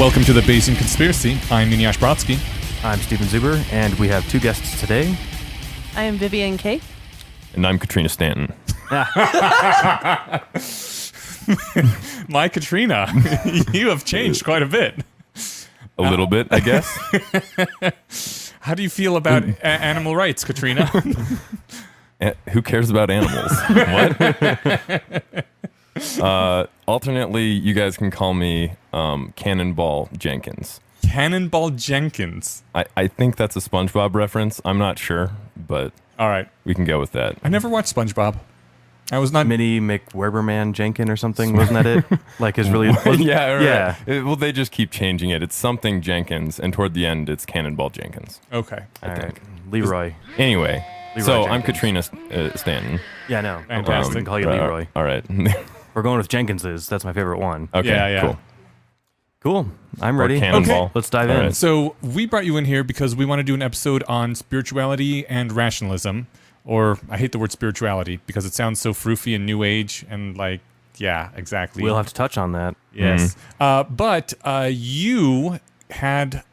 Welcome to the Bayesian Conspiracy. I'm Minyash Brodsky. I'm Stephen Zuber, and we have two guests today. I am Vivian Kay. And I'm Katrina Stanton. My Katrina, you have changed quite a bit. A little bit, I guess. How do you feel about animal rights, Katrina? Who cares about animals? What? Alternately, you guys can call me Cannonball Jenkins. Cannonball Jenkins. I think that's a SpongeBob reference. I'm not sure, but All right. we can go with that. I never watched SpongeBob. I was not... Minnie McWerberman Jenkin or something, wasn't that it? Like his really... Yeah, right. Yeah. Well, they just keep changing it. It's something Jenkins, and toward the end, it's Cannonball Jenkins. Okay. All right. Leroy. Anyway, Leroy so Jenkins. I'm Katrina Stanton. Yeah, no. Fantastic. We can call you Leroy. All right. We're going with Jenkins's. That's my favorite one. Okay, Yeah. cool. Cool. I'm Or ready. Cannonball. Let's dive All in. right. So we brought you in here because we want to do an episode on spirituality and rationalism. Or, I hate the word spirituality because it sounds so froofy and new age and like, yeah, exactly. We'll have to touch on that. Yes. But you had...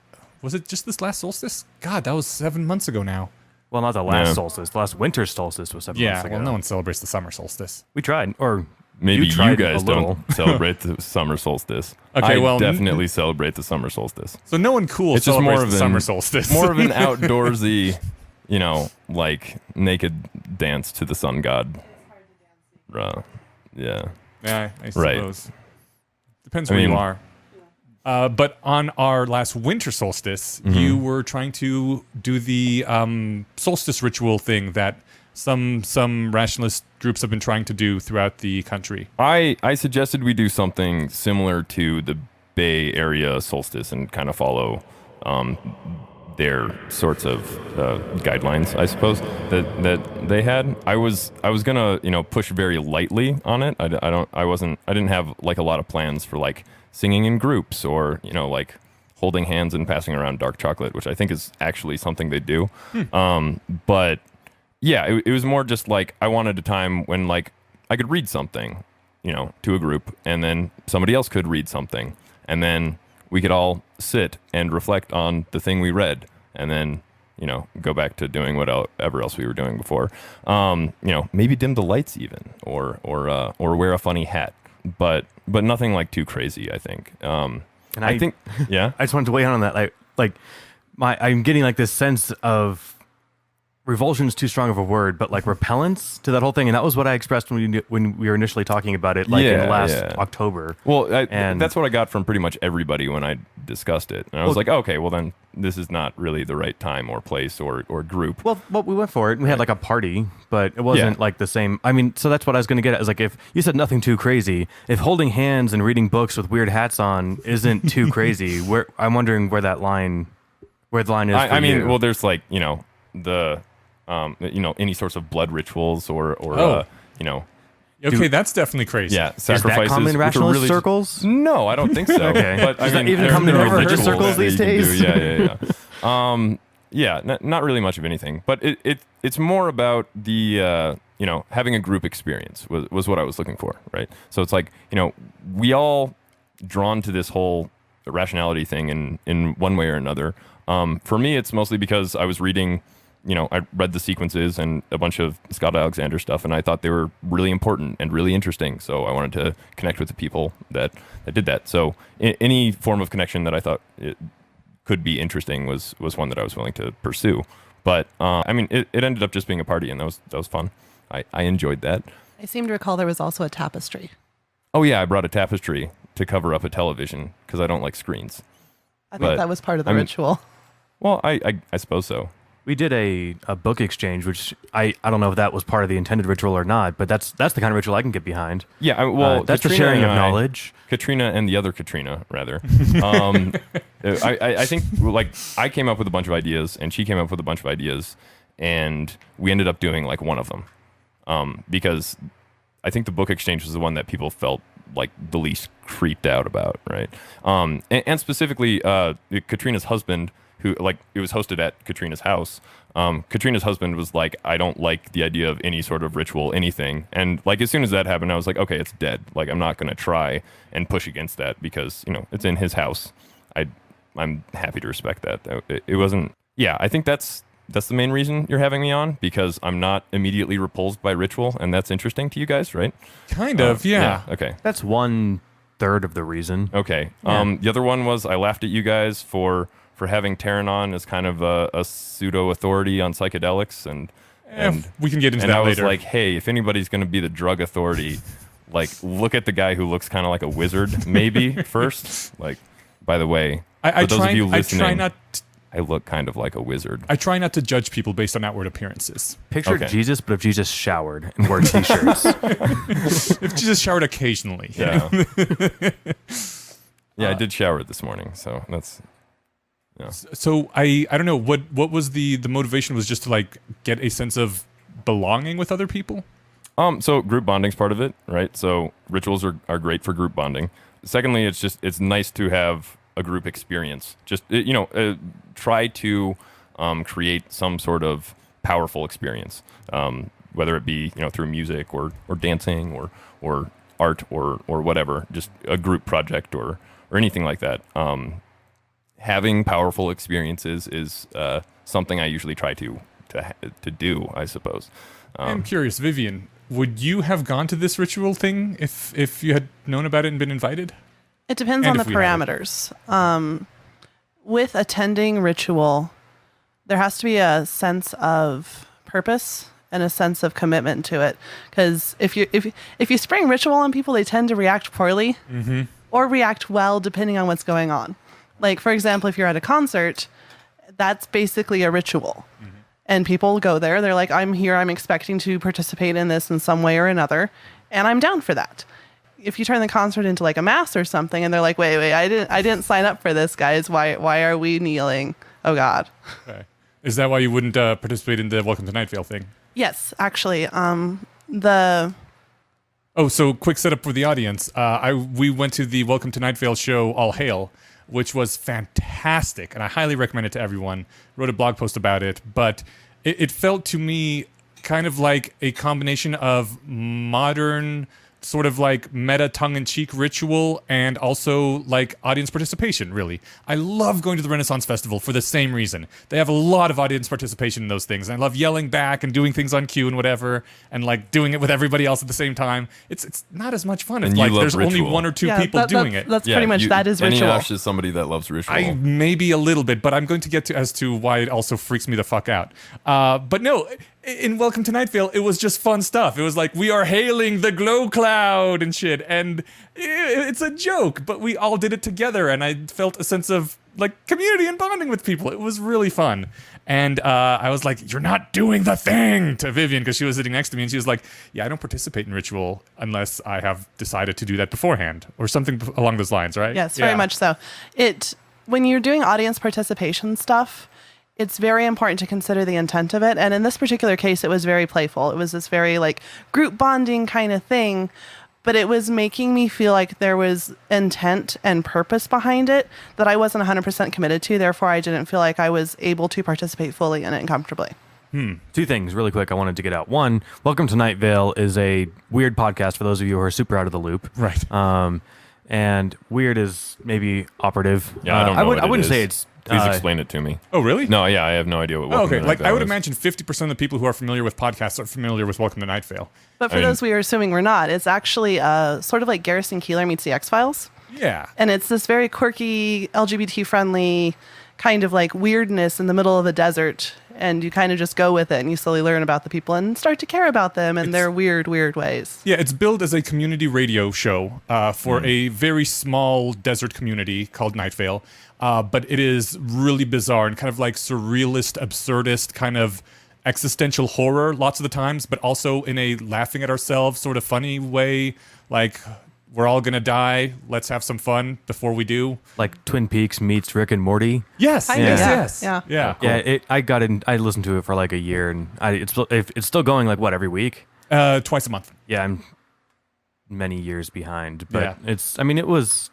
Was it just this last solstice? God, that was 7 months ago now. Well, not the last Yeah. solstice. The last winter solstice was 7 months ago. Well, no one celebrates the summer solstice. We tried. Or Maybe you tried guys a little. don't celebrate the summer solstice. Okay, I well, definitely celebrate the summer solstice. So no one cool It's just celebrates more of the an summer solstice. more of an outdoorsy, like naked dance to the sun god. Yeah. Yeah, I Right. suppose. Depends where you are. But on our last winter solstice, you were trying to do the solstice ritual thing that some rationalist groups have been trying to do throughout the country. I suggested we do something similar to the Bay Area solstice and kind of follow their sorts of guidelines, I suppose, that they had. I was gonna push very lightly on it. I didn't have like a lot of plans for like singing in groups or like holding hands and passing around dark chocolate, which I think is actually something they do. But yeah, it was more just like I wanted a time when like I could read something, to a group, and then somebody else could read something, and then we could all sit and reflect on the thing we read, and then go back to doing whatever else we were doing before. Maybe dim the lights even, or wear a funny hat, but nothing like too crazy. I think. And I think, yeah. I just wanted to weigh in on that. I'm getting like this sense of revulsion is too strong of a word, but like repellence to that whole thing, and that was what I expressed when we were initially talking about it, like in last October. Well, that's what I got from pretty much everybody when I discussed it, and I was like, okay, well then this is not really the right time or place or group. Well, we went for it. We had like a party, but it wasn't like the same. I mean, so that's what I was going to get at. Is like if you said nothing too crazy, if holding hands and reading books with weird hats on isn't too crazy, I'm wondering where the line is. I mean, you. well, there's like the any sorts of blood rituals or Okay, that's definitely crazy. yeah, Is sacrifices. that common in which are rationalist really circles? No, I don't think so. Okay. But I Is that mean, even there- common in there are religious rituals circles that these you can days? do. Yeah. Not really much of anything, but it's more about the having a group experience was what I was looking for, right? So it's like we all drawn to this whole rationality thing in one way or another. For me, it's mostly because I was reading. I read the sequences and a bunch of Scott Alexander stuff, and I thought they were really important and really interesting. So I wanted to connect with the people that did that. So any form of connection that I thought it could be interesting was one that I was willing to pursue. But I mean, it ended up just being a party, and that was fun. I enjoyed that. I seem to recall there was also a tapestry. Oh yeah, I brought a tapestry to cover up a television because I don't like screens. I But, think that was part of the I mean- ritual. Well, I suppose so. We did a book exchange, which I don't know if that was part of the intended ritual or not, but that's the kind of ritual I can get behind. Yeah, well, that's the Katrina sharing of and I- knowledge. Katrina and the other Katrina, rather. I think like I came up with a bunch of ideas, and she came up with a bunch of ideas, and we ended up doing like one of them, because I think the book exchange was the one that people felt like the least creeped out about, right? And specifically, Katrina's husband, who like it was hosted at Katrina's house. Katrina's husband was like, I don't like the idea of any sort of ritual, anything. And like as soon as that happened, I was like, okay, it's dead. Like I'm not gonna try and push against that because it's in his house. I'm happy to respect that. It wasn't. Yeah, I think that's the main reason you're having me on, because I'm not immediately repulsed by ritual, and that's interesting to you guys, right? Kind of, yeah. Okay. That's 1/3 of the reason. Okay. Yeah. The other one was I laughed at you guys for having Taryn on as kind of a pseudo authority on psychedelics, and We can get into and that I was later. like, hey, if anybody's going to be the drug authority, like, look at the guy who looks kind of like a wizard, maybe first. Like, by the way, I for those of you try listening, not. I look kind of like a wizard. I try not to judge people based on outward appearances. Picture Okay. Jesus, but if Jesus showered and wore t-shirts. If Jesus showered occasionally. Yeah. Yeah, I did shower this morning, so that's. Yeah. So I don't know what was the motivation, was just to like get a sense of belonging with other people. So group bonding's part of it, right? So rituals are great for group bonding. Secondly, it's nice to have a group experience. Just try to create some sort of powerful experience, whether it be through music or dancing or art or whatever, just a group project or anything like that. Having powerful experiences is something I usually try to do, I suppose. I'm curious, Vivian, would you have gone to this ritual thing if you had known about it and been invited? It depends And on if the we had it. parameters. With attending ritual, there has to be a sense of purpose and a sense of commitment to it. Because if you spring ritual on people, they tend to react poorly or react well depending on what's going on. Like, for example, if you're at a concert, that's basically a ritual. And people go there, they're like, I'm here, I'm expecting to participate in this in some way or another, and I'm down for that. If you turn the concert into like a mass or something, and they're like, wait, I didn't sign up for this, guys. Why are we kneeling? Oh God. Okay. Is that why you wouldn't participate in the Welcome to Night Vale thing? Yes, actually. So quick setup for the audience. We went to the Welcome to Night Vale show, All Hail, which was fantastic, and I highly recommend it to everyone. Wrote a blog post about it, but it felt to me kind of like a combination of modern sort of like meta tongue-in-cheek ritual and also like audience participation, really. I love going to the Renaissance Festival for the same reason. They have a lot of audience participation in those things. And I love yelling back and doing things on cue and whatever, and like doing it with everybody else at the same time. It's not as much fun if And you like love there's only ritual. one or two people doing it. That's pretty much that is ritual. Anyash is somebody that loves ritual. I maybe a little bit, but I'm going to get to as to why it also freaks me the fuck out. But no, in Welcome to Night Vale, it was just fun stuff. It was like, we are hailing the glow cloud and shit, and it's a joke, but we all did it together, and I felt a sense of like community and bonding with people. It was really fun. And I was like, you're not doing the thing, to Vivian, because she was sitting next to me, and she was like, yeah, I don't participate in ritual unless I have decided to do that beforehand, or something along those lines, right? Yes, very much so. When you're doing audience participation stuff, it's very important to consider the intent of it. And in this particular case, it was very playful. It was this very like group bonding kind of thing, but it was making me feel like there was intent and purpose behind it that I wasn't 100% committed to. Therefore, I didn't feel like I was able to participate fully in it and comfortably. Two things really quick I wanted to get out. One, Welcome to Night Vale is a weird podcast for those of you who are super out of the loop. Right. And weird is maybe operative. Yeah, I don't know. I wouldn't what it say is. it's. Please explain it to me. Oh, really? No, yeah, I have no idea what. Oh, Welcome okay. to Like, Night I would Vale is. imagine 50% of the people who are familiar with podcasts are familiar with Welcome to Night Vale. But for I mean- those we are assuming we're not, it's actually sort of like Garrison Keillor meets the X-Files. Yeah. And it's this very quirky, LGBT-friendly kind of like weirdness in the middle of the desert. And you kind of just go with it, and you slowly learn about the people and start to care about them in their weird ways. Yeah, it's billed as a community radio show for a very small desert community called Night Vale. But it is really bizarre and kind of like surrealist, absurdist kind of existential horror lots of the times, but also in a laughing at ourselves sort of funny way. Like, we're all going to die. Let's have some fun before we do. Like Twin Peaks meets Rick and Morty. Yes, Kinda, yes. yeah. Yeah. Yeah, I got in. I listened to it for like a year, and it's still going like what, every week. Twice a month. Yeah, I'm many years behind, but Yeah. it was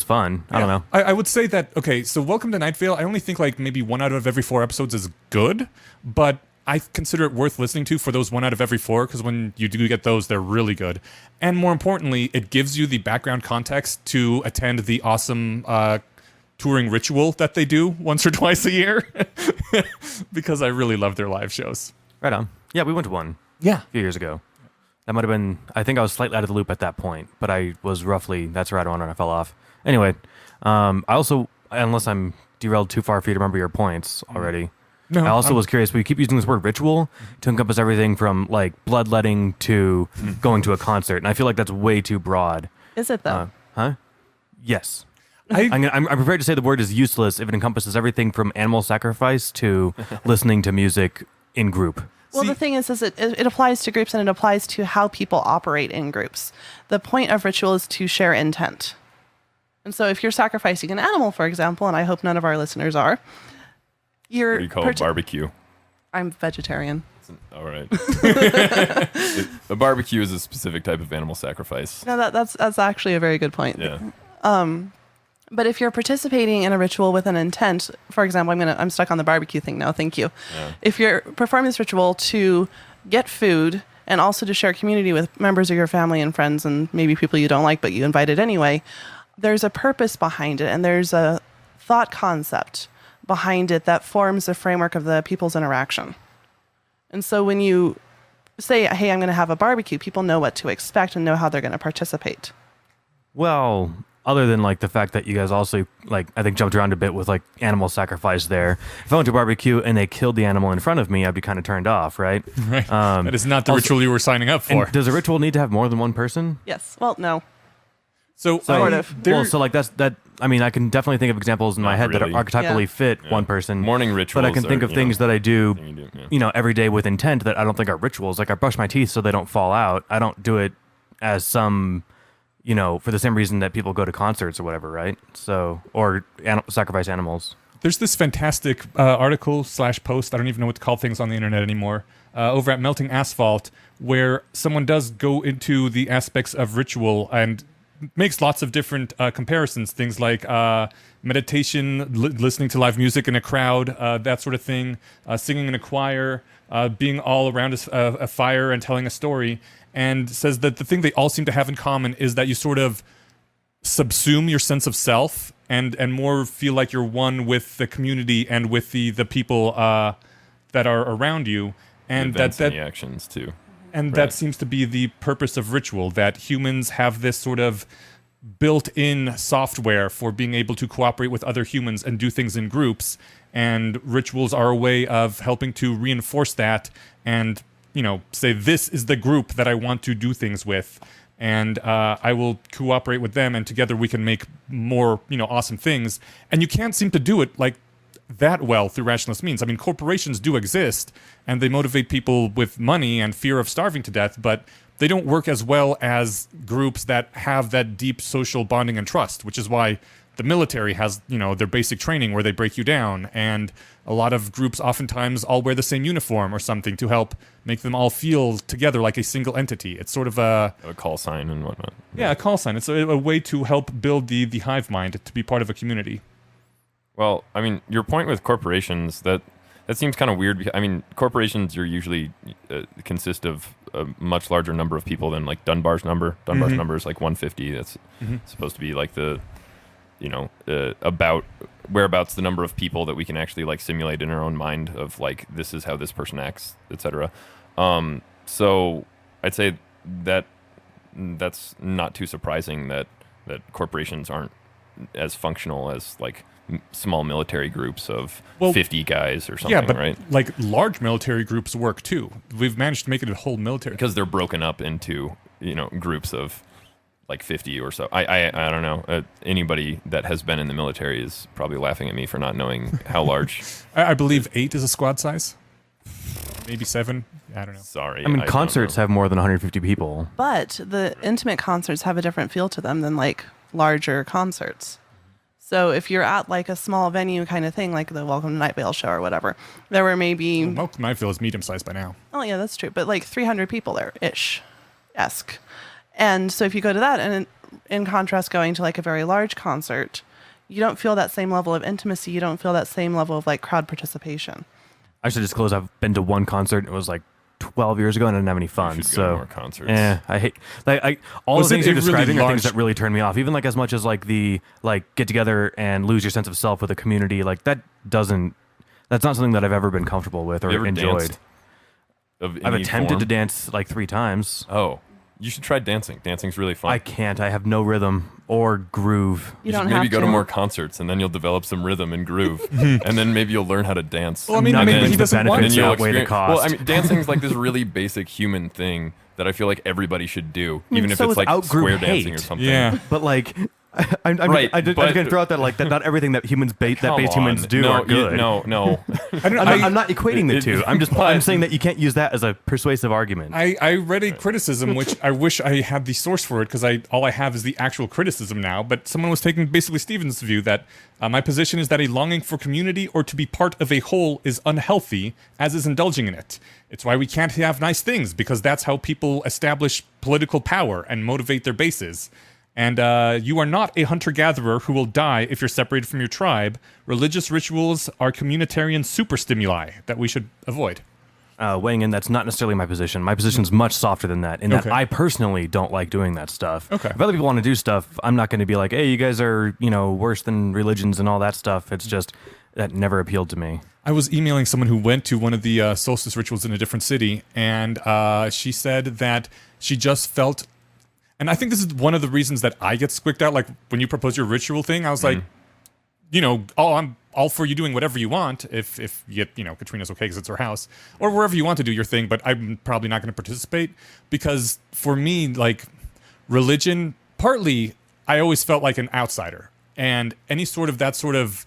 fun. I don't know. I would say that, okay, so Welcome to Night Vale, I only think like maybe 1 out of every 4 episodes is good, but I consider it worth listening to for those 1 out of every 4, because when you do get those, they're really good. And more importantly, it gives you the background context to attend the awesome touring ritual that they do once or twice a year because I really love their live shows. Right on. Yeah, we went to one. Yeah. A few years ago. That might have been, I think I was slightly out of the loop at that point, but I was roughly, that's right on and I fell off. Anyway, I also, unless I'm derailed too far for you to remember your points already, No, I also was curious, we keep using this word ritual to encompass everything from like bloodletting to going to a concert. And I feel like that's way too broad. Is it though? Yes. I'm prepared to say the word is useless if it encompasses everything from animal sacrifice to listening to music in group. Well, the thing is it applies to groups and it applies to how people operate in groups. The point of ritual is to share intent. And so if you're sacrificing an animal, for example, and I hope none of our listeners are, What do you call barbecue? I'm vegetarian. All right. A barbecue is a specific type of animal sacrifice. No, that's actually a very good point. Yeah. But if you're participating in a ritual with an intent, for example, I'm stuck on the barbecue thing now. Thank you. Yeah. If you're performing this ritual to get food and also to share community with members of your family and friends and maybe people you don't like, but you invited anyway, there's a purpose behind it and there's a thought concept behind it that forms the framework of the people's interaction. And so when you say, hey, I'm going to have a barbecue, people know what to expect and know how they're going to participate. Well, other than like the fact that you guys also like I think jumped around a bit with like animal sacrifice there. If I went to a barbecue and they killed the animal in front of me, I'd be kind of turned off, right? Right. That is not the ritual you were signing up for. And does a ritual need to have more than one person? Yes. Well, no. So Sort of. Well, so like that. I mean, I can definitely think of examples in my head really. that archetypally fit one person. Morning rituals. But I can think of things that I do, thing you do, you know, every day with intent that I don't think are rituals. Like I brush my teeth so they don't fall out. I don't do it as some, you know, for the same reason that people go to concerts or whatever, right? So, or sacrifice animals. There's this fantastic article/post, I don't even know what to call things on the internet anymore, over at Melting Asphalt, where someone does go into the aspects of ritual and makes lots of different comparisons, things like meditation, listening to live music in a crowd, that sort of thing, singing in a choir, being all around a fire and telling a story, and says that the thing they all seem to have in common is that you sort of subsume your sense of self and more feel like you're one with the community and with the people that are around you, and events that and the actions too. And Right. that seems to be the purpose of ritual, that humans have this sort of built-in software for being able to cooperate with other humans and do things in groups, and rituals are a way of helping to reinforce that and, you know, say this is the group that I want to do things with, and I will cooperate with them, and together we can make more, you know, awesome things. And you can't seem to do it like that well through rationalist means. I mean, corporations do exist, and they motivate people with money and fear of starving to death, but they don't work as well as groups that have that deep social bonding and trust, which is why the military has, you know, their basic training where they break you down, and a lot of groups oftentimes all wear the same uniform or something to help make them all feel together like a single entity. It's sort of a call sign and whatnot. Yeah, a call sign. It's a way to help build the hive mind to be part of a community. Well, I mean, your point with corporations, that seems kind of weird. I mean, corporations are usually consist of a much larger number of people than like Dunbar's number. Dunbar's number is like 150. That's supposed to be like the, you know, about whereabouts the number of people that we can actually like simulate in our own mind of like, this is how this person acts, etc. So I'd say that that's not too surprising that corporations aren't as functional as like small military groups of 50 guys or something, yeah, but right? Like large military groups work too. We've managed to make it a whole military because they're broken up into, you know, groups of like 50 or so. I don't know. Anybody that has been in the military is probably laughing at me for not knowing how large. I believe 8 is a squad size. Maybe 7. I don't know. Sorry. I mean, concerts have more than 150 people. But the intimate concerts have a different feel to them than like larger concerts. So if you're at like a small venue kind of thing, like the Welcome to Night Vale show or whatever, there were maybe... Welcome to Night Vale is medium-sized by now. Oh, yeah, that's true. But like 300 people there-ish-esque. And so if you go to that, and in contrast going to like a very large concert, you don't feel that same level of intimacy. You don't feel that same level of like crowd participation. I should disclose I've been to one concert. It was like 12 years ago and I didn't have any fun. should go to So more concerts. I hate all Was the it things you're a really describing are large- things that really turn me off. Even like as much as like the get together and lose your sense of self with a community, like that's not something that I've ever been comfortable with Have you or ever enjoyed. danced of I've any attempted form? to dance like 3 times. Oh, you should try dancing. Dancing's really fun. I can't. I have no rhythm or groove. You should don't maybe have go to to. more concerts, and then you'll develop some rhythm and groove, and then maybe you'll learn how to dance. Well, I mean, Not maybe convinced he the doesn't want benefits to. outweigh the cost. Well, I mean, dancing's like this really basic human thing that I feel like everybody should do, even if so it's is like out-group square dancing or hate. something. Yeah. But like, I'm Right, just but- going to throw out that like that not everything that base Come humans on. do no, are good. No. I'm not equating the two. I'm but- saying that you can't use that as a persuasive argument. I read a criticism, which I wish I had the source for it because all I have is the actual criticism now. But someone was taking basically Stephen's view that my position is that a longing for community or to be part of a whole is unhealthy, as is indulging in it. It's why we can't have nice things because that's how people establish political power and motivate their bases. And you are not a hunter-gatherer who will die if you're separated from your tribe. Religious rituals are communitarian superstimuli that we should avoid. Weighing in, that's not necessarily my position. My position's much softer than that, in that Okay. I personally don't like doing that stuff. Okay. If other people want to do stuff, I'm not going to be like, hey, you guys are, worse than religions and all that stuff. It's just, that never appealed to me. I was emailing someone who went to one of the solstice rituals in a different city, and she said that she just felt, and I think this is one of the reasons that I get squicked out. Like when you propose your ritual thing, I was like, I'm all for you doing whatever you want if you get, Katrina's okay because it's her house, or wherever you want to do your thing, but I'm probably not going to participate because for me, like religion, partly I always felt like an outsider, and any sort of that sort of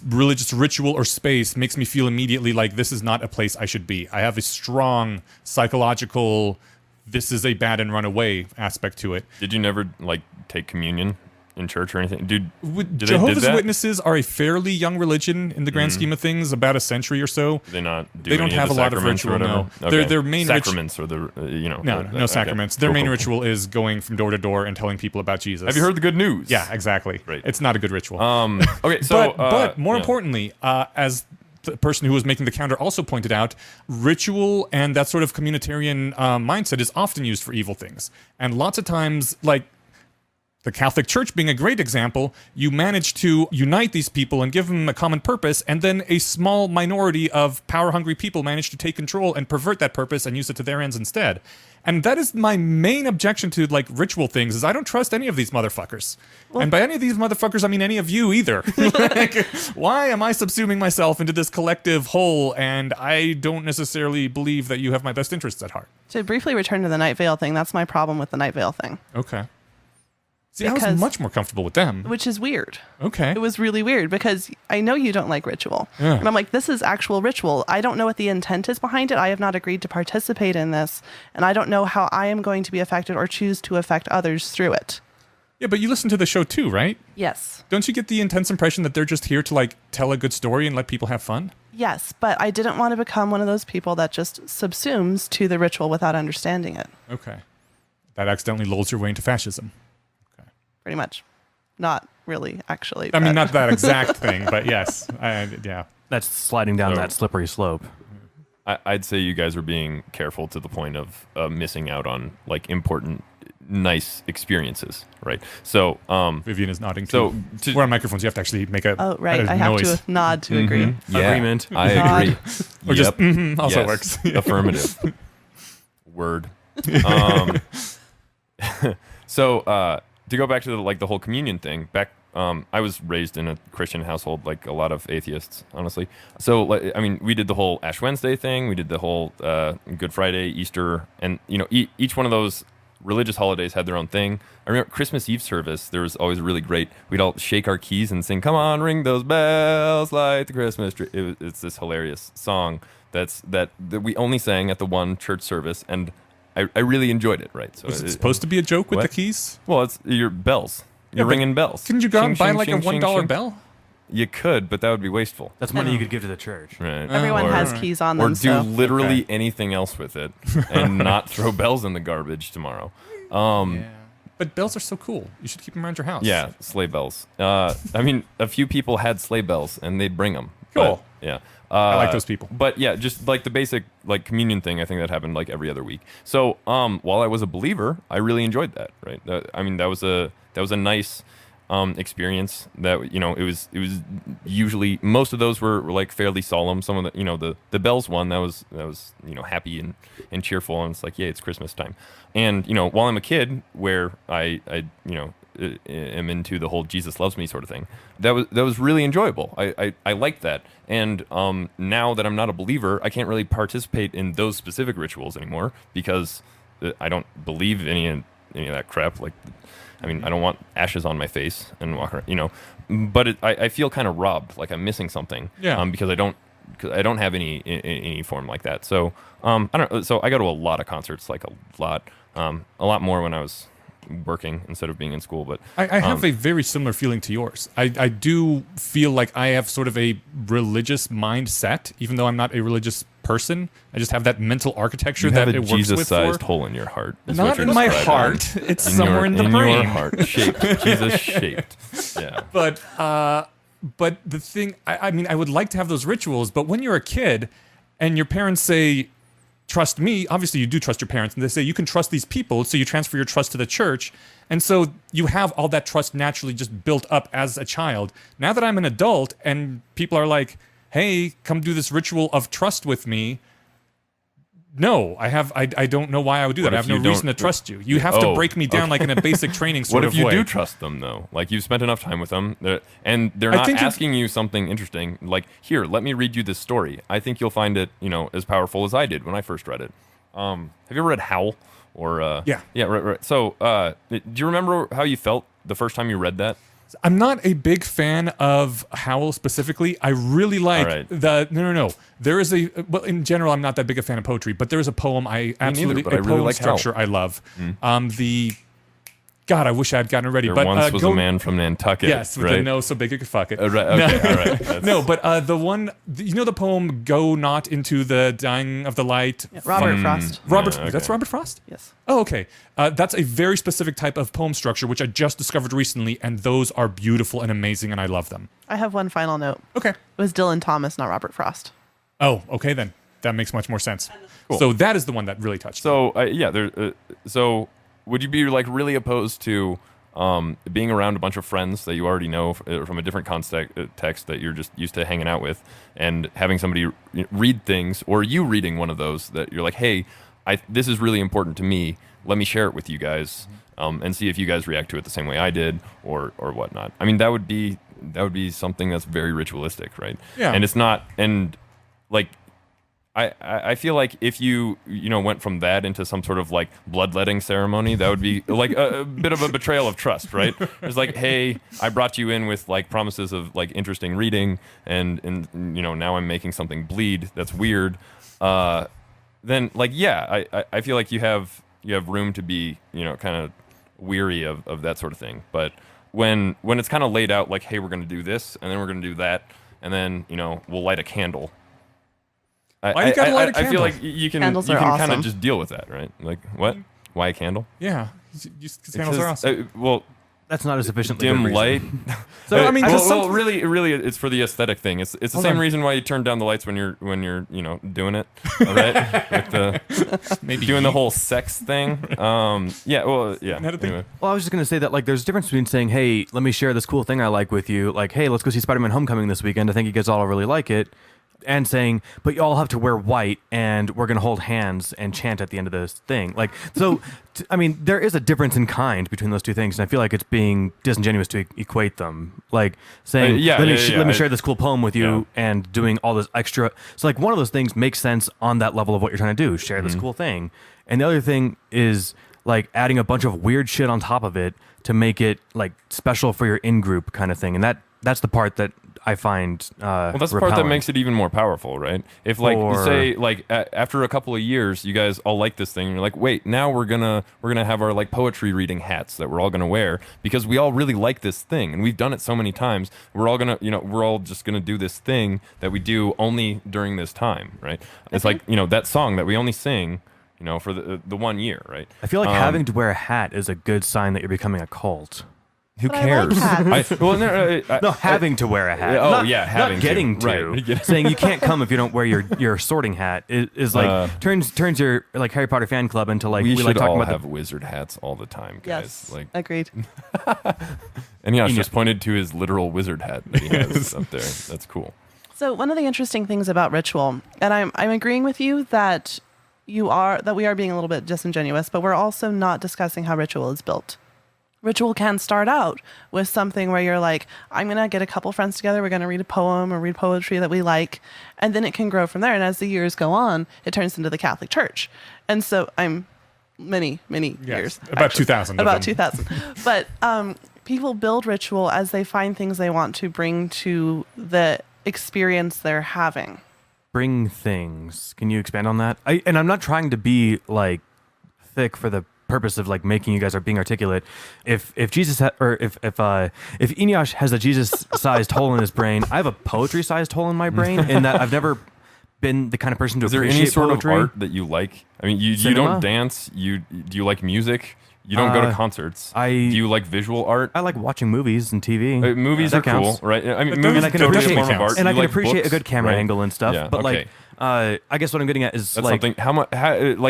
religious ritual or space makes me feel immediately like this is not a place I should be. I have a strong psychological, this is a bad and run away aspect to it. Did you never like take communion in church or anything, dude? Jehovah's Witnesses are a fairly young religion in the grand scheme of things, about a century or so. Do they not do They don't any have of a the lot of sacraments or ritual. No, whatever? their main sacraments or the no sacraments. Their main ritual is going from door to door and telling people about Jesus. Have you heard the good news? Yeah, exactly. Right. It's not a good ritual. Okay, so but more yeah. importantly, as the person who was making the counter also pointed out, ritual and that sort of communitarian mindset is often used for evil things. And lots of times, like the Catholic Church being a great example, you manage to unite these people and give them a common purpose, and then a small minority of power-hungry people manage to take control and pervert that purpose and use it to their ends instead. And that is my main objection to like ritual things, is I don't trust any of these motherfuckers. And by any of these motherfuckers, I mean any of you either. Like, why am I subsuming myself into this collective whole, and I don't necessarily believe that you have my best interests at heart? To briefly return to the night veil thing, that's my problem with the night veil thing, Okay. See, I was Because- much more comfortable with them. which is weird. Okay. It was really weird because I know you don't like ritual. Yeah. And I'm like, this is actual ritual. I don't know what the intent is behind it. I have not agreed to participate in this. And I don't know how I am going to be affected or choose to affect others through it. Yeah, but you listen to the show too, right? Yes. Don't you get the intense impression that they're just here to like tell a good story and let people have fun? Yes, but I didn't want to become one of those people that just subsumes to the ritual without understanding it. Okay. That accidentally lulls your way into fascism. Pretty much. Not really, actually. I mean, but- not that exact thing, but yes. Yeah. That's sliding down So- that slippery slope. I'd say you guys are being careful to the point of missing out on like important, nice experiences, right? So, Vivian is nodding So, too. to- We're on microphones. You have to actually make a, Oh, right. a I have noise. to nod to agree. yeah, Agreement. I Nod. agree. Or just Yep. also Yes. works. Affirmative. Word. So to go back to the whole communion thing, I was raised in a Christian household, like a lot of atheists, honestly. So like, I mean, we did the whole Ash Wednesday thing, we did the whole Good Friday, Easter, and each one of those religious holidays had their own thing. I remember Christmas Eve service, there was always really great. We'd all shake our keys and sing, "Come on, ring those bells, light the Christmas tree." It's this hilarious song that we only sang at the one church service, and I really enjoyed it, right? So Was it supposed to be a joke with what? the keys? Well, it's your bells. You're but ringing bells. Couldn't you go out and Shing, buy shing, like a shing, shing, $1 shing. bell? You could, but that would be wasteful. That's money you could give to the church. Right. Everyone Or- has keys on Or them. do So. literally Okay. anything else with it and not throw bells in the garbage tomorrow. But bells are so cool. You should keep them around your house. Yeah, sleigh bells. I mean, a few people had sleigh bells and they'd bring them. Cool. Yeah. I like those people. But yeah, just like the basic like communion thing, I think that happened like every other week. So while I was a believer, I really enjoyed that. Right. I mean, that was a nice experience. That it was usually most of those were like fairly solemn. Some of the bells one that was happy and cheerful, and it's like, yeah, it's Christmas time. And while I'm a kid, where I am into the whole Jesus loves me sort of thing, that was really enjoyable. I liked that. And now that I'm not a believer, I can't really participate in those specific rituals anymore because I don't believe any of that crap. Like, I mean, I don't want ashes on my face and walk around, but I feel kind of robbed, like I'm missing something. Yeah. Because I don't have any form like that. So I don't know. So I go to a lot of concerts, like a lot more when I was working instead of being in school. But I have a very similar feeling to yours. I do feel like I have sort of a religious mindset, even though I'm not a religious person. I just have that mental architecture that it works with. Jesus-sized hole in your heart. Not in my heart. It's somewhere in the brain. In your heart, shaped. Jesus shaped. Yeah. But the thing, I mean, I would like to have those rituals, but when you're a kid and your parents say, trust me, obviously you do trust your parents, and they say you can trust these people, so you transfer your trust to the church, and so you have all that trust naturally just built up as a child. Now that I'm an adult and people are like, hey, come do this ritual of trust with me, no, I don't know why I would do that. I have no reason to trust you. You have to break me down like in a basic training sort of way. What if you do trust them, though? Like, you've spent enough time with them, and they're not asking you something interesting. Like, here, let me read you this story. I think you'll find it, as powerful as I did when I first read it. Have you ever read Howl? Or Yeah. Yeah, right. So, do you remember how you felt the first time you read that? I'm not a big fan of Howl specifically. I really like No. There is in general, I'm not that big a fan of poetry, but there is a poem I absolutely, neither, but I really like structure Howl. I love. God, I wish I had gotten it ready. There but once was a man from Nantucket. Yes, with a nose so big it could fuck it. Right, okay, all right. No, but the one, the poem "Go Not into the Dying of the Light." Yeah, Robert Frost. That's Robert Frost. Yes. Oh, okay. That's a very specific type of poem structure, which I just discovered recently, and those are beautiful and amazing, and I love them. I have one final note. Okay. It was Dylan Thomas, not Robert Frost. Oh, okay then. That makes much more sense. Cool. So that is the one that really touched me. So so would you be like really opposed to being around a bunch of friends that you already know from a different context that you're just used to hanging out with, and having somebody read things, or you reading one of those that you're like, hey, this is really important to me. Let me share it with you guys, and see if you guys react to it the same way I did, or whatnot. I mean, that would be something that's very ritualistic, right? Yeah. And it's not, and like, I feel like if you went from that into some sort of like bloodletting ceremony, that would be like a bit of a betrayal of trust, right? It's like, hey, I brought you in with like promises of like interesting reading, and now I'm making something bleed. That's weird. Then like, yeah, I feel like you have room to be kind of weary of that sort of thing. But when it's kind of laid out like, hey, we're going to do this, and then we're going to do that, and then we'll light a candle. Why you gotta light a candle? I feel like you can Candles are kind awesome. of just deal with that, right? Like, what? Why a candle? Yeah. Because candles are awesome. Well, That's not a sufficiently dim good reason. light. So, I mean, 'cause some- really, it's for the aesthetic thing. It's the Hold same on. reason why you turn down the lights when you're doing it, all right? With the maybe doing the whole sex thing. Yeah. Well, yeah. Another thing- Anyway. Well, I was just going to say that, like, there's a difference between saying, hey, let me share this cool thing I like with you. Like, hey, let's go see Spider-Man Homecoming this weekend. I think you guys all really like it. And saying, but you all have to wear white, and we're going to hold hands and chant at the end of this thing. Like, so, I mean, there is a difference in kind between those two things, and I feel like it's being disingenuous to equate them. Like, saying, let me share this cool poem with you, and doing all this extra. So, like, one of those things makes sense on that level of what you're trying to do, share this cool thing. And the other thing is, like, adding a bunch of weird shit on top of it to make it, like, special for your in-group kind of thing. And that's the part that I find well, that's the part that repelling. makes it even more powerful, right? If like say like after a couple of years, you guys all like this thing, and you're like, wait, now we're gonna have our like poetry reading hats that we're all gonna wear because we all really like this thing, and we've done it so many times. We're all just gonna do this thing that we do only during this time, right? It's like that song that we only sing, for the 1 year, right? I feel like having to wear a hat is a good sign that you're becoming a cult. Who But I cares? like hats. No, having to wear a hat. having not getting to. to. Right. Saying you can't come if you don't wear your sorting hat is like turns your like Harry Potter fan club into like we like should talking all about have wizard hats all the time, guys. Yes, Like, agreed. and Josh just pointed to his literal wizard hat that he has up there. That's cool. So one of the interesting things about ritual, and I'm agreeing with you that we are being a little bit disingenuous, but we're also not discussing how ritual is built. Ritual can start out with something where you're like, I'm going to get a couple friends together. We're going to read a poem or read poetry that we like. And then it can grow from there. And as the years go on, it turns into the Catholic Church. And so I'm many years. About actually. 2,000. About 2,000. But people build ritual as they find things they want to bring to the experience they're having. bring things. Can you expand on that? And I'm not trying to be like thick for the purpose of like making you guys are being articulate. If Jesus if Eneasz has a Jesus-sized hole in his brain, I have a poetry-sized hole in my brain. In that I've never been the kind of person to Is there appreciate any sort poetry. of art that you like? I mean, you don't dance. Do you like music? You don't go to concerts. Do you like visual art? I like watching movies and TV. Movies are cool, right? I mean, But movies those- are totally a definitely form of counts. art. and I You can like appreciate books, a good camera right? angle and stuff. Yeah, but okay. I guess what I'm getting at is That's like something.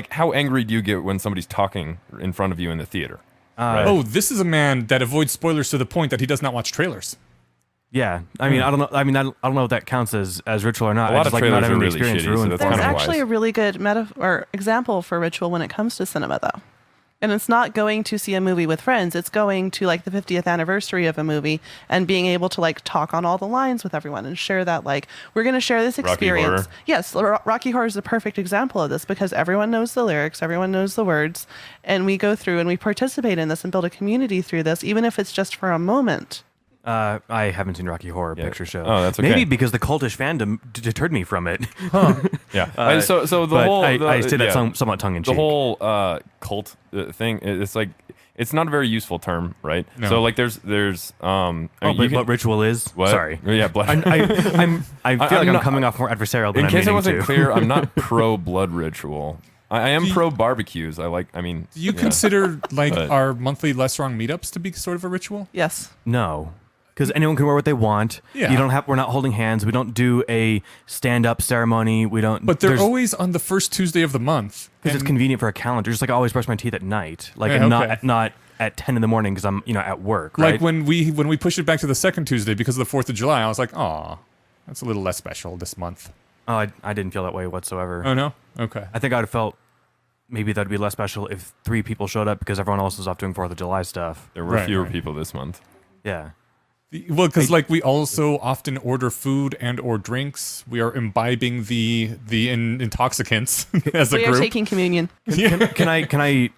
How angry do you get when somebody's talking in front of you in the theater? Right? Oh, this is a man that avoids spoilers to the point that he does not watch trailers. yeah. I mean, I don't know. I mean, I don't know if that counts as ritual or not. A lot I just of like trailers not having are the really experience shitty, so ruined. that's for There's me. kind of actually wise. a really good metaphor example for ritual when it comes to cinema, though. And it's not going to see a movie with friends. It's going to like the 50th anniversary of a movie and being able to like talk on all the lines with everyone and share that like, we're going to share this Rocky experience. Horror. Yes, Rocky Horror is a perfect example of this because everyone knows the lyrics, everyone knows the words, and we go through and we participate in this and build a community through this, even if it's just for a moment. I haven't seen Rocky Horror Picture Show. Oh, that's okay. Maybe because the cultish fandom deterred me from it. Yeah. So the but whole I say that yeah. somewhat tongue in The cheek. whole cult thing. It's like it's not a very useful term, right? No. So like there's I mean, you but can- what ritual is? What? Sorry. Yeah, blood. I feel like I'm not- coming off more adversarial than In I'm case I meaning wasn't to. clear, I'm not pro blood ritual. I am pro barbecues. I mean, Do you yeah. consider like But- our monthly Less Wrong meetups to be sort of a ritual? Yes. No. Because anyone can wear what they want. Yeah. You don't have. We're not holding hands. We don't do a stand-up ceremony. We don't. But they're there's- always on the first Tuesday of the month. because it's And- convenient for a calendar. Just like I always brush my teeth at night, like Yeah, and okay. not at 10 in the morning because I'm at work. Right? Like when we pushed it back to the second Tuesday because of the 4th of July, I was like, "Aw, that's a little less special this month." Oh, I didn't feel that way whatsoever. Oh no, okay. I think I'd have felt maybe that'd be less special if 3 people showed up because everyone else was off doing 4th of July stuff. There were Right, fewer right. people this month. Yeah. Well, because like we also often order food and or drinks. We are imbibing the intoxicants as a We are group. taking communion. Can I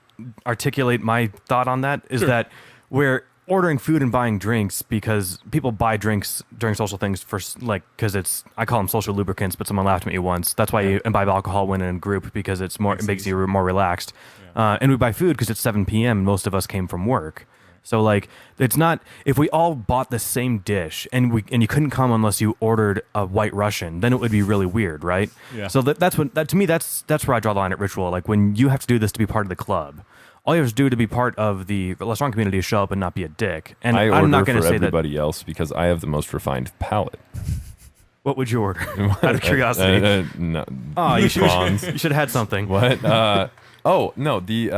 articulate my thought on that? Is Sure. that we're ordering food and buying drinks because people buy drinks during social things for because it's I call them social lubricants, but someone laughed at me once. That's why you imbibe alcohol when in a group because it makes you more relaxed. And we buy food because it's 7 p.m. and most of us came from work. So like it's not if we all bought the same dish and you couldn't come unless you ordered a White Russian, then it would be really weird, right? Yeah. So that's to me that's where I draw the line at ritual. Like when you have to do this to be part of the club, all you have to do to be part of the Less Wrong community is show up and not be a dick. And I I'm order not going for to say that. everybody else because I have the most refined palate. What would you order? Out of curiosity. No. Oh, you should prawns. have had something. What? Oh no, the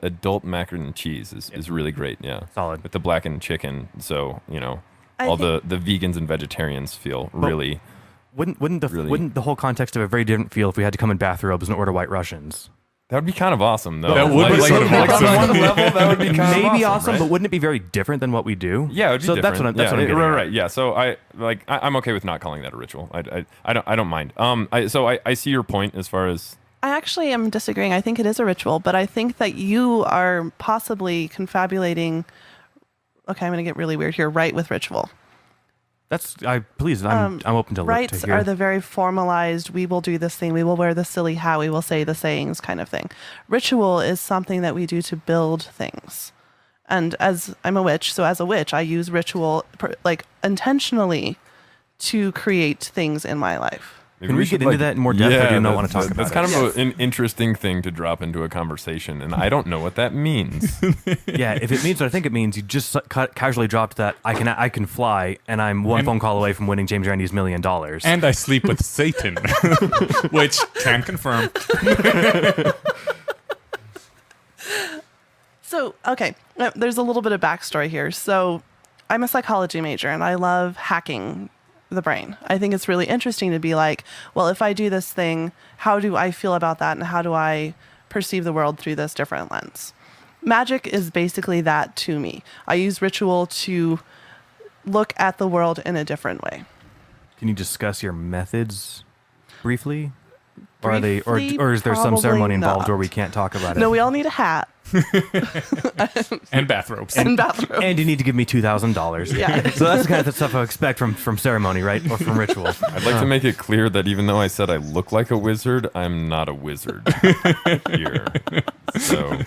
adult macaroni and cheese is really great. Yeah, Solid. with the blackened chicken. So I all the vegans and vegetarians feel really. Wouldn't Really? the whole context have a very different feel if we had to come in bathrobes and order White Russians? That would be kind of awesome, though. That would be like, sort of like awesome. on one level, that would be kind of Maybe awesome, right? but wouldn't it be very different than what we do? Yeah, it would be so different. that's what I'm getting at. right. Yeah, so I'm okay with not calling that a ritual. I don't mind. I see your point as far as. I actually am disagreeing. I think it is a ritual, but I think that you are possibly confabulating. Okay, I'm going to get really weird here. Right with ritual. I'm open to Rites to hear. are the very formalized. We will do this thing. We will wear the silly hat. We will say the sayings, kind of thing. Ritual is something that we do to build things. And as I'm a witch, so as a witch, I use ritual like intentionally to create things in my life. Can we get into that in more depth? I do not want to talk about it. That's kind of an interesting thing to drop into a conversation, and I don't know what that means. Yeah, if it means what I think it means, you just casually dropped that I can fly, and I'm one phone call away from winning James Randy's $1 million. And I sleep with Satan, which can confirm. So, okay, there's a little bit of backstory here. So, I'm a psychology major, and I love hacking the brain. I think it's really interesting to be like, well, if I do this thing, how do I feel about that, and how do I perceive the world through this different lens? Magic is basically that to me. I use ritual to look at the world in a different way. Can you discuss your methods briefly? Or are they, Briefly, or is there some ceremony involved not. where we can't talk about it? No, we all need a hat. And bathrobes. And bathrobes. And you need to give me $2,000. Yeah. So that's the kind of stuff I expect from ceremony, right? Or from ritual. I'd like to make it clear that even though I said I look like a wizard, I'm not a wizard here. So,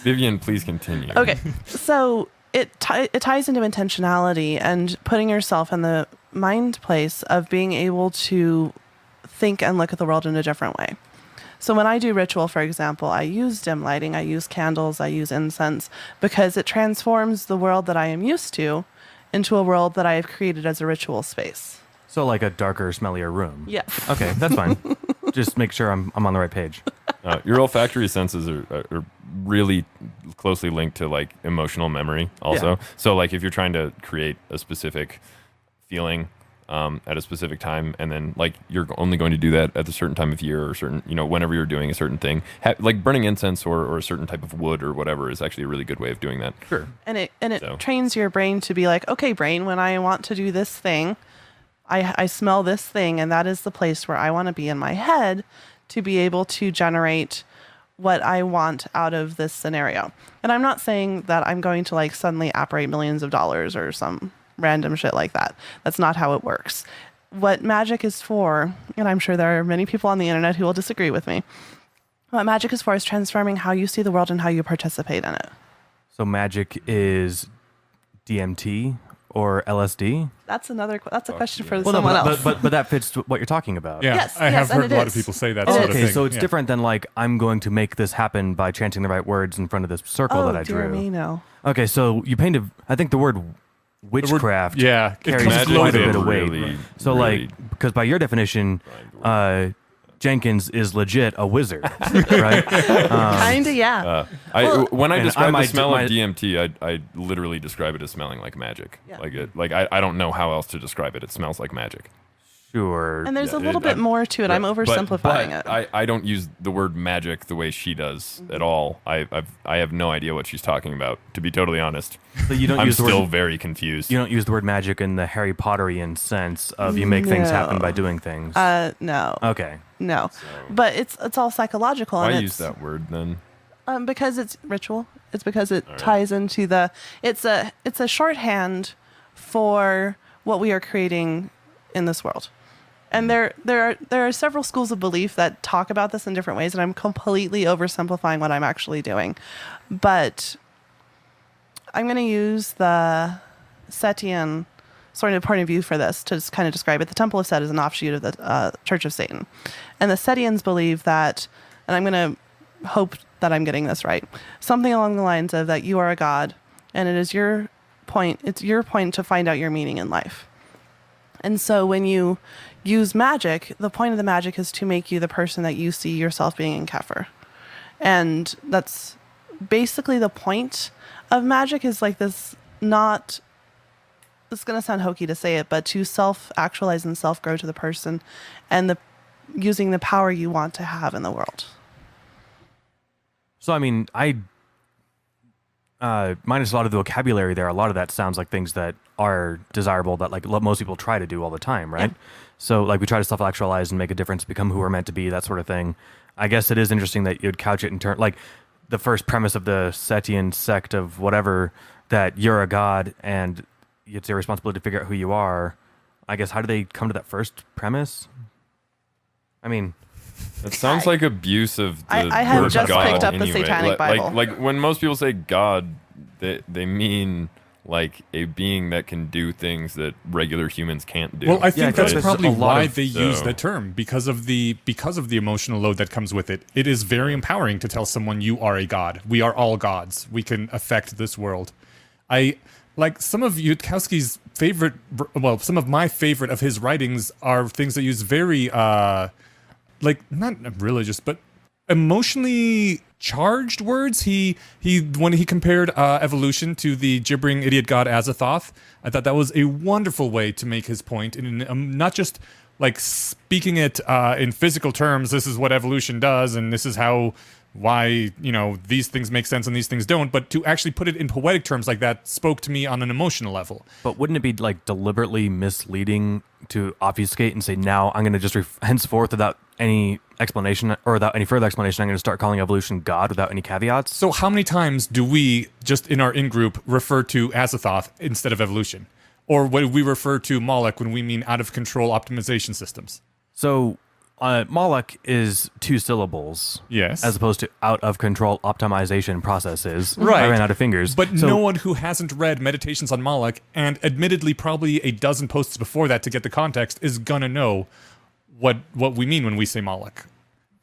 Vivian, please continue. Okay, so it ties into intentionality and putting yourself in the mind place of being able to think and look at the world in a different way. So when I do ritual, for example, I use dim lighting, I use candles, I use incense, because it transforms the world that I am used to into a world that I have created as a ritual space. So like a darker, smellier room. Yes. Okay, that's fine. Just make sure I'm on the right page. Your olfactory senses are really closely linked to like emotional memory also. Yeah. So like if you're trying to create a specific feeling at a specific time, and then like you're only going to do that at a certain time of year or certain, whenever you're doing a certain thing, like burning incense or a certain type of wood or whatever is actually a really good way of doing that. Sure. And it trains your brain to be like, okay, brain, when I want to do this thing, I smell this thing, and that is the place where I want to be in my head to be able to generate what I want out of this scenario. And I'm not saying that I'm going to like suddenly apparate millions of dollars or some random shit like that. That's not how it works. What magic is for, and I'm sure there are many people on the internet who will disagree with me, what magic is for is transforming how you see the world and how you participate in it. So magic is DMT or LSD? That's a question for Well, someone no, else. but that fits to what you're talking about. Yeah, Yes, I have and heard it a lot of is. people say that It sort is. of Okay, thing. so it's Yeah. different than like, I'm going to make this happen by chanting the right words in front of this circle Oh, that I dear drew. me, no. Okay, so you painted, I think the word witchcraft yeah, it carries comes quite a loaded. bit of weight. Really, So really like, because by your definition, Jenkins is legit a wizard, right? Kinda, yeah. when I and describe I the smell might- of DMT, I literally describe it as smelling like magic. Yeah. I don't know how else to describe it. It smells like magic. Sure. And there's Yeah, a little bit more to it. I'm oversimplifying it. I don't use the word magic the way she does at all. I have no idea what she's talking about, to be totally honest. So you don't I'm use the still word, very confused. you don't use the word magic in the Harry Potterian sense of you make things happen by doing things. No. Okay. No. But it's all psychological. Why and use that word then? Because it's ritual. It's because it ties into it's a shorthand for what we are creating in this world. And there are several schools of belief that talk about this in different ways, and I'm completely oversimplifying what I'm actually doing. But I'm going to use the Setian sort of point of view for this to just kind of describe it. The Temple of Set is an offshoot of the Church of Satan. And the Setians believe that, and I'm going to hope that I'm getting this right, something along the lines of that you are a god, and it's your point to find out your meaning in life. And so when you use magic, the point of the magic is to make you the person that you see yourself being in Kefir. And that's basically the point of magic, is like this, not, it's going to sound hokey to say it, but to self-actualize and self-grow to the person and using the power you want to have in the world. So, I mean, minus a lot of the vocabulary there, a lot of that sounds like things that are desirable that like most people try to do all the time, right? Yeah. So like we try to self-actualize and make a difference, become who we're meant to be, that sort of thing. I guess it is interesting that you'd couch it in turn, like the first premise of the Setian sect of whatever, that you're a god and it's your responsibility to figure out who you are. I guess, how do they come to that first premise? I mean, It sounds like abuse of the I had word just God picked up the anyway. Satanic Bible. Like when most people say God, they mean like a being that can do things that regular humans can't do. Well, I think that's there's probably a lot why of- they use the term, because of the emotional load that comes with it. It is very empowering to tell someone you are a god. We are all gods. We can affect this world. I like some of Yudkowsky's favorite. Well, some of my favorite of his writings are things that use very like not religious, but emotionally charged words. He when he compared evolution to the gibbering idiot god Azathoth, I thought that was a wonderful way to make his point, and not just like speaking it in physical terms. This is what evolution does, and this is why these things make sense and these things don't. But to actually put it in poetic terms like that spoke to me on an emotional level. But wouldn't it be like deliberately misleading to obfuscate and say, now I'm going to just henceforth, without any explanation or without any further explanation, I'm going to start calling evolution God without any caveats? So how many times do we, just in our in-group, refer to Azathoth instead of evolution? Or what we refer to Moloch when we mean out-of-control optimization systems? So Moloch is 2 syllables. Yes. As opposed to out-of-control optimization processes. Right. I ran out of fingers. But So- no one who hasn't read Meditations on Moloch, and admittedly probably a dozen posts before that to get the context, is gonna know what we mean when we say Moloch.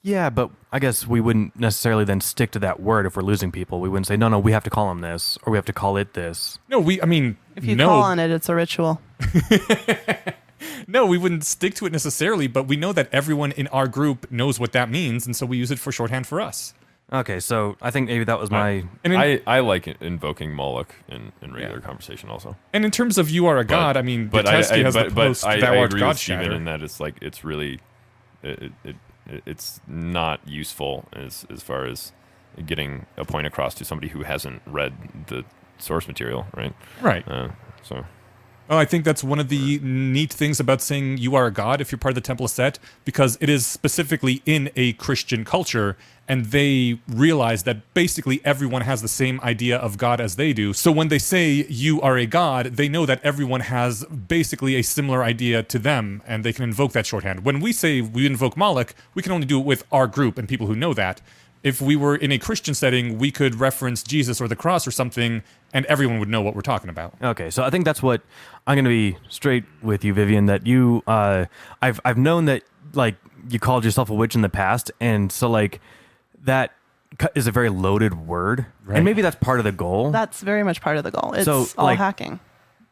Yeah, but I guess we wouldn't necessarily then stick to that word if we're losing people. We wouldn't say, no, we have to call him this, or we have to call it this. No, If you call on it, it's a ritual. No, we wouldn't stick to it necessarily, but we know that everyone in our group knows what that means, and so we use it for shorthand for us. Okay, so I think maybe that was my... And I like invoking Moloch in regular conversation also. And in terms of you are a god, Yudkowsky has the post, I thou art agree God with Steven shatter. in that it's really it's not useful as far as getting a point across to somebody who hasn't read the source material, right? Right. So Oh, I think that's one of the neat things about saying you are a god if you're part of the Temple of Set, because it is specifically in a Christian culture, and they realize that basically everyone has the same idea of God as they do. So when they say you are a god, they know that everyone has basically a similar idea to them, and they can invoke that shorthand. When we say we invoke Moloch, we can only do it with our group and people who know that. If we were in a Christian setting, we could reference Jesus or the cross or something, and everyone would know what we're talking about. Okay, so I think that's what I'm going to be straight with you, Vivian. That you, I've known that like you called yourself a witch in the past, and so like that is a very loaded word, Right. and maybe that's part of the goal. That's very much part of the goal. It's So, all like- hacking.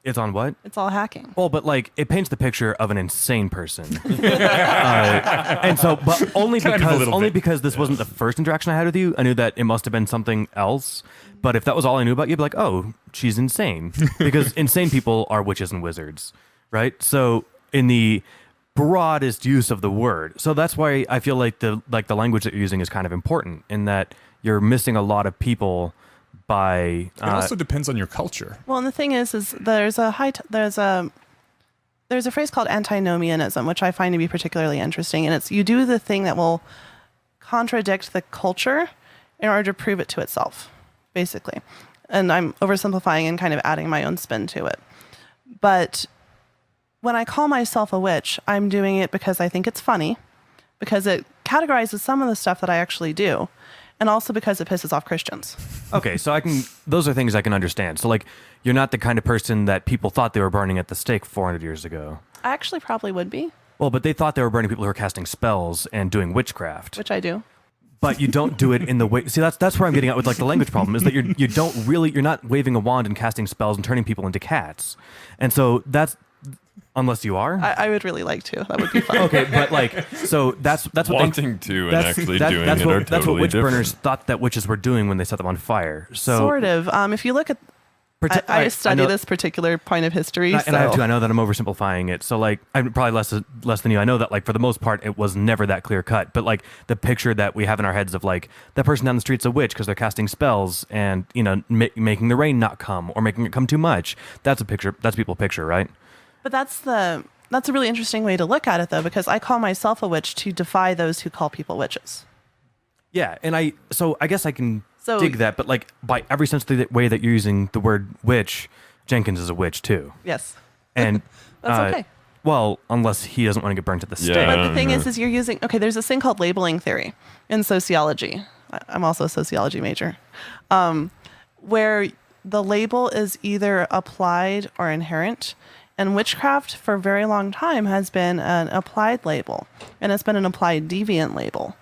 It's on what? It's all hacking. Well, but like it paints the picture of an insane person, and so, but only Kind of a because little bit. this wasn't the first interaction I had with you. I knew that it must have been something else. But if that was all I knew about you, I'd be like, oh, she's insane, because insane people are witches and wizards, right? So in the broadest use of the word, so that's why I feel like the language that you're using is kind of important in that you're missing a lot of people by. It also depends on your culture. Well, and the thing is there's a phrase called antinomianism, which I find to be particularly interesting, and it's you do the thing that will contradict the culture in order to prove it to itself, basically. And I'm oversimplifying and kind of adding my own spin to it. But when I call myself a witch, I'm doing it because I think it's funny, because it categorizes some of the stuff that I actually do, and also because it pisses off Christians. Okay, so those are things I can understand. So like, you're not the kind of person that people thought they were burning at the stake 400 years ago. I actually probably would be, Well, but they thought they were burning people who were casting spells and doing witchcraft. which I do. But you don't do it in the way. See, that's where I'm getting at with like the language problem is that you're not waving a wand and casting spells and turning people into cats. And so that's unless you are. I would really like to. That would be fun. Okay, but like, so that's what wanting to and actually doing that's it what, are that's what totally witch different. burners thought that witches were doing when they set them on fire. So Sort of. If you look at, I study know- this particular point of history. And I have so- to. I know that I'm oversimplifying it. So like, I'm probably less than you. I know that like for the most part, it was never that clear cut. But like the picture that we have in our heads of like that person down the street's a witch because they're casting spells and making the rain not come or making it come too much. That's a picture. That's people's picture, right? But that's a really interesting way to look at it, though, because I call myself a witch to defy those who call people witches. Yeah, and I guess I can So- dig that, but like by every sense of the way that you're using the word witch, Jenkins is a witch too. Yes. And That's okay. Well, unless he doesn't want to get burnt at the stake. Yeah. But the thing is you're using, there's this thing called labeling theory in sociology. I'm also a sociology major, where the label is either applied or inherent. And witchcraft for a very long time has been an applied label, and it's been an applied deviant label.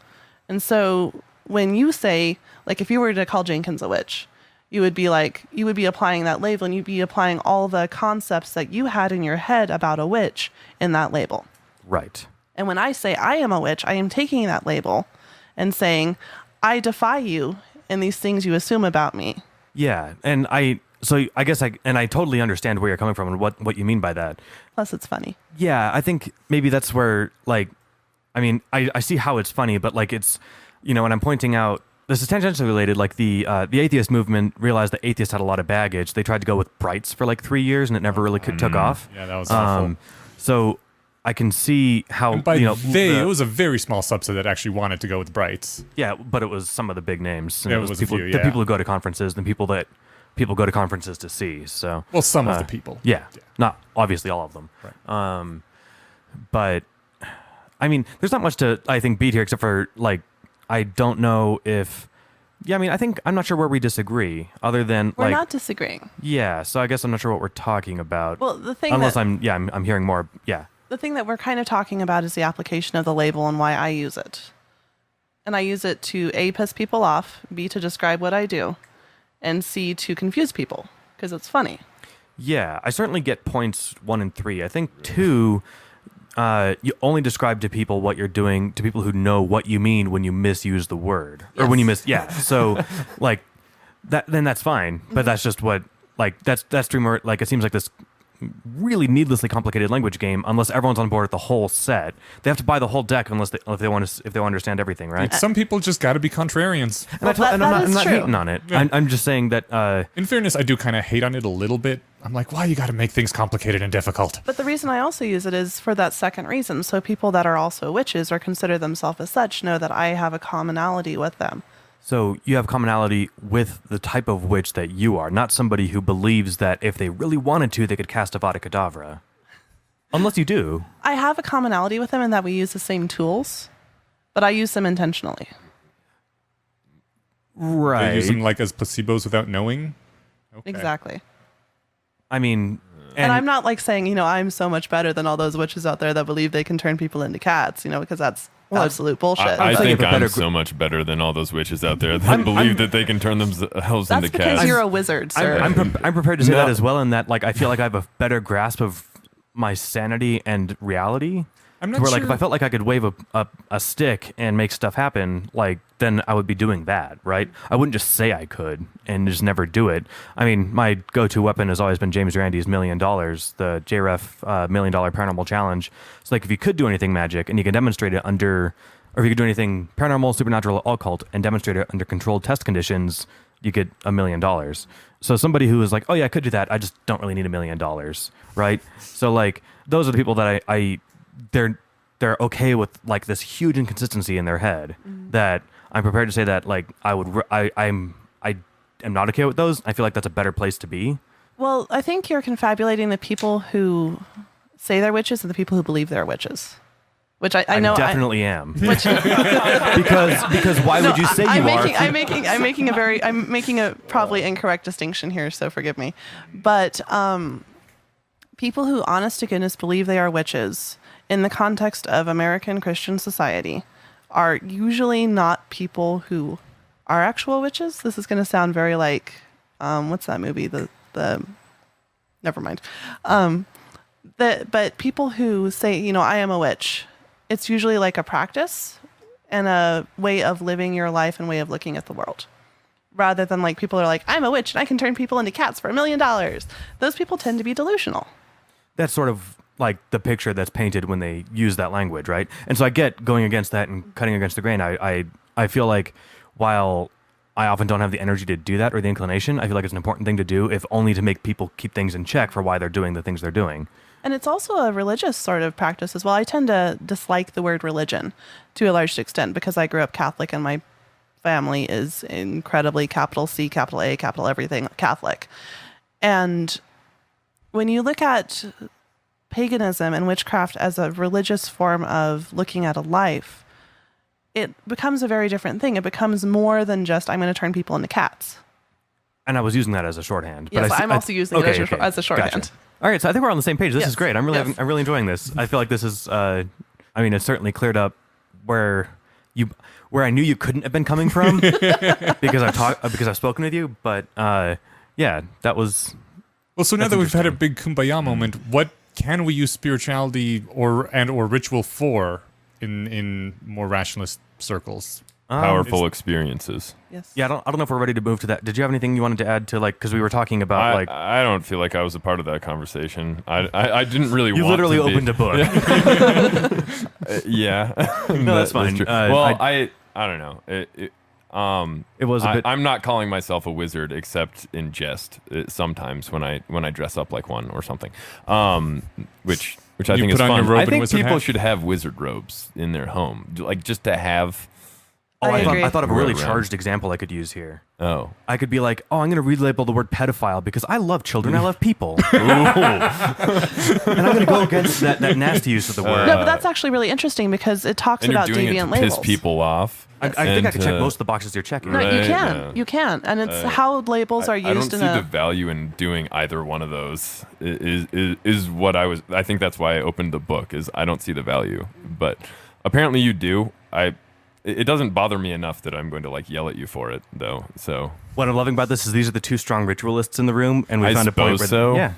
And so when you say, like, if you were to call Jenkins a witch, you would be applying that label, and you'd be applying all the concepts that you had in your head about a witch in that label. Right. And when I say I am a witch, I am taking that label and saying, I defy you in these things you assume about me. Yeah. And I guess I totally understand where you're coming from and what you mean by that. Plus, it's funny. Yeah, I think maybe that's where, like, I mean, I see how it's funny, but, like, it's, when I'm pointing out, this is tangentially related, like the atheist movement realized that atheists had a lot of baggage. They tried to go with brights for like 3 years, and it never really took off. Yeah, that was awful. So I can see how, and by it was a very small subset that actually wanted to go with brights. Yeah, but it was some of the big names. And it was people, a few, the people who go to conferences, the people that people go to conferences to see. So some of the people. Yeah, not obviously all of them. Right. But I mean, there's not much to, I think, beat here except for, like, I don't know if. Yeah, I mean, I'm not sure where we disagree, other than we're not disagreeing. Yeah, so I guess I'm not sure what we're talking about. Well, the thing I'm hearing more. Yeah. The thing that we're kind of talking about is the application of the label and why I use it. And I use it to A, piss people off, B, to describe what I do, and C, to confuse people, because it's funny. Yeah, I certainly get points 1 and 3. I think 2, you only describe to people what you're doing, to people who know what you mean when you misuse the word. Yes. Or when you so, like, then that's fine, but that's just what, like, that's Dreamer, like, it seems like this really needlessly complicated language game unless everyone's on board with the whole set. They have to buy the whole deck if they understand everything, right? Some people just got to be contrarians. And I'm not hating on it. Yeah. I'm just saying that... in fairness, I do kind of hate on it a little bit. I'm like, why you got to make things complicated and difficult? But the reason I also use it is for that second reason. So people that are also witches or consider themselves as such know that I have a commonality with them. So you have commonality with the type of witch that you are, not somebody who believes that if they really wanted to, they could cast Avada Kedavra. Unless you do. I have a commonality with them in that we use the same tools, but I use them intentionally. Right. They use them like as placebos without knowing? Okay. Exactly. I mean... And I'm not like saying, I'm so much better than all those witches out there that believe they can turn people into cats, because that's absolute bullshit. I think I'm so much better than all those witches out there that believe that they can turn themselves into cats. That's because you're a wizard, sir. I'm prepared to say that as well, in that, like, I feel like I have a better grasp of my sanity and reality. I'm not where, sure. like, if I felt like I could wave a stick and make stuff happen, like, then I would be doing that, right? I wouldn't just say I could and just never do it. I mean, my go-to weapon has always been James Randi's $1 million, the JREF $1 million paranormal challenge. So, like, if you could do anything magic and you can demonstrate it or if you could do anything paranormal, supernatural, occult, and demonstrate it under controlled test conditions, you get $1 million. So somebody who is like, oh yeah, I could do that, I just don't really need $1 million, right? So, like, those are the people that they're okay with, like, this huge inconsistency in their head that I'm prepared to say that, like, I am not okay with those. I feel like that's a better place to be. Well, I think you're confabulating the people who say they're witches and the people who believe they're witches. Which I know definitely am. Which, because why would you say you are? I'm making a probably incorrect distinction here, so forgive me. But people who honest to goodness believe they are witches in the context of American Christian society are usually not people who are actual witches. This is going to sound very like, what's that movie? The never mind. But people who say, I am a witch, it's usually like a practice and a way of living your life and way of looking at the world. Rather than, like, people are like, I'm a witch and I can turn people into cats for $1 million. Those people tend to be delusional. That's sort of like the picture that's painted when they use that language, right? And so I get going against that and cutting against the grain. I feel like while I often don't have the energy to do that or the inclination, I feel like it's an important thing to do, if only to make people keep things in check for why they're doing the things they're doing. And it's also a religious sort of practice as well. I tend to dislike the word religion to a large extent because I grew up Catholic and my family is incredibly capital C, capital A, capital everything Catholic. And when you look at paganism and witchcraft as a religious form of looking at a life, it becomes a very different thing. It becomes more than just, I'm going to turn people into cats. And I was using that as a shorthand. Yes, but I'm also using it as a shorthand. Gotcha. All right, so I think we're on the same page. This Yes. is great. I'm really enjoying this. I feel like this is. It's certainly cleared up where I knew you couldn't have been coming from because I've spoken with you. But yeah, that was. Well, so now that we've had a big kumbaya moment, what can we use spirituality or ritual for in more rationalist circles? Powerful experiences. Yes. Yeah, I don't know if we're ready to move to that. Did you have anything you wanted to add to because we were talking about I don't feel like I was a part of that conversation. I didn't really. You want literally to be. opened a book. Yeah. No, that's fine. true. I don't know. It was a bit. I'm not calling myself a wizard except in jest sometimes when I dress up like one or something. Which I You think put is on your fun. robe I and think wizard people hat? should have wizard robes in their home, like just to have. I agree. I thought of a really Around. charged example I could use here. Oh. I could be like, I'm going to relabel the word pedophile because I love children, I love people. And I'm going to go against that nasty use of the word. No, but that's actually really interesting because it talks And you're about doing it deviant to labels. piss people off. I think I can check And, most of the boxes you're checking. No, you Right, can. yeah. You can. And it's how labels are I don't used see in the a... value in doing either one of those. Is what I think that's why I opened the book. Is I don't see the value, but apparently you do. It doesn't bother me enough that I'm going to like yell at you for it, though. So What I'm loving about this is these are the two strong ritualists in the room, and we I found a point where suppose so. yeah,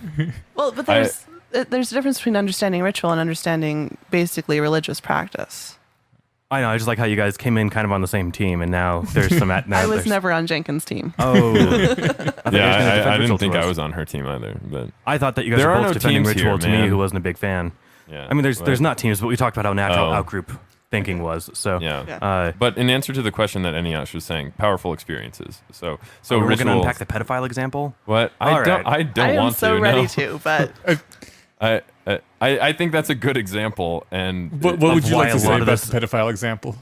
Well, but there's a difference between understanding ritual and understanding basically religious practice. I know. I just like how you guys came in kind of on the same team, and now there's some. Now I was there's- never on Jenkins' team. Oh, I didn't think I was on her team either. But I thought that you guys There were are both no defending teams ritual here, to me, man. who wasn't a big fan. yeah, I mean, there's but- not teams, but we talked about how natural Oh. outgroup thinking was. So Yeah. Yeah. But in answer to the question that Eniash was saying, powerful experiences. So we're going to rituals. unpack the pedophile example. What All right. I don't I am want so to. ready no. to, but I think that's a good example. And What would you why like a to say lot of about this- the pedophile example?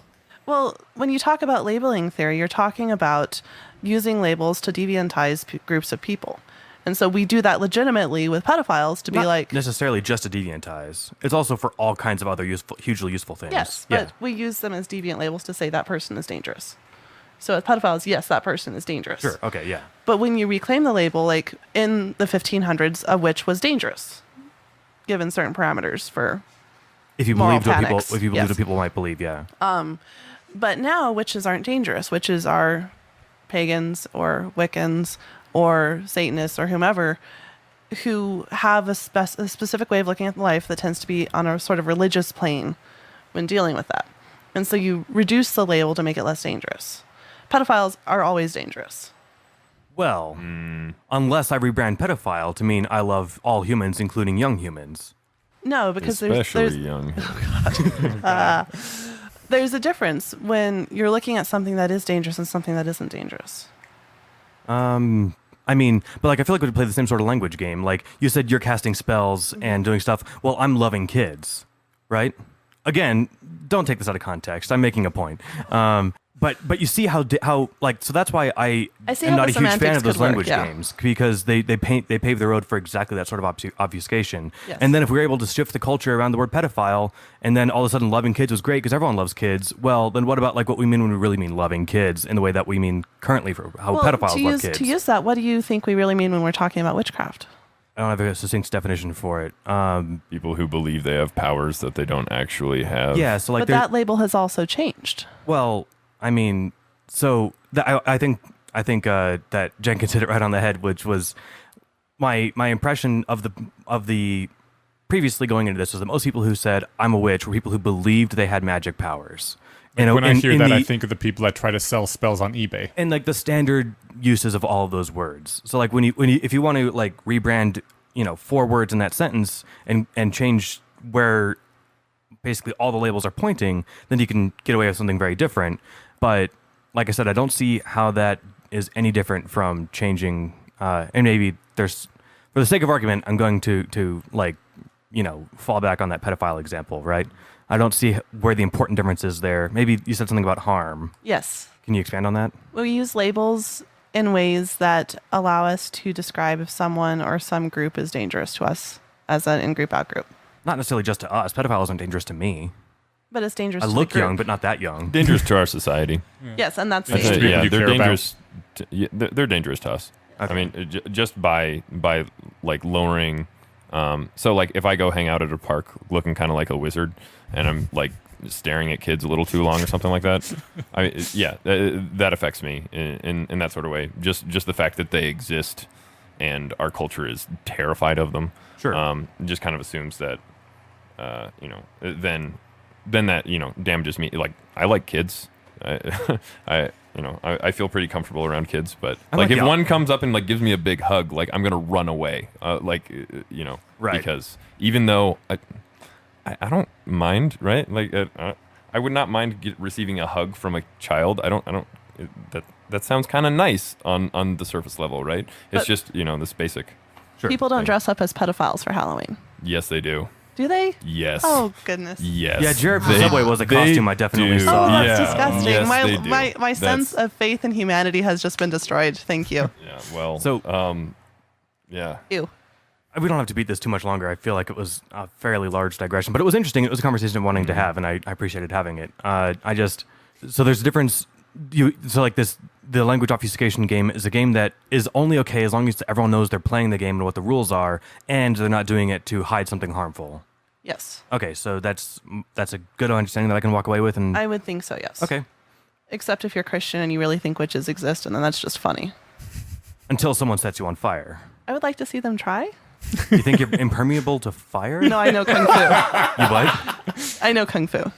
well, when you talk about labeling theory, you're talking about using labels to deviantize groups of people. And so we do that legitimately with pedophiles to be Not like, necessarily just to deviantize. It's also for all kinds of other hugely useful things. yes, yeah. but we use them as deviant labels to say that person is dangerous. So with pedophiles, yes, that person is dangerous. Sure. Okay. Yeah. But when you reclaim the label, like in the 1500s, a witch was dangerous, given certain parameters for. If you Moral believe what people, panics, if you believe yes. what people might believe, yeah. But now witches aren't dangerous. Witches are pagans or Wiccans or Satanists or whomever who have a specific way of looking at life that tends to be on a sort of religious plane when dealing with that. And so you reduce the label to make it less dangerous. Pedophiles are always dangerous. Well, unless I rebrand pedophile to mean I love all humans, including young humans. No, because especially there's young. there's a difference when you're looking at something that is dangerous and something that isn't dangerous. I mean, but like I feel like we play the same sort of language game. Like you said, you're casting spells and doing stuff. Well, I'm loving kids, right? Again, don't take this out of context. I'm making a point. But you see how like so that's why I see am how not the a huge fan semantics of those could work, language yeah. games because they pave the road for exactly that sort of obfuscation. Yes. And then if we're able to shift the culture around the word pedophile, and then all of a sudden loving kids was great because everyone loves kids. Well, then what about like what we mean when we really mean loving kids in the way that we mean currently for how pedophiles love kids? To use that, what do you think we really mean when we're talking about witchcraft? I don't have a succinct definition for it. People who believe they have powers that they don't actually have. Yeah, so like But that label has also changed. well, I mean, so I think that Jenkins hit it right on the head, which was my impression of the previously going into this was that most people who said I'm a witch were people who believed they had magic powers. And When I hear that, I think of the people that try to sell spells on eBay. and like the standard uses of all of those words. So like when you if you want to like rebrand, 4 words in that sentence and change where basically all the labels are pointing, then you can get away with something very different. But like I said, I don't see how that is any different from changing. And maybe there's, for the sake of argument, I'm going to like, fall back on that pedophile example, right? I don't see where the important difference is there. Maybe you said something about harm. Yes. Can you expand on that? We use labels in ways that allow us to describe if someone or some group is dangerous to us as an in-group, out-group. Not necessarily just to us. Pedophiles aren't dangerous to me. But it's dangerous I to look the group. young, but not that young. Dangerous to our society. Yes, and that's That's dangerous. people Yeah, you they're care about. dangerous. They're dangerous to us. I mean, just by like lowering. So like if I go hang out at a park looking kind of like a wizard, and I'm like staring at kids a little too long or something like that, that affects me in that sort of way. Just the fact that they exist and our culture is terrified of them. Sure. Just kind of assumes that, then that damages me. Like I like kids. I feel pretty comfortable around kids, but like if one comes up and like gives me a big hug, like I'm gonna run away. Right? Because even though I don't mind, right? Like I would not mind receiving a hug from a child. That sounds kind of nice on the surface level, right? It's just this basic. Sure. People don't dress up as pedophiles for Halloween. Yes, they do. Do they? Yes. Oh goodness. Yes. Yeah, Jared from Subway was a costume I definitely do. saw. Oh, that's Yeah. disgusting. Yes, they do. My sense of faith in humanity has just been destroyed. Thank you. Yeah. Well. So, yeah. Ew. We don't have to beat this too much longer. I feel like it was a fairly large digression, but it was interesting. It was a conversation I'm wanting to have, and I appreciated having it. So there's a difference. The language obfuscation game is a game that is only okay as long as everyone knows they're playing the game and what the rules are, and they're not doing it to hide something harmful. Yes. Okay, so that's a good understanding that I can walk away with. And I would think so, yes. Okay. Except if you're Christian and you really think witches exist, and then that's just funny. Until someone sets you on fire. I would like to see them try. You think you're impermeable to fire? No, I know Kung Fu. You what? I know Kung Fu.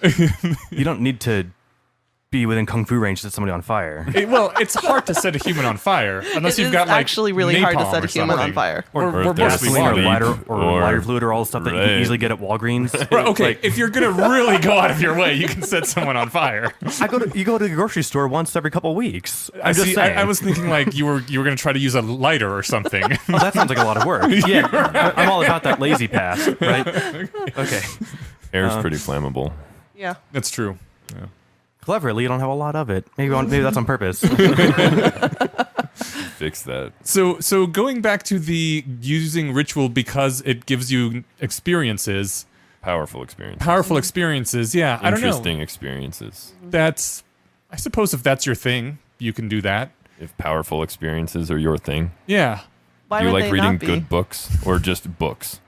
You don't need to be within Kung Fu range to set somebody on fire. It's hard to set a human on fire unless you've got like actually really hard to napalm set or a human on something. fire. Or Gasoline or water. lighter fluid or all the stuff that you can easily get at Walgreens. Right, okay, if you're gonna really go out of your way, you can set someone on fire. You go to the grocery store once every couple of weeks. I'm just See, saying. I was thinking like you were gonna try to use a lighter or something. Oh, that sounds like a lot of work. Yeah, I'm all about that lazy path, right? Okay. Air's pretty flammable. Yeah. That's true. Yeah. Cleverly, you don't have a lot of it. Maybe that's on purpose. Fix that. So going back to the using ritual because it gives you experiences. Powerful experience. Powerful experiences, yeah. I don't know. Interesting experiences. I suppose if that's your thing, you can do that. If powerful experiences are your thing. Yeah. Why Do you would like they reading not be? good books or just books?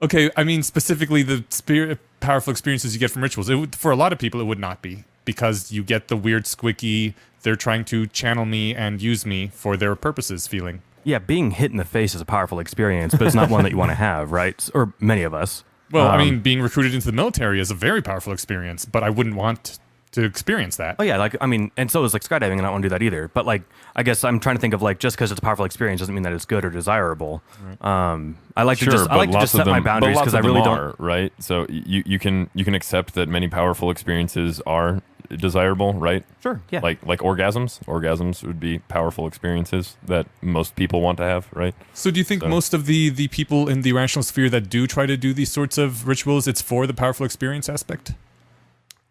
Okay, I mean specifically the powerful experiences you get from rituals. For a lot of people, it would not be because you get the weird squicky, they're trying to channel me and use me for their purposes feeling. Yeah, being hit in the face is a powerful experience, but it's not one that you want to have, right? Or many of us. Well, I mean, being recruited into the military is a very powerful experience, but I wouldn't want to experience that. Oh yeah, and so is like skydiving, and I don't want to do that either. But like, I guess I'm trying to think of like just because it's a powerful experience doesn't mean that it's good or desirable. Right. I like to just set my boundaries because I really don't. Right. So you can accept that many powerful experiences are desirable, right? Sure. Yeah. Like orgasms. Orgasms would be powerful experiences that most people want to have, right? So do you think most of the people in the rational sphere that do try to do these sorts of rituals, it's for the powerful experience aspect?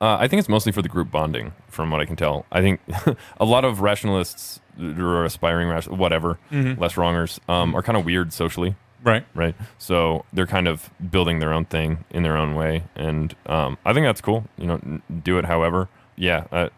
I think it's mostly for the group bonding, from what I can tell. I think a lot of rationalists or aspiring less wrongers, are kind of weird socially. Right. Right. So they're kind of building their own thing in their own way. And I think that's cool. Do it however. Yeah.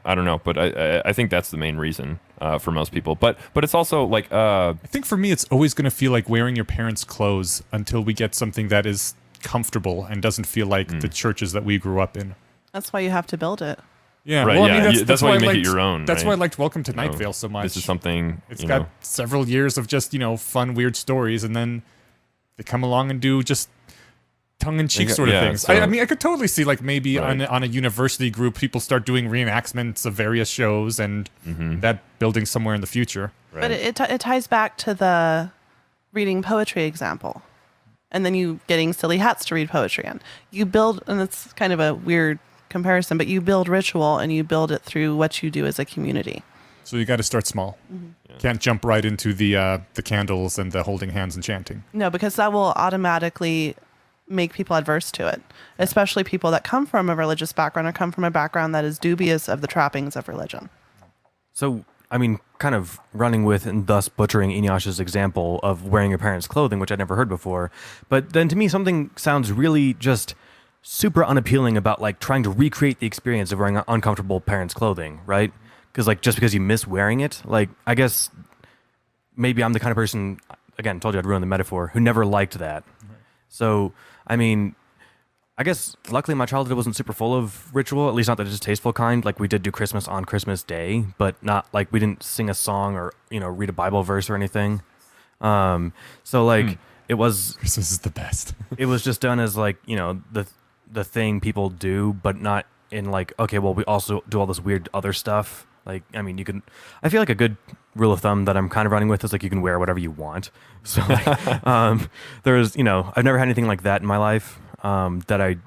I don't know. But I think that's the main reason for most people. But it's also like... I think for me, it's always going to feel like wearing your parents' clothes until we get something that is comfortable and doesn't feel like the churches that we grew up in. That's why you have to build it. Yeah, right, well, yeah. I mean, that's why you I make liked, it your own. That's right? why I liked Welcome to Night Vale so much. This is something It's got several years of just fun, weird stories, and then they come along and do just tongue-in-cheek sort of things. So, I mean, I could totally see like maybe on a university group, people start doing reenactments of various shows, and that building somewhere in the future. Right. But it ties back to the reading poetry example, and then you getting silly hats to read poetry in. You build, and it's kind of a weird comparison, but you build ritual and you build it through what you do as a community. So you got to start small. Can't jump right into the candles and the holding hands and chanting. No, because that will automatically make people adverse to it, especially people that come from a religious background or come from a background that is dubious of the trappings of religion. So, I mean, kind of running with and thus butchering Enyash's example of wearing your parents' clothing, which I'd never heard before. But then to me, something sounds really just super unappealing about like trying to recreate the experience of wearing uncomfortable parents' clothing, right? Because like just because you miss wearing it, like I guess maybe I'm the kind of person, again, told you I'd ruin the metaphor, who never liked that. Right. So, I mean, I guess luckily my childhood wasn't super full of ritual, at least not the distasteful kind. Like we did do Christmas on Christmas Day, but not like we didn't sing a song or, read a Bible verse or anything. So like it was, Christmas is the best. It was just done as like, the thing people do, but not in like, okay, well, we also do all this weird other stuff. Like, I mean, I feel like a good rule of thumb that I'm kind of running with is like, you can wear whatever you want. So like, there's, I've never had anything like that in my life, that I,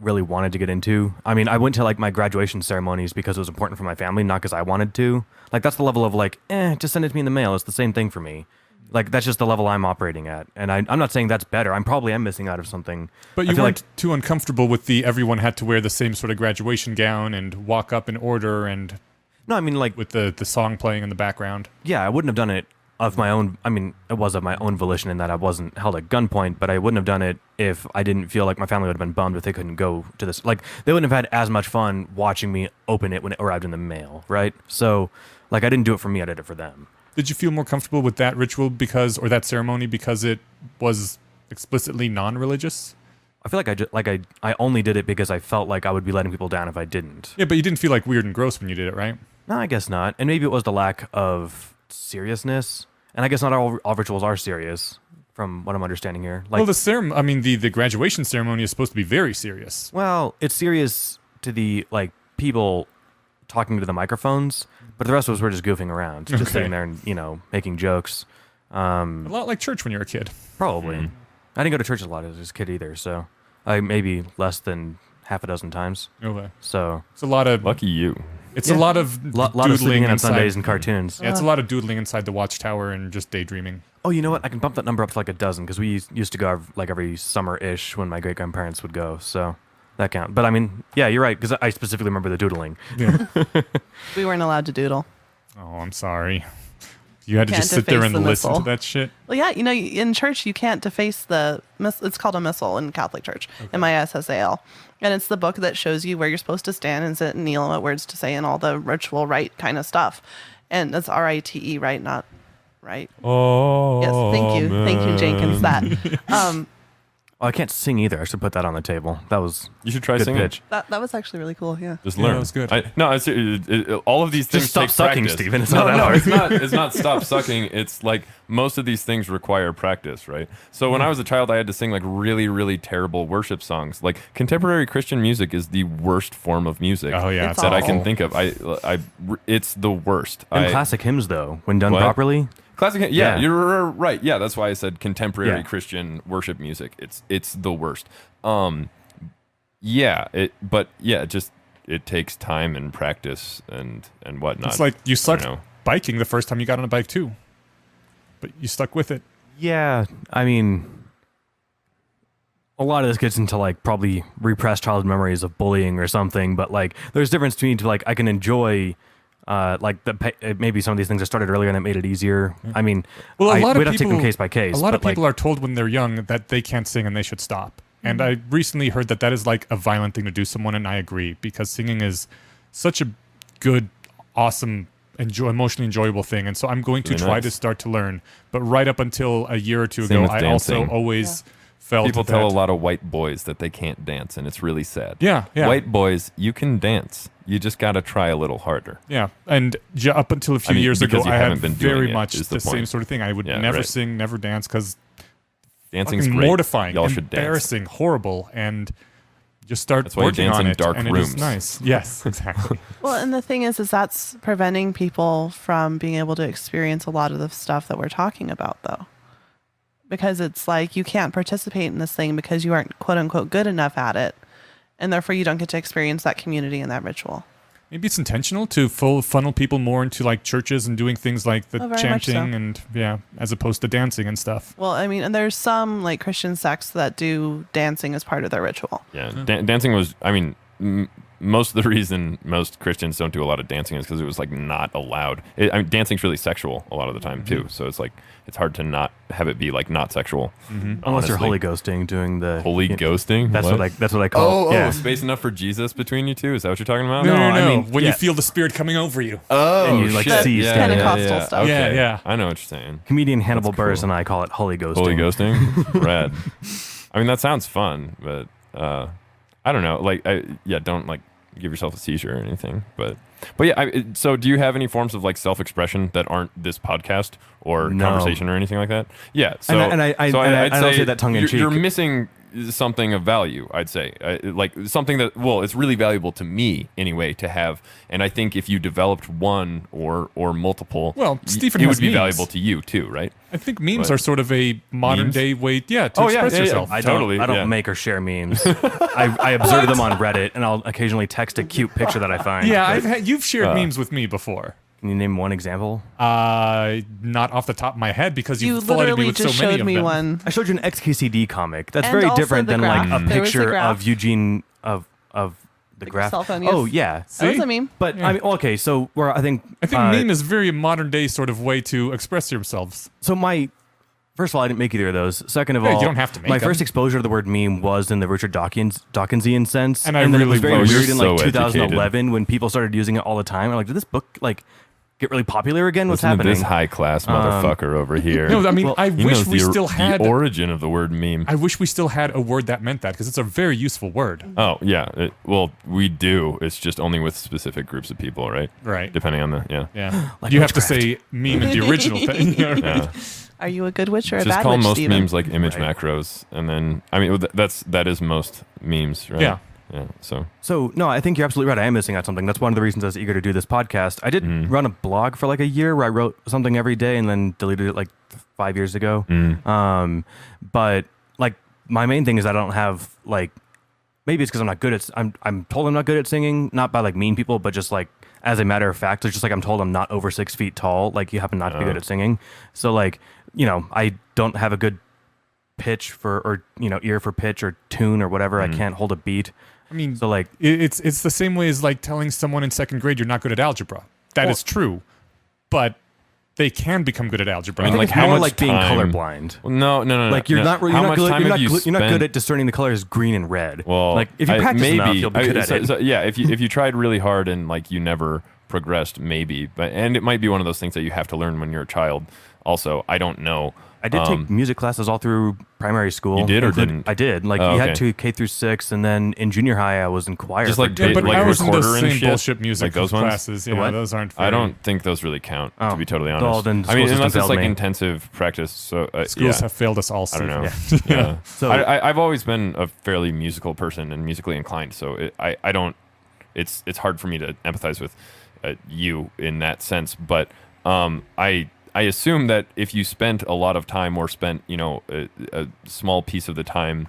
really wanted to get into. I mean, I went to like my graduation ceremonies because it was important for my family, not because I wanted to. Like, that's the level of like, just send it to me in the mail. It's the same thing for me. Like, that's just the level I'm operating at. And I'm not saying that's better. I'm probably missing out of something. But you weren't too uncomfortable with everyone had to wear the same sort of graduation gown and walk up in order and... No, I mean, like... With the song playing in the background. Yeah, I wouldn't have done it of my own... I mean, it was of my own volition in that I wasn't held at gunpoint, but I wouldn't have done it if I didn't feel like my family would have been bummed if they couldn't go to this. Like, they wouldn't have had as much fun watching me open it when it arrived in the mail, right? So, like, I didn't do it for me, I did it for them. Did you feel more comfortable with that ritual or that ceremony because it was explicitly non-religious? I feel like I only did it because I felt like I would be letting people down if I didn't. Yeah, but you didn't feel like weird and gross when you did it, right? No, I guess not. And maybe it was the lack of seriousness. And I guess not all rituals are serious, from what I'm understanding here. Like, well, the graduation ceremony is supposed to be very serious. Well, it's serious to the like people talking to the microphones. But the rest of us were just goofing around, just sitting there and, making jokes. A lot like church when you were a kid. Probably. Mm. I didn't go to church a lot as a kid either, so maybe less than half a dozen times. Okay. So it's a lot of... Lucky you. It's a lot of lot of sleeping in on Sundays and cartoons. Yeah, it's a lot of doodling inside the watchtower and just daydreaming. Oh, you know what? I can bump that number up to like a dozen because we used to go like every summer-ish when my great-grandparents would go, so... That count. But I mean, yeah, you're right, because I specifically remember the doodling. Yeah. We weren't allowed to doodle. Oh, I'm sorry. You had to just sit there and listen to that shit? Well, yeah, in church, you can't deface it's called a missal in Catholic Church, MISSAL. And it's the book that shows you where you're supposed to stand and sit and kneel and what words to say and all the ritual rite kind of stuff. And that's RITE, right? Not right. Oh, yes, thank you. Thank you, Jenkins, that. Oh, I can't sing either. I should put that on the table. That was you should try good singing. Pitch. That was actually really cool. Yeah, just learn. That was good. All of these things just stop take sucking, practice. Steven. It's not that hard. It's not stop sucking. It's like most of these things require practice, right? So when I was a child, I had to sing like really, really terrible worship songs. Like contemporary Christian music is the worst form of music. Oh yeah, it's that I can awful. think of. It's the worst. And classic hymns, though, when done properly. Classic, Yeah. You're right. Yeah, that's why I said contemporary Yeah. Christian worship music. It's the worst. It takes time and practice and whatnot. It's like you sucked biking the first time you got on a bike too, but you stuck with it. Yeah, I mean, a lot of this gets into like probably repressed childhood memories of bullying or something. But like, there's a difference between like I can enjoy. Maybe some of these things I started earlier and that made it easier. I mean, well, we'd have to take them case by case. A lot of people are told when they're young that they can't sing and they should stop. And I recently heard that is like a violent thing to do to someone, and I agree, because singing is such a good, awesome, emotionally enjoyable thing. And so I'm going to try to start to learn. But right up until a year or two ago, I also always felt people tell a lot of white boys that they can't dance, and it's really sad. Yeah. White boys, you can dance. You just got to try a little harder. Yeah, and up until a few years ago, I had been very much the same sort of thing. I would never sing, never dance, because dancing's great. Mortifying, Y'all should dance. Embarrassing, horrible, and just start That's why working you dance on in it, dark and rooms. It is nice. Yes, exactly. Well, and the thing is that's preventing people from being able to experience a lot of the stuff that we're talking about, though. Because it's like you can't participate in this thing because you aren't quote unquote good enough at it, and therefore you don't get to experience that community and that ritual. Maybe it's intentional to funnel people more into like churches and doing things like the chanting and as opposed to dancing and stuff. Well, I mean, and there's some like Christian sects that do dancing as part of their ritual. Yeah, dancing was. I mean, most of the reason most Christians don't do a lot of dancing is because it was like not allowed. Dancing's really sexual a lot of the time too, so it's like it's hard to not have it be like not sexual. Unless you're holy ghosting, doing the holy ghosting. That's what I call. Oh, space enough for Jesus between you two. Is that what you're talking about? No. I mean, when you feel the Spirit coming over you. Oh, and you like shit. see yeah, standing. Pentecostal stuff. Okay. Yeah. I know what you're saying. Comedian Hannibal That's cool. Buress and I call it holy ghosting. Holy ghosting, rad. I mean, that sounds fun, but I don't know. Like, don't like give yourself a seizure or anything. But yeah. So, do you have any forms of like self-expression that aren't this podcast or conversation or anything like that? Yeah. So, I don't say that tongue in cheek. You're missing something of value, I'd say, like something that, well, it's really valuable to me anyway to have, and I think if you developed one or multiple, well, Stephen it has would be memes. valuable to you too, right? I think memes are sort of a modern Memes? day way, to express yourself. I Totally, don't yeah. make or share memes. I observe them on Reddit, and I'll occasionally text a cute picture that I find. Yeah, you've shared memes with me before. Can you name one example? Not off the top of my head because You you've flooded me literally with so just many showed of me them. one. I showed you an XKCD comic. That's And very also different the than graph. like a There was the picture graph. of Eugene of the Like graph. cell phone Oh use. yeah. That was See? a meme. But I mean, okay, so where I think meme is a very modern day sort of way to express yourselves. so my. First of all, I didn't make either of those. Second of Yeah, all, you don't have to make my them. first exposure to the word meme was in the Richard Dawkinsian sense, And I then it really was very was. weird in You're like so 2011 when people started using it all the time. I'm like, did this book like get really popular again? What's Listen to happening? this high class motherfucker over here. No, I mean, Well, I He wish knows we the, still had. the origin of the word meme. I wish we still had a word that meant that because it's a very useful word. Oh yeah, well we do. It's just only with specific groups of people, right? Right. Depending on the Yeah. Like you have to witchcraft. say meme in the original thing. Yeah, right. Yeah. Are you a good witch or a Just bad call witch, most Steven? memes like image Right. macros, and then I mean that is most memes, right? Yeah. Yeah. So no, I think you're absolutely right. I am missing out something. That's one of the reasons I was eager to do this podcast. I did run a blog for like a year where I wrote something every day and then deleted it like 5 years ago. But like my main thing is I don't have like maybe it's because I'm not good at I'm told I'm not good at singing, not by like mean people, but just like as a matter of fact, it's just like I'm told I'm not over 6 feet tall. Like you happen not to be good at singing, so like I don't have a good pitch for or ear for pitch or tune or whatever. I can't hold a beat. I mean, So like it's the same way as like telling someone in second grade you're not good at algebra. That is true, but they can become good at algebra. I mean, like it's how more much like being time- colorblind. Well, no. Like you're no. not How much time have you you're not good spent- at discerning the colors green and red. Well, like if you practice maybe, enough, you'll be good at it. So, yeah, if you tried really hard and like you never progressed, maybe. And it might be one of those things that you have to learn when you're a child. Also, I don't know. I did take music classes all through primary school. You did or didn't? I did. Like Oh, you okay. had to K through 6, and then in junior high I was in choir. Just for like yeah, but like I was in those recorder and same shit, bullshit music like those ones? classes. Yeah, what? those aren't. I Very, don't think those really count, to be totally honest. Well, then the I mean, school unless system it's like failed me. intensive practice. So Schools yeah. have failed us all. I don't Steve. know. Yeah. So- I've always been a fairly musical person and musically inclined. So I don't. It's hard for me to empathize with you in that sense. But I assume that if you spent a lot of time or spent a small piece of the time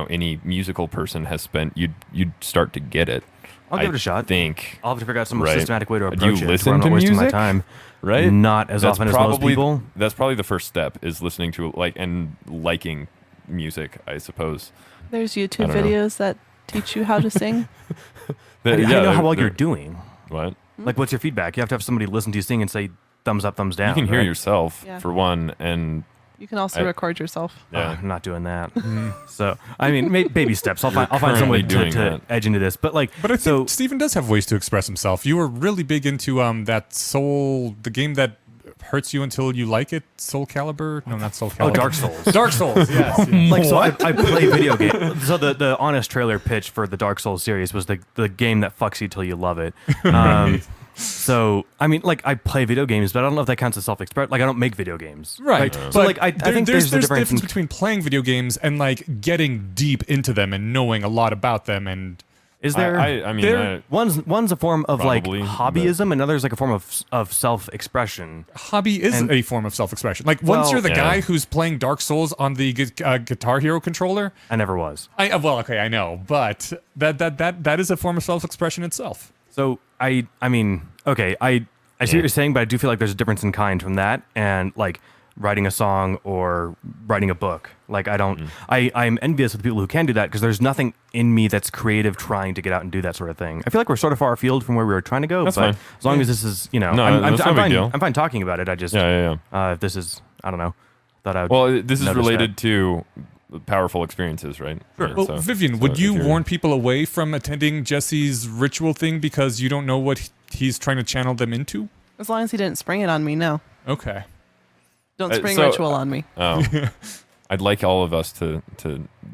any musical person has spent, you'd start to get it. I'll give it a shot. Think I'll have to figure out some Right. systematic way to Do approach you it. listen where I'm to not wasting my music? time. right? Not as often as most people. That's probably the first step is listening to and liking music, I suppose. There's I YouTube don't know. videos that teach you how to sing. How do you know how well they're- you're doing? What? Like, what's your feedback? You have to have somebody listen to you sing and say thumbs up, thumbs down. You can hear right? yourself Yeah. for one, and You can also I- record yourself. yeah. I'm not doing that. So, I mean, baby steps. I'll find some way currently doing to that. edge into this. But like, But I think so Steven does have ways to express himself. You were really big into the game that hurts you until you like it. Soul Calibur? No, not Soul Calibur. Dark Souls. Dark Souls. Yes. yes. Like, so I play video games. So the honest trailer pitch for the Dark Souls series was the game that fucks you till you love it. So I mean, like, I play video games, but I don't know if that counts as self-expression. Like, I don't make video games, Right. So But like, I think there's there's a a difference. difference between playing video games and like getting deep into them and knowing a lot about them. And Is there? I mean, there- one's a form of like Probably, hobbyism, and another's like a form of self-expression. hobby is And- a form of self-expression. Like once Well- you're the Yeah. guy who's playing Dark Souls on the Guitar Hero controller. I never was. I know, but that is a form of self-expression itself. So I mean, okay, I see what you're saying, but I do feel like there's a difference in kind from that, and like writing a song or writing a book. Like I don't, I'm envious of the people who can do that because there's nothing in me that's creative trying to get out and do that sort of thing. I feel like we're sort of far afield from where we were trying to go, That's but fine. as long as this is, No, I'm that's no big fine. deal. I'm fine talking about it. I just, if this is, I don't know, thought I would. Well, this is notice related to powerful experiences, right? Right, Well, so- Vivian, so would if you you're- warn people away from attending Jesse's ritual thing because you don't know what he's trying to channel them into? As long as he didn't spring it on me, no. Okay. Don't spring so- ritual on me. Oh, I'd like all of us to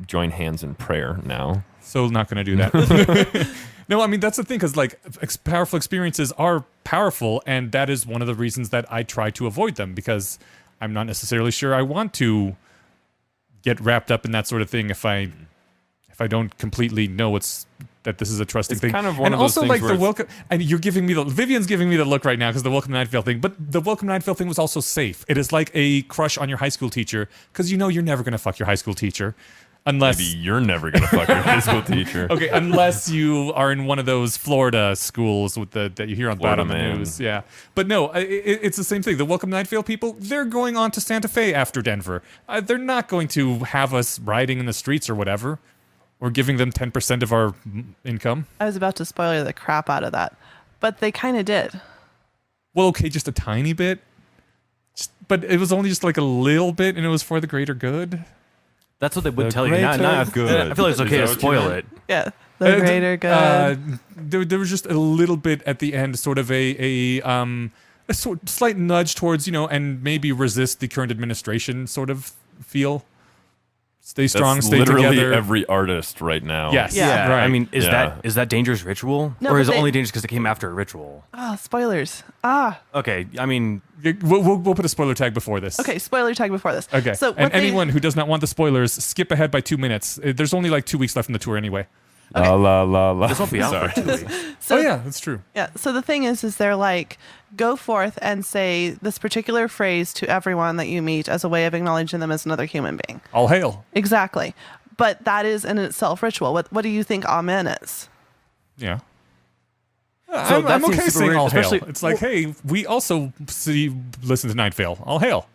join hands in prayer now. So not going to do that. No, I mean, that's the thing, because like powerful experiences are powerful, and that is one of the reasons that I try to avoid them, because I'm not necessarily sure I want to get wrapped up in that sort of thing if I don't completely know that this is a trusting It's thing. kind of one and of those also things like where the it's- welcome, and you're giving me Vivian's giving me the look right now because the Welcome to Night Vale thing, but the Welcome to Night Vale thing was also safe. It is like a crush on your high school teacher, because you know you're never going to fuck your high school teacher unless Maybe you're never gonna fuck your high school teacher. okay, unless you are in one of those Florida schools with that you hear on the Florida bottom of the man. news. Yeah, but no, it's the same thing. The Welcome to Night Vale people, they're going on to Santa Fe after Denver. They're not going to have us riding in the streets or whatever, or giving them 10% of our income. I was about to spoil the crap out of that, but they kind of did. Well, okay, just a tiny bit, but it was only just like a little bit, and it was for the greater good. That's what they would The tell you. Not, greater good. I feel like it's Is okay that to what you spoil meant? it. Yeah, the greater good. There was just a little bit at the end, sort of a slight nudge towards, and maybe resist the current administration sort of feel. Stay strong, That's stay literally together. every artist right now. Yes. Yeah. Right. I mean, is Yeah. that dangerous ritual, No, or but is it they- only dangerous because it came after a ritual? Spoilers. Okay, I mean, We'll put a spoiler tag before this. Okay, spoiler tag before this. Okay. So And what they- anyone who does not want the spoilers, skip ahead by 2 minutes. There's only like 2 weeks left in the tour anyway. La la la la. this won't be out for 2 weeks. So, Oh yeah, that's true. Yeah. So the thing is they're like, go forth and say this particular phrase to everyone that you meet as a way of acknowledging them as another human being. All hail. Exactly. But that is in itself ritual. What do you think amen is? Yeah. So I'm that seems okay super saying weird, all hail. especially- It's like, hey, we also listen to Night Vale. All hail.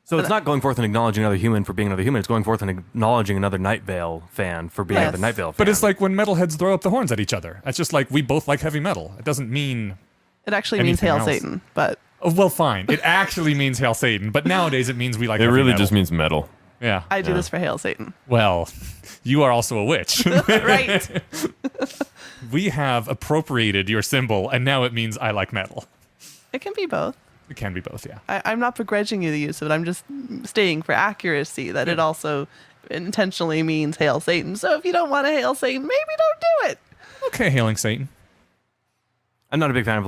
So it's not going forth and acknowledging another human for being another human. It's going forth and acknowledging another Night Vale fan for being Yes. another Night Vale fan. But it's like when metalheads throw up the horns at each other. It's just like we both like heavy metal. It doesn't mean. It actually means Anything hail else? Satan, but Oh, well, fine. It actually means hail Satan, but nowadays it means we like. It heavy really metal. just means metal. Yeah. I do this for hail Satan. Well, you are also a witch. Right. We have appropriated your symbol, and now it means I like metal. It can be both. It can be both, yeah. I'm not begrudging you the use of it. I'm just stating for accuracy that it also intentionally means hail Satan. So if you don't want to hail Satan, maybe don't do it. Okay, hailing Satan. I'm not a big fan of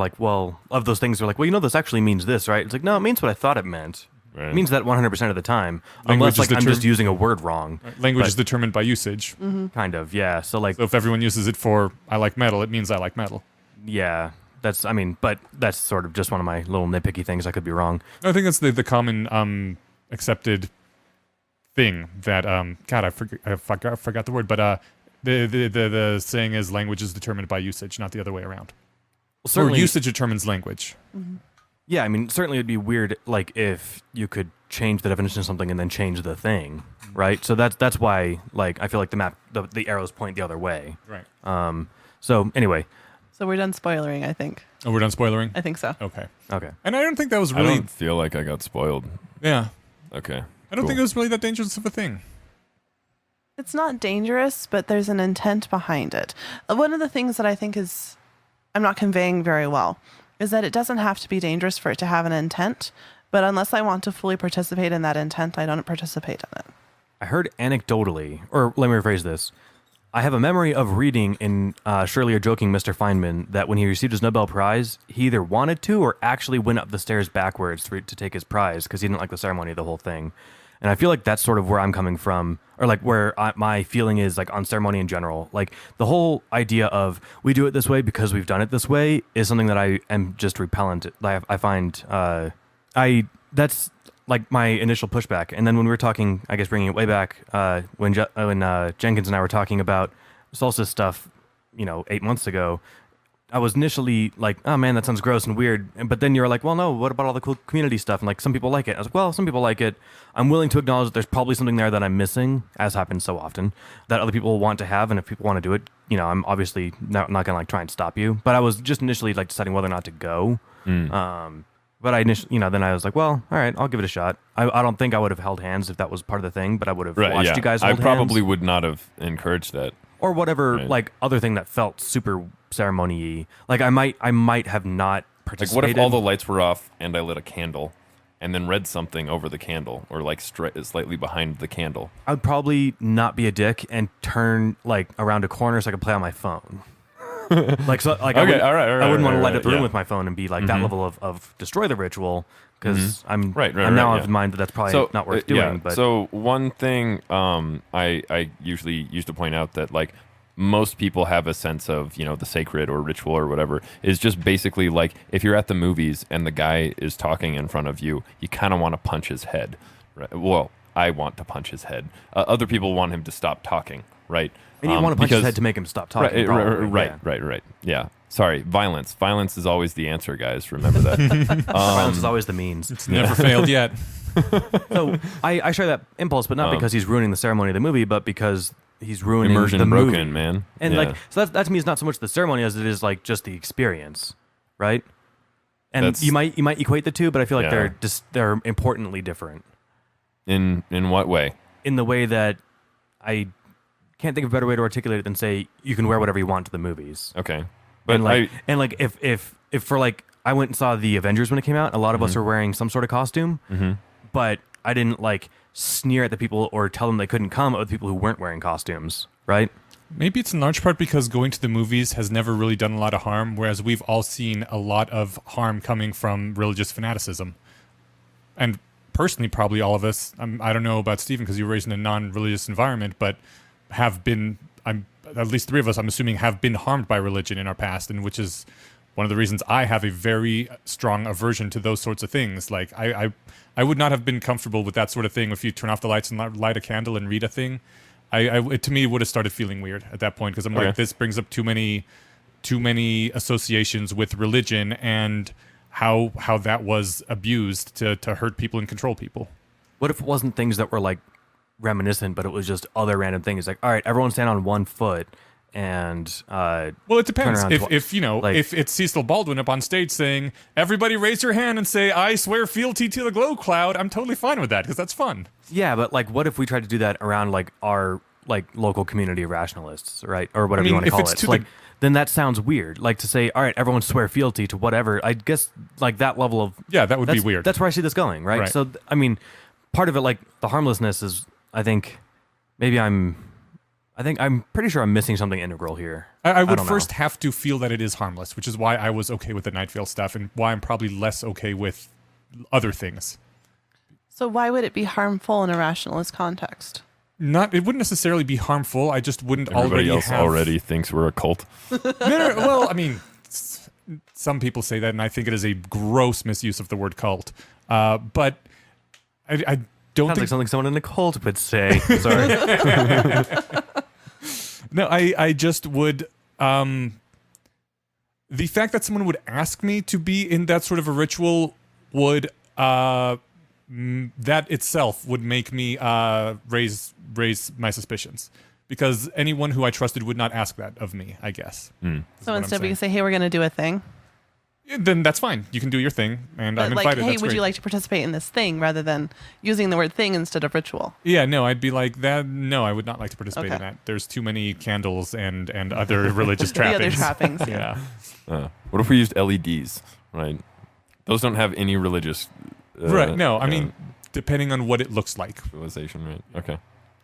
of those things where this actually means this, right? It's like, no, it means what I thought it meant. Right. It means that 100% of the time. Language Unless is I'm just determ- using a word wrong. Language But- is determined by usage. Kind of, yeah. So So if everyone uses it for I like metal, it means I like metal. yeah. But that's sort of just one of my little nitpicky things. I could be wrong. I think that's the common accepted thing that God, I forgot the word, but the saying is language is determined by usage, not the other way around. Well, Or certainly, usage determines language. yeah. I mean, certainly it'd be weird, if you could change the definition of something and then change the thing, right? So that's why, I feel like the arrows point the other way. Right. So anyway, So we're done spoilering, I think. Oh, we're done spoilering? I think so. Okay. okay. And I don't think that was I really don't feel like I got spoiled. yeah. Okay. I don't cool. think it was really that dangerous of a thing. It's not dangerous, but there's an intent behind it. One of the things that I think I'm not conveying very well is that it doesn't have to be dangerous for it to have an intent, but unless I want to fully participate in that intent, I don't participate in it. I heard anecdotally, or let me rephrase this. I have a memory of reading in Surely You're Joking, Mr. Feynman, that when he received his Nobel Prize, he either wanted to or actually went up the stairs backwards to take his prize because he didn't like the ceremony of the whole thing. And I feel like that's sort of where I'm coming from, or where my feeling is on ceremony in general. The whole idea of we do it this way because we've done it this way is something that I am just repellent. I find that's my initial pushback. And then when we were talking, I guess bringing it way back, when Jenkins and I were talking about solstice stuff, 8 months ago, I was initially like, oh man, that sounds gross and weird. But then you're like, well, no, what about all the cool community stuff? And like, some people like it. I was like, well, some people like it. I'm willing to acknowledge that there's probably something there that I'm missing, as happens so often, that other people want to have. And if people want to do it, I'm obviously not going to like try and stop you. But I was just initially like deciding whether or not to go. But I initially, then I was like, well, all right, I'll give it a shot. I don't think I would have held hands if that was part of the thing, but I would have watched you guys hold hands. I probably would not have encouraged that. Or whatever, like, other thing that felt super ceremony-y. Like, I might have not participated. Like, what if all the lights were off and I lit a candle and then read something over the candle or, like, slightly behind the candle? I would probably not be a dick and turn, like, around a corner so I could play on my phone. Like, so, like, okay, I wouldn't want to light up the room with my phone and be, like, that level of destroy the ritual, because I'm now of mind that that's probably not worth doing. But so one thing I usually used to point out that, like, most people have a sense of, the sacred or ritual or whatever is just basically like, if you're at the movies and the guy is talking in front of you, you kind of want to punch his head. Right? Well, I want to punch his head. Other people want him to stop talking, right? And you want to punch his head to make him stop talking. Right. Yeah. Sorry, violence. Violence is always the answer, guys. Remember that. Violence is always the means. It's never failed yet. So I share that impulse, but not because he's ruining the ceremony of the movie, but because he's ruining immersion the broken, movie. Man. And like, so that to me is not so much the ceremony as it is like just the experience, right? And you might equate the two, but I feel like they're importantly different. In what way? In the way that I can't think of a better way to articulate it than say you can wear whatever you want to the movies. Okay. But if for like, I went and saw the Avengers when it came out, a lot of us were wearing some sort of costume, but I didn't like sneer at the people or tell them they couldn't come at the people who weren't wearing costumes, right? Maybe it's in large part because going to the movies has never really done a lot of harm, whereas we've all seen a lot of harm coming from religious fanaticism. And personally, probably all of us, I don't know about Stephen because you were raised in a non-religious environment, but have been, at least three of us, I'm assuming, have been harmed by religion in our past, and which is one of the reasons I have a very strong aversion to those sorts of things. Like, I would not have been comfortable with that sort of thing if you turn off the lights and light a candle and read a thing. It, to me, would have started feeling weird at that point, because I'm like, this brings up too many associations with religion and how that was abused to hurt people and control people. What if it wasn't things that were like reminiscent, but it was just other random things? Like, all right, everyone stand on one foot and well, it depends. If it's Cecil Baldwin up on stage saying, "Everybody raise your hand and say I swear fealty to the glow cloud," I'm totally fine with that because that's fun. Yeah, but like, what if we tried to do that around like our like local community of rationalists, right, or whatever you want to call it? Like, then that sounds weird. Like to say, all right, everyone swear fealty to whatever. I guess like that level of that would be weird. That's where I see this going, right? So I mean, part of it, like the harmlessness, is I think I'm pretty sure I'm missing something integral here. I would first have to feel that it is harmless, which is why I was okay with the Night Vale stuff and why I'm probably less okay with other things. So why would it be harmful in a rationalist context? It wouldn't necessarily be harmful. I just wouldn't Everybody else already thinks we're a cult. No, well, I mean, some people say that, and I think it is a gross misuse of the word cult. But I don't Sounds think like something someone in a cult would say. Sorry. No, I just would. The fact that someone would ask me to be in that sort of a ritual would that itself would make me raise my suspicions, because anyone who I trusted would not ask that of me, I guess. So instead we can say, "Hey, we're going to do a thing." Then that's fine. You can do your thing, and I'm invited. Hey, that's would great. you like to participate in this thing, rather than using the word thing instead of ritual? Yeah, no, I'd be like that. No, I would not like to participate in that. There's too many candles and other religious trappings. The other trappings. Yeah. What if we used LEDs? Right. Those don't have any religious. Right. No, I mean, depending on what it looks like. Civilization. Right. Okay.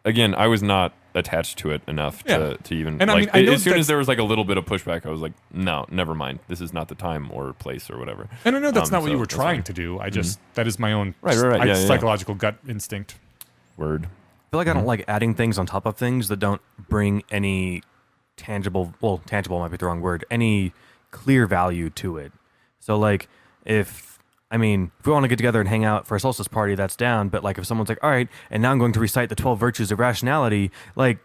Again, I was not attached to it enough to even. And like, I know as soon as there was like a little bit of pushback, I was like, no, never mind. This is not the time or place or whatever. And I know that's not what you were trying to do. I just that is my own psychological gut instinct. Word. I feel like I don't like adding things on top of things that don't bring any tangible might be the wrong word, any clear value to it. So like if we want to get together and hang out for a solstice party, that's down. But like if someone's like, all right, and now I'm going to recite the 12 virtues of rationality, like,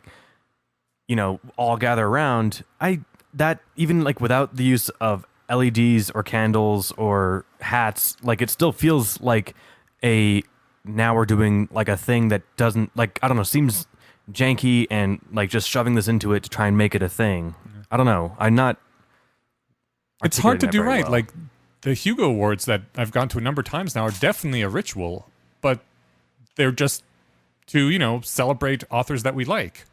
all gather around, I that even like without the use of LEDs or candles or hats, like it still feels like now we're doing like a thing that doesn't, like, I don't know, seems janky and like just shoving this into it to try and make it a thing. I don't know. I'm not. It's hard to do right. Well. Like the Hugo Awards that I've gone to a number of times now are definitely a ritual, but they're just to, celebrate authors that we like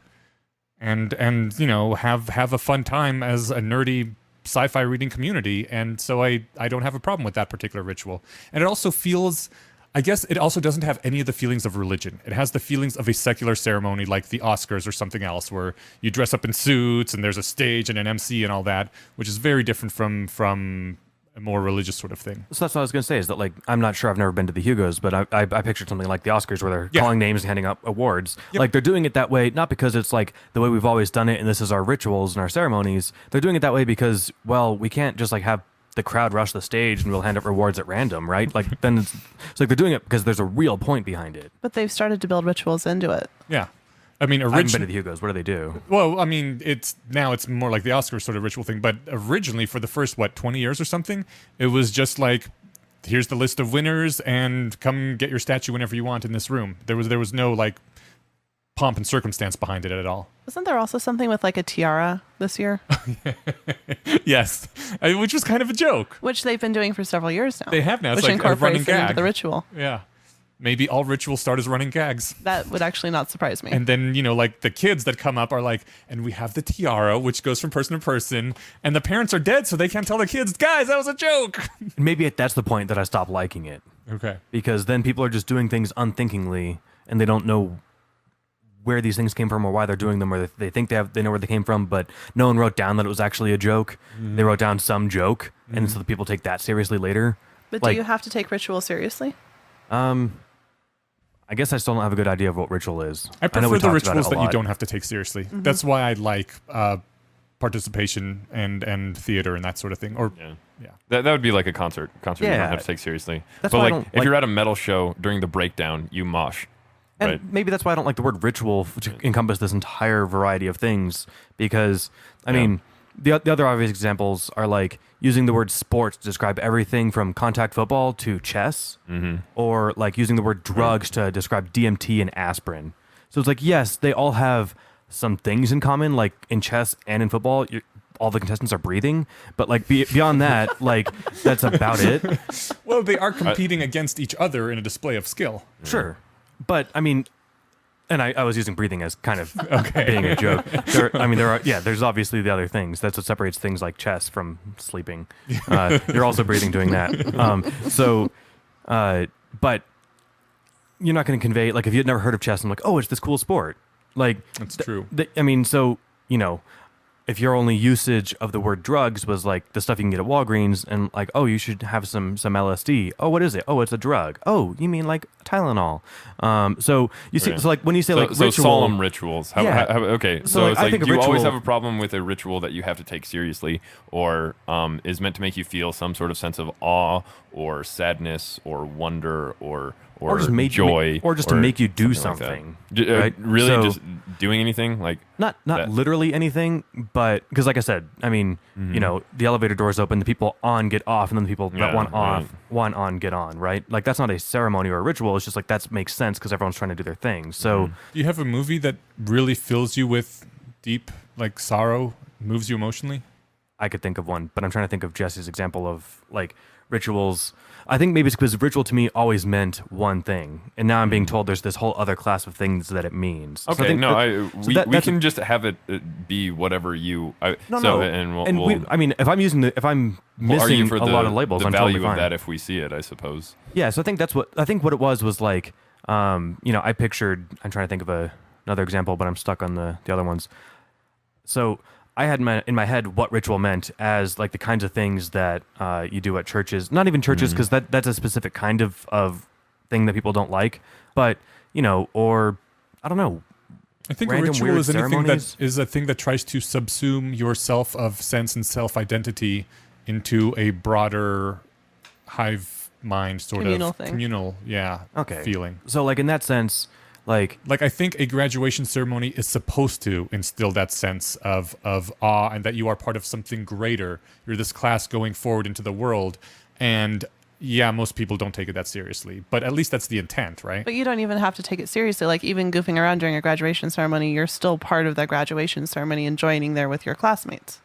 and have a fun time as a nerdy sci-fi reading community. And so I don't have a problem with that particular ritual. And it also feels, I guess it also doesn't have any of the feelings of religion. It has the feelings of a secular ceremony like the Oscars or something else where you dress up in suits and there's a stage and an MC and all that, which is very different from a more religious sort of thing. So that's what I was going to say is that, like, I'm not sure, I've never been to the Hugos, but I pictured something like the Oscars where they're calling names and handing out awards. Yep. Like, they're doing it that way, not because it's like the way we've always done it and this is our rituals and our ceremonies. They're doing it that way because, well, we can't just like have the crowd rush the stage and we'll hand out rewards at random, right? Like, then it's like they're doing it because there's a real point behind it. But they've started to build rituals into it. Yeah. I mean, I haven't been to the Hugos. What do they do? Well, I mean, it's more like the Oscars sort of ritual thing. But originally, for the first 20 years or something, it was just like, here's the list of winners, and come get your statue whenever you want in this room. There was no like pomp and circumstance behind it at all. Wasn't there also something with like a tiara this year? Yes, which was kind of a joke. Which they've been doing for several years now. They have now. It's which like a running incorporates it into gag. the ritual. Yeah. Maybe all rituals start as running gags. That would actually not surprise me. And then, like the kids that come up are like, and we have the tiara, which goes from person to person, and the parents are dead, so they can't tell the kids, guys, that was a joke. Maybe that's the point that I stopped liking it. Okay. Because then people are just doing things unthinkingly, and they don't know where these things came from or why they're doing them, or they think they know where they came from, but no one wrote down that it was actually a joke. Mm. They wrote down some joke, and so the people take that seriously later. But do you have to take ritual seriously? I guess I still don't have a good idea of what ritual is. I prefer the rituals that you lot. don't have to take seriously. Mm-hmm. That's why I like participation and theater and that sort of thing. Or yeah. That would be like a concert. You don't have to take seriously. That's but why like if you're at a metal show during the breakdown, you mosh. And right? maybe that's why I don't like the word ritual to encompass this entire variety of things, because I mean, the other obvious examples are like using the word sports to describe everything from contact football to chess, or like using the word drugs to describe DMT and aspirin. So it's like, yes, they all have some things in common, like in chess and in football, all the contestants are breathing, but like beyond that, like that's about it. Well, they are competing against each other in a display of skill. Sure. But I mean, and I was using breathing as kind of being a joke. There's obviously the other things. That's what separates things like chess from sleeping. You're also breathing doing that. But you're not going to convey, like if you'd never heard of chess, I'm like, oh, it's this cool sport. Like, that's true. If your only usage of the word drugs was like the stuff you can get at Walgreens, and like, oh, you should have some LSD. Oh, what is it? Oh, it's a drug. Oh, you mean like Tylenol? So you see, so like when you say ritual, solemn rituals. Okay, so it's like, do you always have a problem with a ritual that you have to take seriously, or is meant to make you feel some sort of sense of awe or sadness or wonder or just joy, or just to make you do something, right? Really, just doing anything, like not literally anything, but because, like I said, I mean, the elevator doors open, the people on get off, and then the people that want on get on, right? Like that's not a ceremony or a ritual. It's just like that makes sense because everyone's trying to do their thing. So, do you have a movie that really fills you with deep like sorrow, moves you emotionally? I could think of one, but I'm trying to think of Jesse's example of like rituals. I think maybe it's because ritual to me always meant one thing, and now I'm being told there's this whole other class of things that it means. Okay, so we can just have it be whatever you. I mean, if I'm missing a lot of labels, the I'm value totally fine. of that if we see it, I suppose. Yeah, so I think what it was like, I pictured. I'm trying to think of another example, but I'm stuck on the other ones. So I had in my head what ritual meant as like the kinds of things that you do at churches. Not even churches, because that's a specific kind of thing that people don't like. But or I don't know. I think a ritual is anything that is a thing that tries to subsume yourself of sense and self-identity into a broader hive mind sort communal of thing. Communal, feeling. So like in that sense, Like I think a graduation ceremony is supposed to instill that sense of awe and that you are part of something greater. You're this class going forward into the world, and yeah, most people don't take it that seriously, but at least that's the intent, right? But you don't even have to take it seriously. Like even goofing around during a graduation ceremony, you're still part of that graduation ceremony and joining there with your classmates.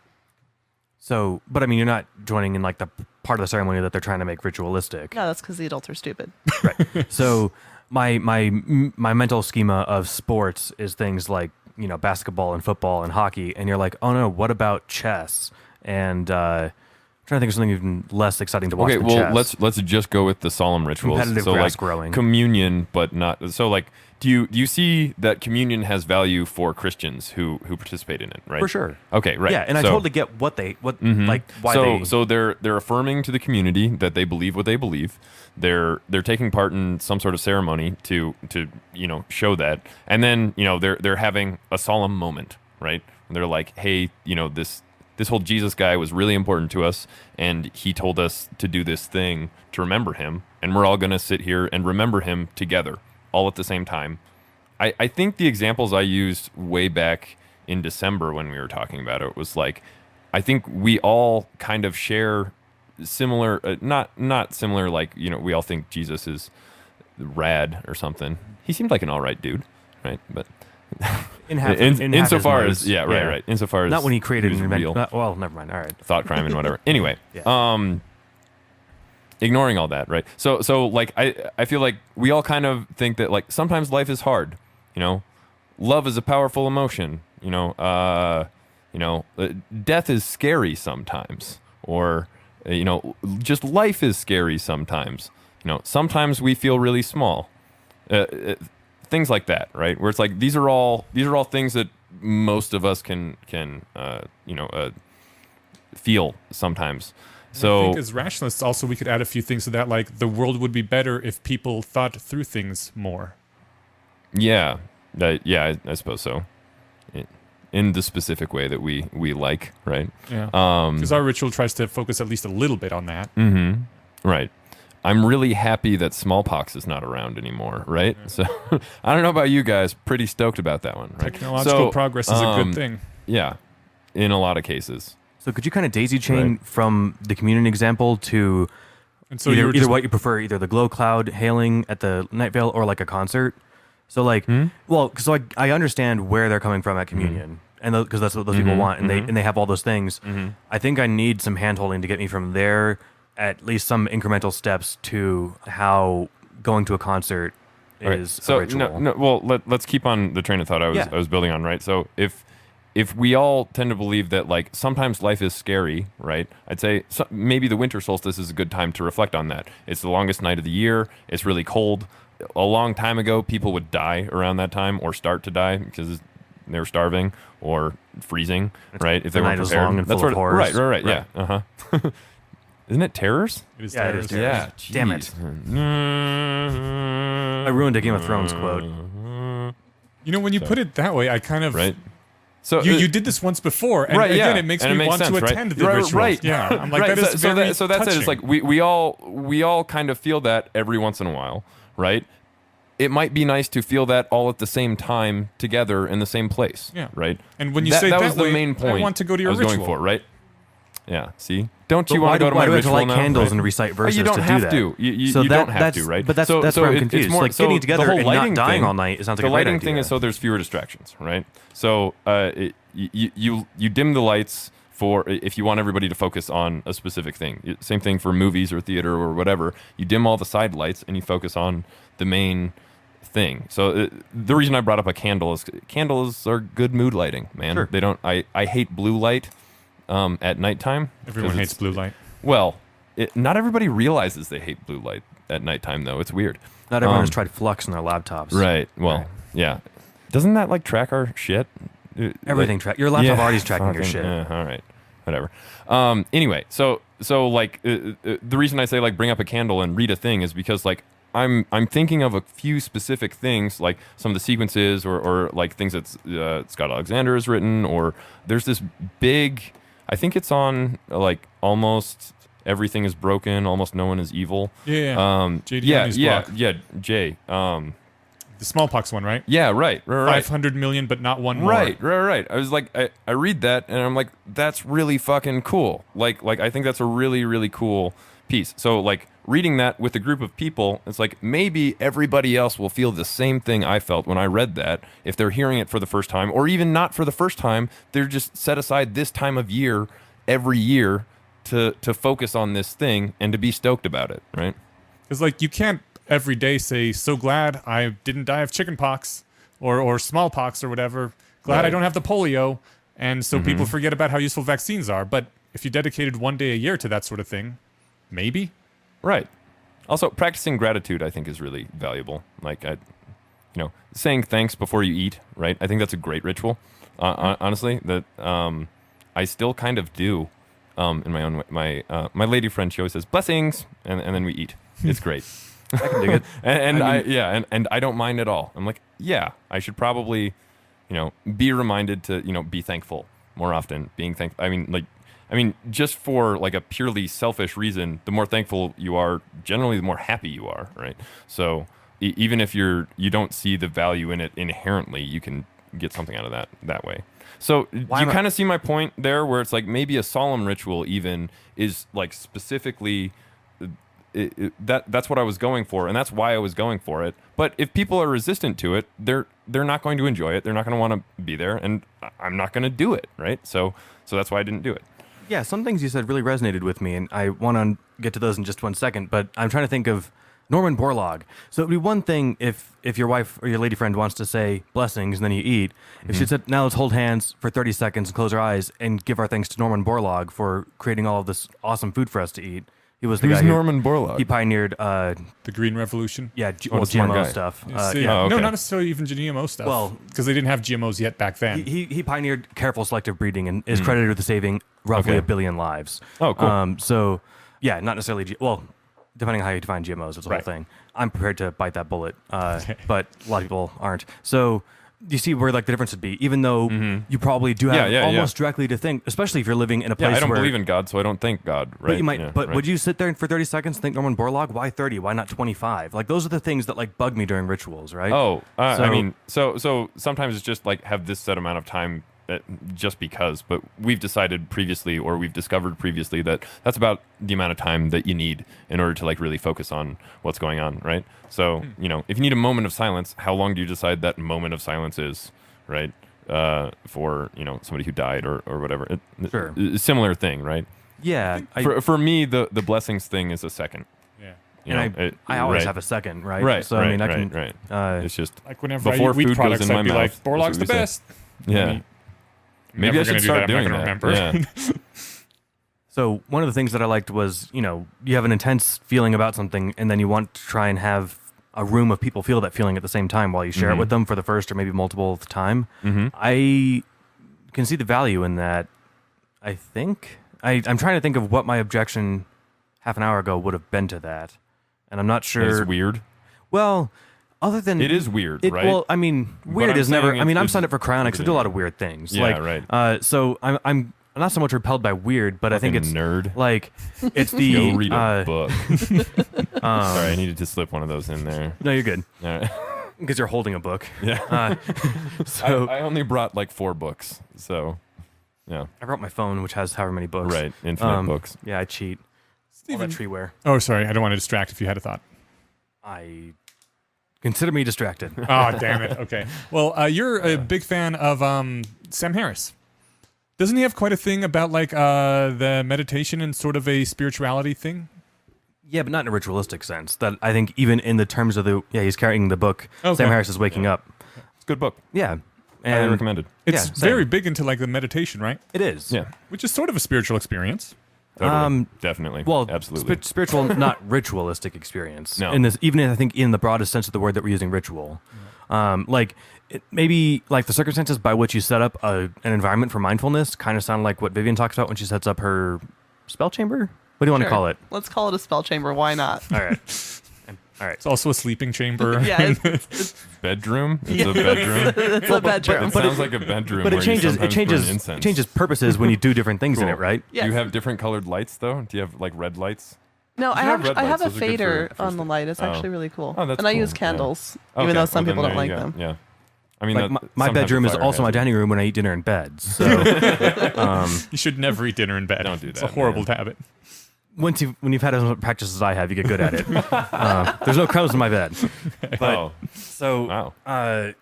So, but I mean, you're not joining in like the part of the ceremony that they're trying to make ritualistic. No, that's because the adults are stupid. Right. So my mental schema of sports is things like, you know, basketball and football and hockey. And you're like, oh no, what about chess? And, I'm trying to think of something even less exciting to watch than chess. let's just go with the solemn rituals. Competitive so grass like growing. Communion, but not so like. Do you see that communion has value for Christians who participate in it, right? For sure. Okay, right. Yeah, and I totally get why So they're affirming to the community that they believe what they believe. They're taking part in some sort of ceremony to you know show that, and then you know they're having a solemn moment, right? And they're like, hey, you know this whole Jesus guy was really important to us, and he told us to do this thing to remember him, and we're all going to sit here and remember him together, all at the same time. I think the examples I used way back in December when we were talking about it was like, I think we all kind of share similar, not similar, like, you know, we all think Jesus is rad or something. He seemed like an all right dude, right? But insofar as right. Insofar as not when he created an invention. Well, never mind. All right, thought crime and whatever. Anyway, ignoring all that, right? So like I feel like we all kind of think that like sometimes life is hard. You know, love is a powerful emotion. You know, death is scary sometimes, or you know, just life is scary sometimes. You know, sometimes we feel really small. Things like that, right? Where it's like these are all things that most of us can feel sometimes. So I think as rationalists, also we could add a few things to that, like the world would be better if people thought through things more. Yeah, I suppose so. In the specific way that we like, right? Yeah. Because our ritual tries to focus at least a little bit on that. Mm-hmm. Right. I'm really happy that smallpox is not around anymore, right? Yeah. So I don't know about you guys, pretty stoked about that one, right? Technological progress is a good thing. Yeah, in a lot of cases. So could you kind of daisy chain from the communion example to either what you prefer, either the glow cloud hailing at the Night Vale or like a concert? So like, so I understand where they're coming from at communion, and because that's what those people want, and they have all those things. I think I need some handholding to get me from there, at least some incremental steps to how going to a concert is a ritual. Well, let's keep on the train of thought I was building on, right? So if we all tend to believe that like sometimes life is scary, right? I'd say maybe the winter solstice is a good time to reflect on that. It's the longest night of the year. It's really cold. A long time ago, people would die around that time or start to die because they were starving or freezing, right? If they weren't prepared. Long and full of horrors. Right. Yeah. Uh-huh. Isn't it terrors? It is terrors. Yeah. Damn it. I ruined a Game of Thrones quote. You know, when you put it that way, I kind of... Right. So you did this once before, and again, it makes me want to attend the ritual. Right. Yeah. I'm like, that is very so that's it. It's like we all kind of feel that every once in a while, right? It might be nice to feel that all at the same time together in the same place. Yeah. Right. And when you say that was way, the main point I want to go to your I was ritual. going for, right? Yeah. See, don't you want to go to my ritual light now? candles and recite verses? You don't to have do that. to. You don't have to, right? But that's where I'm confused. It's more, like getting together and not dying all night. It sounds like a great idea. The lighting thing is so there's fewer distractions, right? So you dim the lights for if you want everybody to focus on a specific thing. Same thing for movies or theater or whatever. You dim all the side lights and you focus on the main thing. So the reason I brought up a candle is candles are good mood lighting, man. Sure. They don't. I hate blue light at nighttime. Everyone hates blue light. Well, not everybody realizes they hate blue light at nighttime, though. It's weird. Not everyone has tried flux in their laptops. Right. Well, yeah. Doesn't that like track our shit? Everything track. Your laptop already is tracking your shit. All right. Whatever. Anyway, so like the reason I say like bring up a candle and read a thing is because like I'm thinking of a few specific things, like some of the sequences or like things that Scott Alexander has written, or there's this big. I think it's on like almost everything is broken, almost no one is evil. Yeah. Jay. The smallpox one, right? Yeah, right. 500 million, but not one more. Right. I was like, I read that and I'm like, that's really fucking cool. Like I think that's a really, really cool piece. So like reading that with a group of people, it's like maybe everybody else will feel the same thing I felt when I read that if they're hearing it for the first time, or even not for the first time. They're just set aside this time of year every year to focus on this thing and to be stoked about it, right? Because like you can't every day say, so glad I didn't die of chickenpox or smallpox or whatever. Glad I don't have the polio. And so people forget about how useful vaccines are. But if you dedicated one day a year to that sort of thing, maybe. Right. Also, practicing gratitude, I think, is really valuable. Like, saying thanks before you eat, right? I think that's a great ritual. Honestly, that I still kind of do in my own way. My lady friend, she always says, blessings, and then we eat. It's great. I can dig it. and I don't mind at all. I'm like, yeah, I should probably, be reminded to, be thankful more often. Being thankful. I mean, just for like a purely selfish reason, the more thankful you are, generally, the more happy you are, right? So even if you don't see the value in it inherently, you can get something out of that way. So you kind of see my point there, where it's like maybe a solemn ritual even is like specifically. That's what I was going for, and that's why I was going for it. But if people are resistant to it, they're not going to enjoy it. They're not going to want to be there, and I'm not going to do it, right? So that's why I didn't do it. Yeah, some things you said really resonated with me, and I want to get to those in just 1 second. But I'm trying to think of Norman Borlaug. So it'd be one thing if your wife or your lady friend wants to say blessings and then you eat. If she said, now let's hold hands for 30 seconds and close our eyes and give our thanks to Norman Borlaug for creating all of this awesome food for us to eat. He was the guy Norman Borlaug? He pioneered The Green Revolution? Yeah, the smart guy. GMO stuff. Okay. No, not necessarily even GMO stuff. Well, because they didn't have GMOs yet back then. He pioneered careful selective breeding and is credited with saving roughly 1 billion lives. Oh, cool. So, yeah, not necessarily... depending on how you define GMOs, it's a whole thing. I'm prepared to bite that bullet, but a lot of people aren't. So... Do you see where like the difference would be? Even though you probably do have almost directly to think, especially if you're living in a place where... I don't believe in God, so I don't think God, right? But you might. Would you sit there for 30 seconds and think Norman Borlaug? Why 30? Why not 25? Like those are the things that like bug me during rituals, right? So sometimes it's just like have this set amount of time just because, but we've decided previously, or we've discovered previously, that that's about the amount of time that you need in order to like really focus on what's going on, right? So, if you need a moment of silence, how long do you decide that moment of silence is, right? For, somebody who died or whatever. Sure. Similar thing, right? Yeah. For me, the blessings thing is a second. Yeah. I always have a second, right? Right. So, I can... It's just... Like whenever before I eat wheat food products, goes in I'd my be mouth, like, Borlaug's the that's what we best. say. Yeah. Maybe I should start doing that. Remember. Yeah. So one of the things that I liked was, you have an intense feeling about something, and then you want to try and have a room of people feel that feeling at the same time while you share it with them for the first or maybe multiple time. I can see the value in that. I think I'm trying to think of what my objection half an hour ago would have been to that, and I'm not sure. It's weird. Well, other than it is weird, right? Well, I mean, weird is never. I mean, I'm signed up for cryonics. I do a lot of it. weird things. Yeah, right. So I'm not so much repelled by weird, but I think it's nerd. Like it's the Go read a book. Sorry, I needed to slip one of those in there. No, you're good. All right. Because you're holding a book. Yeah. So I only brought like 4 books, so yeah. I brought my phone, which has however many books. Right, infinite books. Yeah, I cheat. All that treeware. Oh, sorry. I don't want to distract if you had a thought. I consider me distracted. Oh, damn it. Okay. Well, you're a big fan of Sam Harris. Doesn't he have quite a thing about like the meditation and sort of a spirituality thing? Yeah, but not in a ritualistic sense. That I think even in the terms of he's carrying the book. Okay. Sam Harris is waking up. It's a good book. Yeah. Highly recommended. It's very big into like the meditation, right? It is. Yeah. Which is sort of a spiritual experience. Totally. Definitely. Well, absolutely. Spiritual, not ritualistic experience. No. In this, even I think in the broadest sense of the word that we're using, ritual. Maybe like the circumstances by which you set up an environment for mindfulness kind of sound like what Vivian talks about when she sets up her spell chamber. What do you want to call it? Let's call it a spell chamber. Why not? All right. It's also a sleeping chamber. Yeah. It's bedroom? It's a bedroom? it's a bedroom. It sounds like a bedroom. But where it changes purposes when you do different things in it, right? Yes. Do you have different colored lights, though? Do you have, like, red lights? No, I have have red I have lights. a Those are good fader for on the light. It's actually really cool. Oh, that's and I cool. use Yeah. candles, Okay, even though some well, people then don't there like you go. them. Yeah. I mean, Like my bedroom is also my dining room when I eat dinner in bed. So You should never eat dinner in bed. Don't do It's that, a horrible man. habit. when you've had as much practice as I have, you get good at it. There's no crumbs in my bed. But so Wow.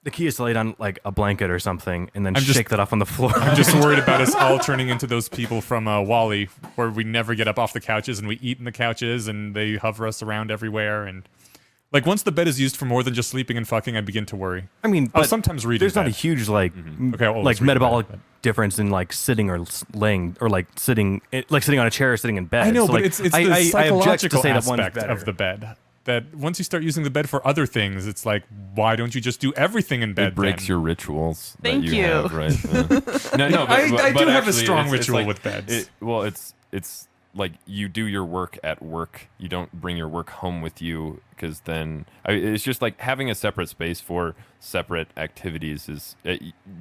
the key is to lay down like a blanket or something and then I'm just- shake that off on the floor. I'm just worried about us all turning into those people from Wall-E, where we never get up off the couches and we eat in the couches and they hover us around everywhere. And like once the bed is used for more than just sleeping and fucking, I begin to worry. I mean, I'll but sometimes read. there's in not a bed. huge like Okay, I'll always like read in metabolic bed, difference in like sitting or laying or like sitting on a chair or sitting in bed. I know, So, but like, it's the I object to psychological say that one's aspect better. of the bed. That once you start using the bed for other things, it's like, why don't you just do everything in bed? It breaks then? your rituals. Thank that you. you. Have, right? Yeah. No, I do but have a actually, strong it's ritual like- with beds. It's like you do your work at work. You don't bring your work home with you because then it's just like having a separate space for separate activities is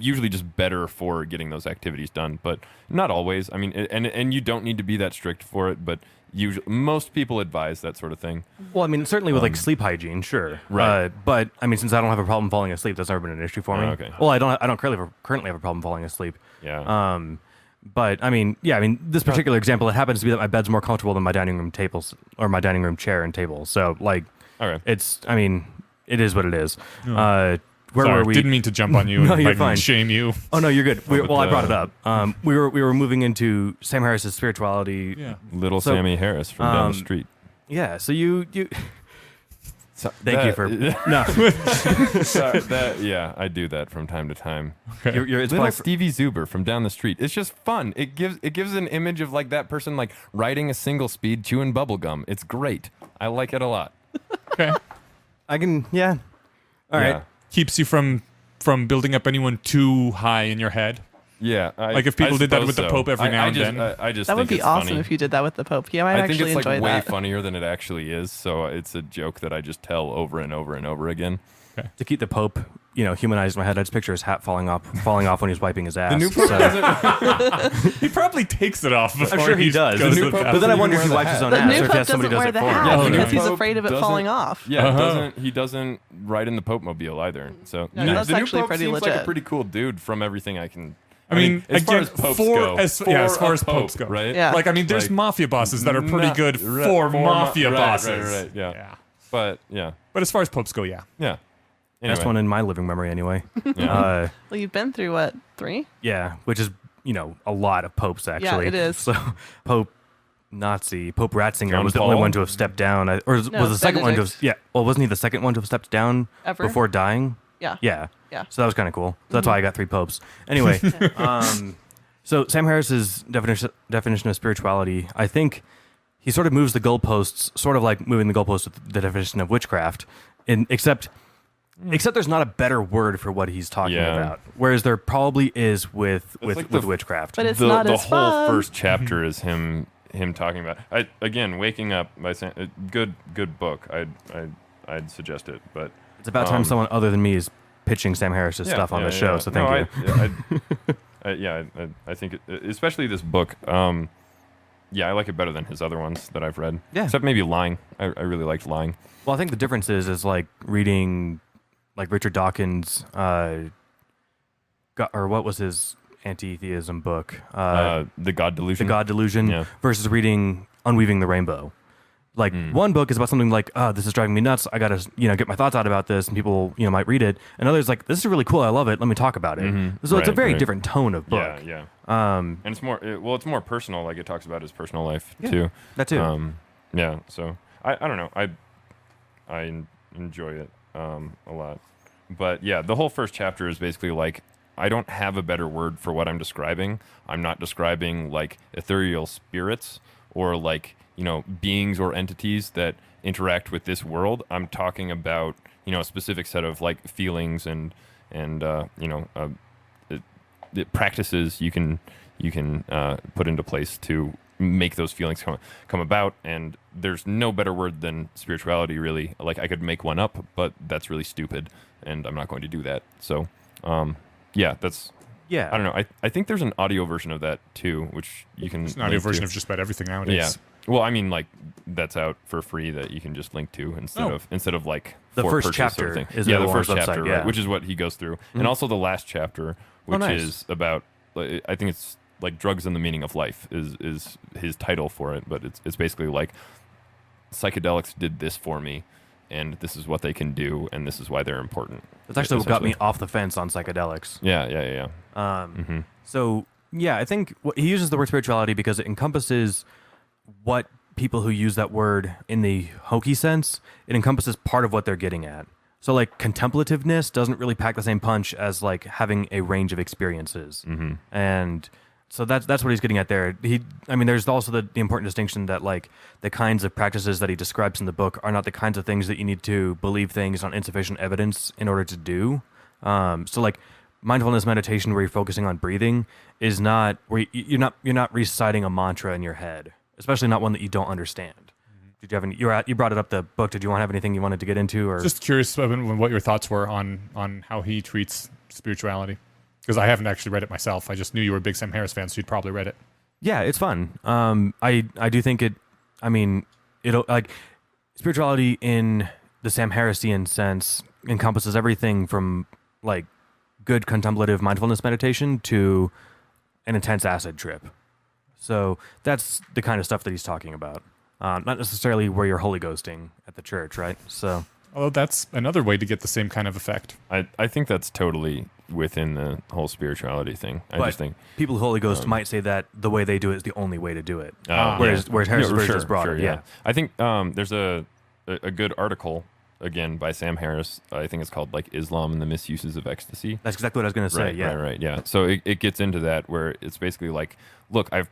usually just better for getting those activities done, but not always. I mean, and you don't need to be that strict for it, but usually most people advise that sort of thing. Well, I mean, certainly with like sleep hygiene, sure. Right. But I mean, since I don't have a problem falling asleep, that's never been an issue for me. Oh, okay. Well, I don't currently have a problem falling asleep. Yeah. But I mean, this particular example, it happens to be that my bed's more comfortable than my dining room tables or my dining room chair and table. So like, Okay. it is what it is. Where Sorry, were we? didn't mean to jump on you No, and you're like, fine. shame you. Oh no, you're good. but, I brought it up. We were moving into Sam Harris's spirituality. Yeah. Little so, Sammy Harris from down the street. Yeah. So you. So Thank you for no. I do that from time to time. It's Little probably Stevie Zuber from down the street. It's just fun. It gives an image of like that person like riding a single speed chewing bubble gum. It's great. I like it a lot. Okay. I can. Yeah. All right. Yeah. Keeps you from building up anyone too high in your head. Yeah, Like if people I did that suppose with the so. Pope every now and then. I just That would think be it's awesome funny. if you did that with the Pope. Yeah, I might I think actually it's like enjoy way that. funnier than it actually is. So it's a joke that I just tell over and over and over again. To keep the Pope, humanized in my head, I just picture his hat falling off when he's wiping his ass. The new Pope So- doesn't. He probably takes it off before I'm sure he does. goes The to new the Pope But then I doesn't wonder if even he wear wipes his the own The ass new or if he Pope has somebody doesn't does wear it the for him. hat Oh, because okay. he's Pope afraid of it doesn't- falling off. Yeah, Uh-huh. he doesn't ride in the Pope mobile either. So No, that's the new actually Pope pretty seems like legit. a pretty cool dude from everything I can. I mean, as far again, as popes for go, as far a as popes go, right? Yeah. Like I mean, there's Like, mafia bosses that are pretty not- good right, for for mafia right, bosses. right, yeah. But yeah, But as far as popes go, yeah. yeah. Best Anyway, one in my living memory, anyway. yeah. Well, you've been through what, 3? Yeah, which is a lot of popes actually. it is. So Pope Ratzinger John was the only Paul? one to have stepped down, was the second one to have. Benedict. Yeah, well, wasn't he the second one to have stepped down Ever? before dying? Yeah. Yeah. Yeah. So that was kind of cool. So that's why I got 3 popes. Anyway, so Sam Harris's definition of spirituality, I think he sort of moves the goalposts, sort of like moving the goalposts with the definition of witchcraft, except there's not a better word for what he's talking Yeah. about. Whereas there probably is with like the- witchcraft. But it's the not the as whole fun. first chapter is him talking about. Again, waking up by saying good book. I'd suggest it, but It's about time someone other than me is pitching Sam Harris's stuff on the show. So thank you. I think, especially this book. Yeah, I like it better than his other ones that I've read. Yeah. Except maybe Lying. I really liked Lying. Well, I think the difference is like reading like Richard Dawkins, or what was his anti-theism book? The God Delusion. The God Delusion, Yeah. versus reading Unweaving the Rainbow. Like one book is about something like, this is driving me nuts. I gotta, get my thoughts out about this, and people, might read it. And others like, this is really cool. I love it. Let me talk about it. So it's a Right, very right. different tone of book. Yeah. And it's more. It's more personal. Like it talks about his personal life too. That too. Yeah. So I don't know. I enjoy it a lot. But yeah, the whole first chapter is basically like, I don't have a better word for what I'm describing. I'm not describing like ethereal spirits or like, beings or entities that interact with this world. I'm talking about, a specific set of like feelings and the practices you can put into place to make those feelings come about. And there's no better word than spirituality, really. Like I could make one up, but that's really stupid, and I'm not going to do that. So, yeah, that's. Yeah. I don't know. I think there's an audio version of that too, which you can. It's an audio link version to. of just about everything nowadays. Well, I mean, like that's out for free that you can just link to instead of like the for first purchase chapter sort of thing. is the Warren's first chapter, website, right, which is what he goes through, and also the last chapter, which nice. is about. I think it's like drugs and the meaning of life is his title for it, but it's basically like psychedelics did this for me, and this is what they can do, and this is why they're important. That's actually what got me off the fence on psychedelics. Yeah. So yeah, I think he uses the word spirituality because it encompasses what people who use that word in the hokey sense, it encompasses part of what they're getting at. So like contemplativeness doesn't really pack the same punch as like having a range of experiences. And so that's what he's getting at there. There's also the important distinction that like the kinds of practices that he describes in the book are not the kinds of things that you need to believe things on insufficient evidence in order to do. So like mindfulness meditation where you're focusing on breathing is not where you're not reciting a mantra in your head, especially not one that you don't understand. Did you have any? You brought it up the book. Did you have anything you wanted to get into, or just curious what your thoughts were on how he treats spirituality? Because I haven't actually read it myself. I just knew you were a big Sam Harris fan, so you'd probably read it. Yeah, it's fun. I do think it. I mean, it'll like spirituality in the Sam Harrisian sense encompasses everything from like good contemplative mindfulness meditation to an intense acid trip. So that's the kind of stuff that he's talking about. Not necessarily where you're Holy Ghosting at the church, right? So, although that's another way to get the same kind of effect. I think that's totally within the whole spirituality thing. I just think people who Holy Ghost might say that the way they do it is the only way to do it. Whereas Harris' version is broader. Yeah. I think there's a good article again by Sam Harris. I think it's called like Islam and the Misuses of Ecstasy. That's exactly what I was going to say. Right. Yeah. So it gets into that where it's basically like, look, I've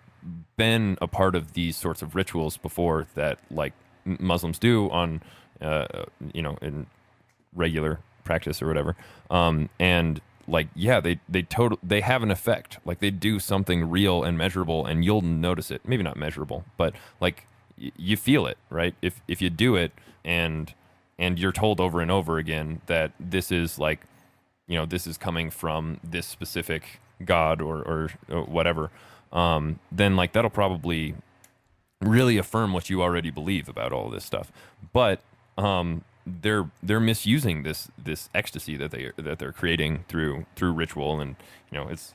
been a part of these sorts of rituals before that like Muslims do on, in regular practice or whatever. And like, yeah, they have an effect. Like they do something real and measurable, and you'll notice it. Maybe not measurable, but like you feel it, right? If you do it and you're told over and over again that this is like, this is coming from this specific God or whatever, then like that'll probably really affirm what you already believe about all this stuff. But they're misusing this ecstasy that they're creating through ritual, and he makes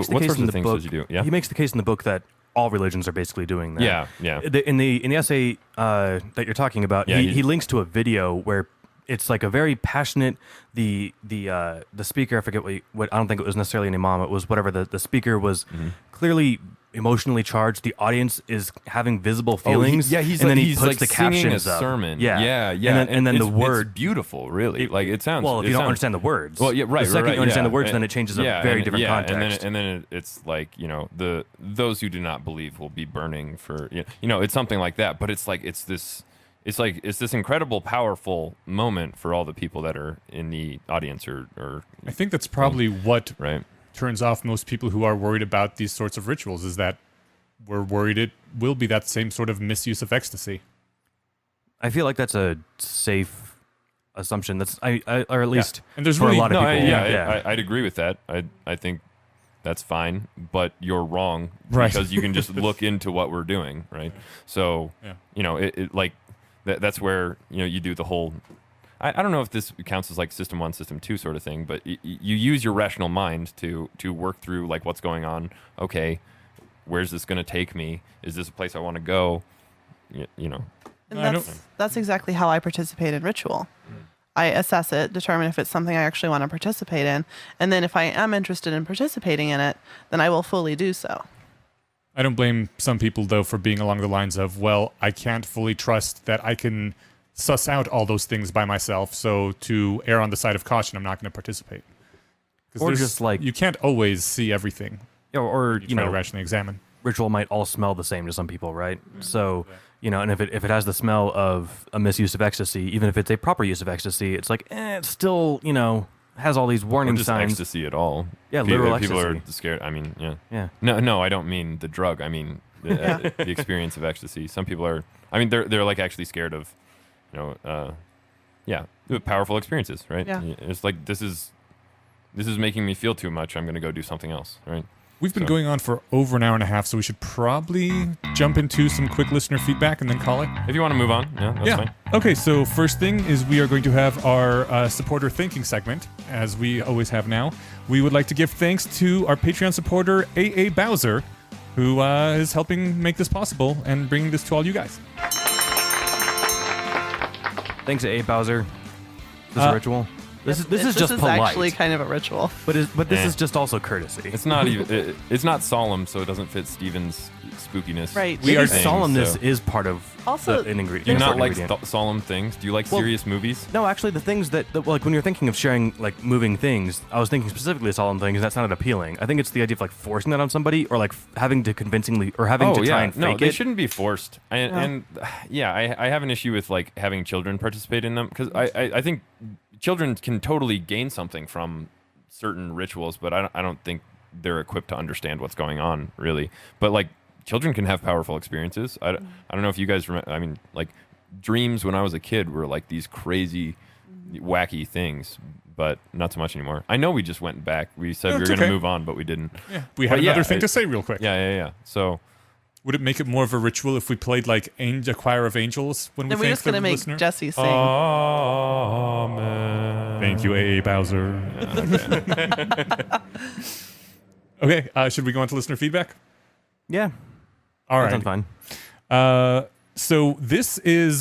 the case in the book. He makes the case in the book that all religions are basically doing that. Yeah. In the essay that you're talking about, he links to a video where it's like a very passionate. The speaker, I forget what I don't think it was necessarily an imam. It was whatever the speaker was clearly emotionally charged. The audience is having visible feelings. He's and then he he's puts like the singing captions a up. sermon. Yeah. And then the it's word beautiful, really. Like it sounds. Well, if you don't understand the words. Well, yeah, right. The second you understand the words, And- then it changes a very different context. And then it's like those who do not believe will be burning for it's something like that. But it's like it's this incredible, powerful moment for all the people that are in the audience or I think that's probably what right. turns off most people who are worried about these sorts of rituals, is that we're worried it will be that same sort of misuse of ecstasy. I feel like that's a safe assumption. That's or at least and there's for really a lot of people. I'd agree with that. I think that's fine, but you're wrong Right. because you can just look into what we're doing, right? So it like that's where you do the whole. I don't know if this counts as like system 1, system 2 sort of thing, but you use your rational mind to work through like what's going on. Okay, where's this going to take me? Is this a place I want to go? And that's exactly how I participate in ritual. I assess it, determine if it's something I actually want to participate in, and then if I am interested in participating in it, then I will fully do so. I don't blame some people, though, for being along the lines of, well, I can't fully trust that I can suss out all those things by myself, so to err on the side of caution, I'm not going to participate. Or just like you can't always see everything. Or you try to rationally examine. Ritual might all smell the same to some people, right? So and if it has the smell of a misuse of ecstasy, even if it's a proper use of ecstasy, it's like it's still has all these warning or just signs. Ecstasy at all. Yeah, literal people ecstasy. are scared. I mean, Yeah. No, I don't mean the drug. I mean the experience of ecstasy. Some people are. I mean, they're like actually scared of, powerful experiences, right? Yeah. It's like this is making me feel too much. I'm going to go do something else, right? We've been going on for over an hour and a half, so we should probably jump into some quick listener feedback and then call it. If you want to move on, that's fine. Okay, so first thing is we are going to have our supporter thanking segment, as we always have now. We would like to give thanks to our Patreon supporter, A.A. Bowser, who is helping make this possible and bringing this to all you guys. Thanks, A. Bowser. This is a ritual. This is just polite. Actually kind of a ritual. But this is just also courtesy. It's not even. It's not solemn, so it doesn't fit Steven's spookiness. Right. Solemnness is part of also an ingredient. Do you not like solemn things? Do you like serious movies? No, actually, the things that like when you're thinking of sharing like moving things, I was thinking specifically of solemn things, and that sounded appealing. I think it's the idea of like forcing that on somebody, or like having to convincingly, or having to try and fake it. No, they shouldn't be forced. I have an issue with like having children participate in them because I think children can totally gain something from certain rituals, but I don't think they're equipped to understand what's going on, really. But, like, children can have powerful experiences. I don't know if you guys remember. I mean, like, dreams when I was a kid were, like, these crazy, wacky things, but not so much anymore. I know we just went back. We said we were going to move on, but we didn't. Yeah, we had another thing to say real quick. Yeah. So... Would it make it more of a ritual if we played like a choir of angels when then we thank the listener? Then we're just going to make Jesse sing. Amen. Thank you, A.A. Bowser. Okay, should we go on to listener feedback? Yeah. All right. That sounds fine. So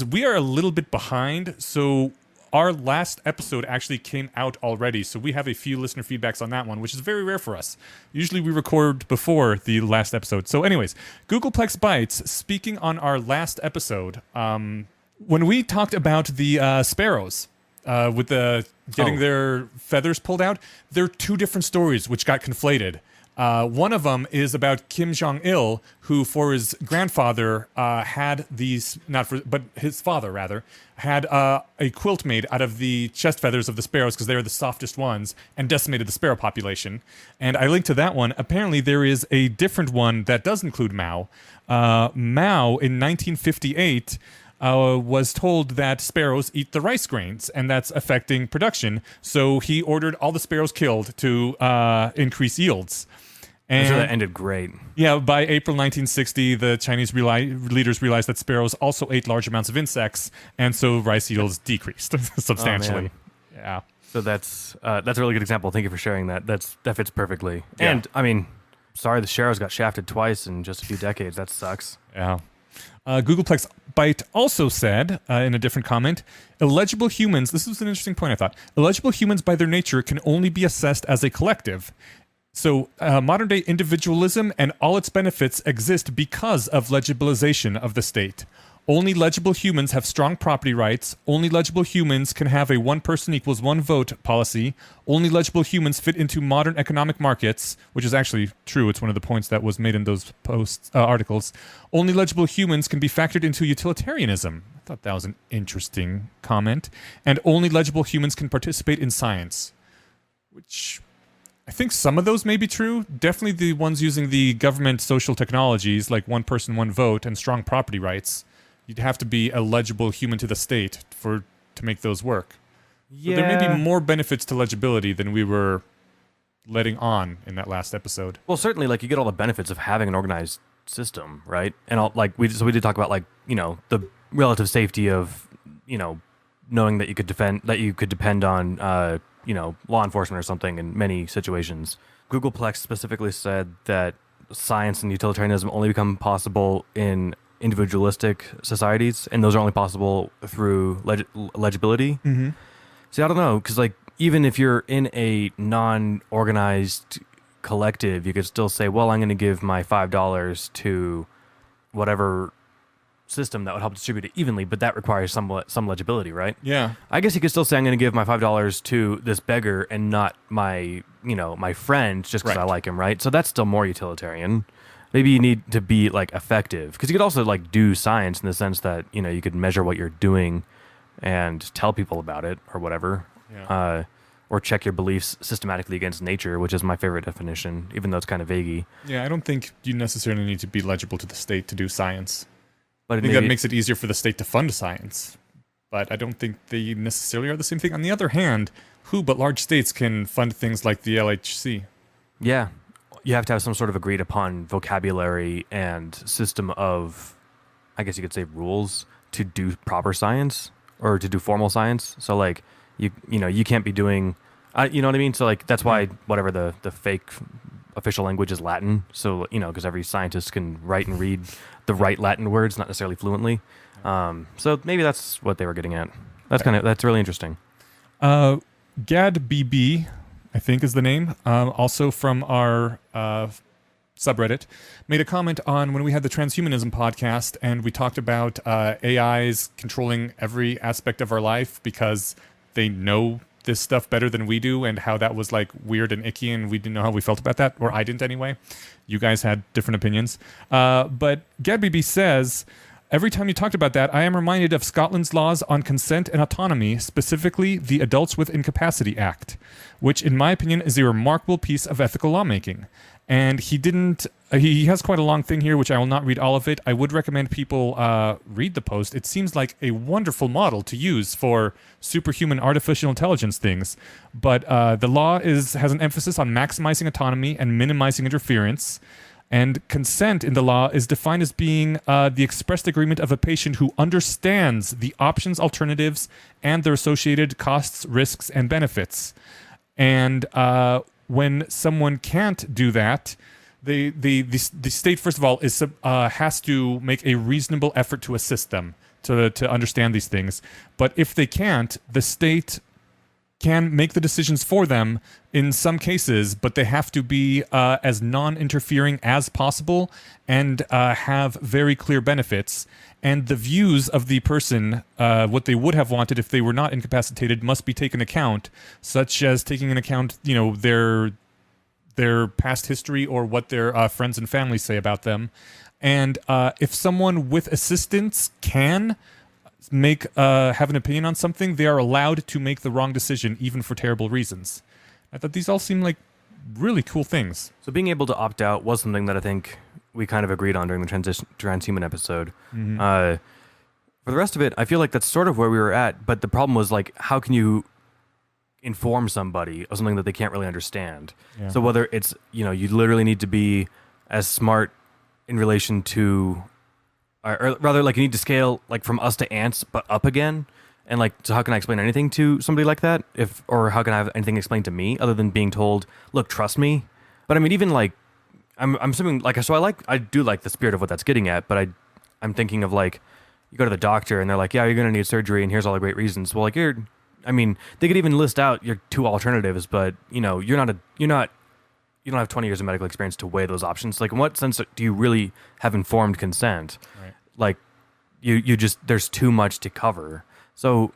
we are a little bit behind. So our last episode actually came out already, so we have a few listener feedbacks on that one, which is very rare for us. Usually we record before the last episode. So anyways, Googleplex Bytes, speaking on our last episode, when we talked about the sparrows with getting their feathers pulled out, they're two different stories which got conflated. One of them is about Kim Jong-il, who for his grandfather had these, but his father rather, had a quilt made out of the chest feathers of the sparrows because they are the softest ones and decimated the sparrow population. And I linked to that one. Apparently there is a different one that does include Mao. Mao in 1958 was told that sparrows eat the rice grains, and that's affecting production. So he ordered all the sparrows killed to increase yields. And I'm sure that ended great. Yeah, by April 1960, the Chinese leaders realized that sparrows also ate large amounts of insects, and so rice yields decreased substantially. Yeah. So that's a really good example. Thank you for sharing that. That fits perfectly. Yeah. And I mean, sorry the sparrows got shafted twice in just a few decades. That sucks. Yeah. Googleplex Byte also said, in a different comment, illegible humans, this was an interesting point I thought, illegible humans by their nature can only be assessed as a collective. So modern day individualism and all its benefits exist because of legibilization of the state. Only legible humans have strong property rights. Only legible humans can have a one person equals one vote policy. Only legible humans fit into modern economic markets, which is actually true. It's one of the points that was made in those articles. Only legible humans can be factored into utilitarianism. I thought that was an interesting comment. And only legible humans can participate in science, which I think some of those may be true. Definitely the ones using the government social technologies, like one person, one vote, and strong property rights. You'd have to be a legible human to the state to make those work. Yeah. So there may be more benefits to legibility than we were letting on in that last episode. Well, certainly, like you get all the benefits of having an organized system, right? And we did talk about the relative safety of knowing that you could depend on law enforcement or something in many situations. Googleplex specifically said that science and utilitarianism only become possible in individualistic societies, and those are only possible through legibility. Mm-hmm. See, I don't know, because even if you're in a non-organized collective, you could still say, well, I'm going to give my $5 to whatever system that would help distribute it evenly, but that requires some legibility, right? Yeah. I guess you could still say I'm going to give my $5 to this beggar and not my friend just because I like him, right? So that's still more utilitarian. Maybe you need to be effective, because you could also do science in the sense that you could measure what you're doing and tell people about it or whatever. Yeah. Or check your beliefs systematically against nature, which is my favorite definition, even though it's kind of vaguey. Yeah, I don't think you necessarily need to be legible to the state to do science. But I think that makes it easier for the state to fund science. But I don't think they necessarily are the same thing. On the other hand, who but large states can fund things like the LHC? Yeah. you have to have some sort of agreed upon vocabulary and system of, I guess you could say, rules to do proper science or to do formal science. So like you can't be doing, you know what I mean? So like that's why whatever the fake official language is Latin. So because every scientist can write and read the right Latin words, not necessarily fluently. So maybe that's what they were getting at. That's really interesting. GadBB, I think is the name, also from our subreddit, made a comment on when we had the transhumanism podcast and we talked about AIs controlling every aspect of our life because they know this stuff better than we do, and how that was like weird and icky, and we didn't know how we felt about that, or I didn't anyway. You guys had different opinions. But GadBB says, every time you talked about that, I am reminded of Scotland's laws on consent and autonomy, specifically the Adults with Incapacity Act, which in my opinion is a remarkable piece of ethical lawmaking. And he has quite a long thing here, which I will not read all of it. I would recommend people read the post. It seems like a wonderful model to use for superhuman artificial intelligence things. But the law has an emphasis on maximizing autonomy and minimizing interference. And consent in the law is defined as being the expressed agreement of a patient who understands the options, alternatives, and their associated costs, risks, and benefits. And when someone can't do that, the state, first of all, has to make a reasonable effort to assist them to understand these things. But if they can't, the state can make the decisions for them in some cases, but they have to be as non-interfering as possible and have very clear benefits. And the views of the person, what they would have wanted if they were not incapacitated, must be taken account, such as taking into account, their past history or what their friends and family say about them. And if someone with assistance can have an opinion on something, they are allowed to make the wrong decision, even for terrible reasons. I thought these all seemed like really cool things. So being able to opt out was something that I think we kind of agreed on during the transhuman episode. Mm-hmm. For the rest of it, I feel like that's sort of where we were at, but the problem was like, how can you inform somebody of something that they can't really understand? Yeah. So whether it's, you literally need to be as smart in relation to, or rather like you need to scale like from us to ants, but up again. And like, so how can I explain anything to somebody like that? Or how can I have anything explained to me other than being told, look, trust me? But I mean, even like, I'm assuming like, so I do like the spirit of what that's getting at, but I'm thinking of like, you go to the doctor and they're like, yeah, you're going to need surgery and here's all the great reasons. Well, like they could even list out your two alternatives, but you don't have 20 years of medical experience to weigh those options. Like in what sense do you really have informed consent? Right. Like you just, there's too much to cover. So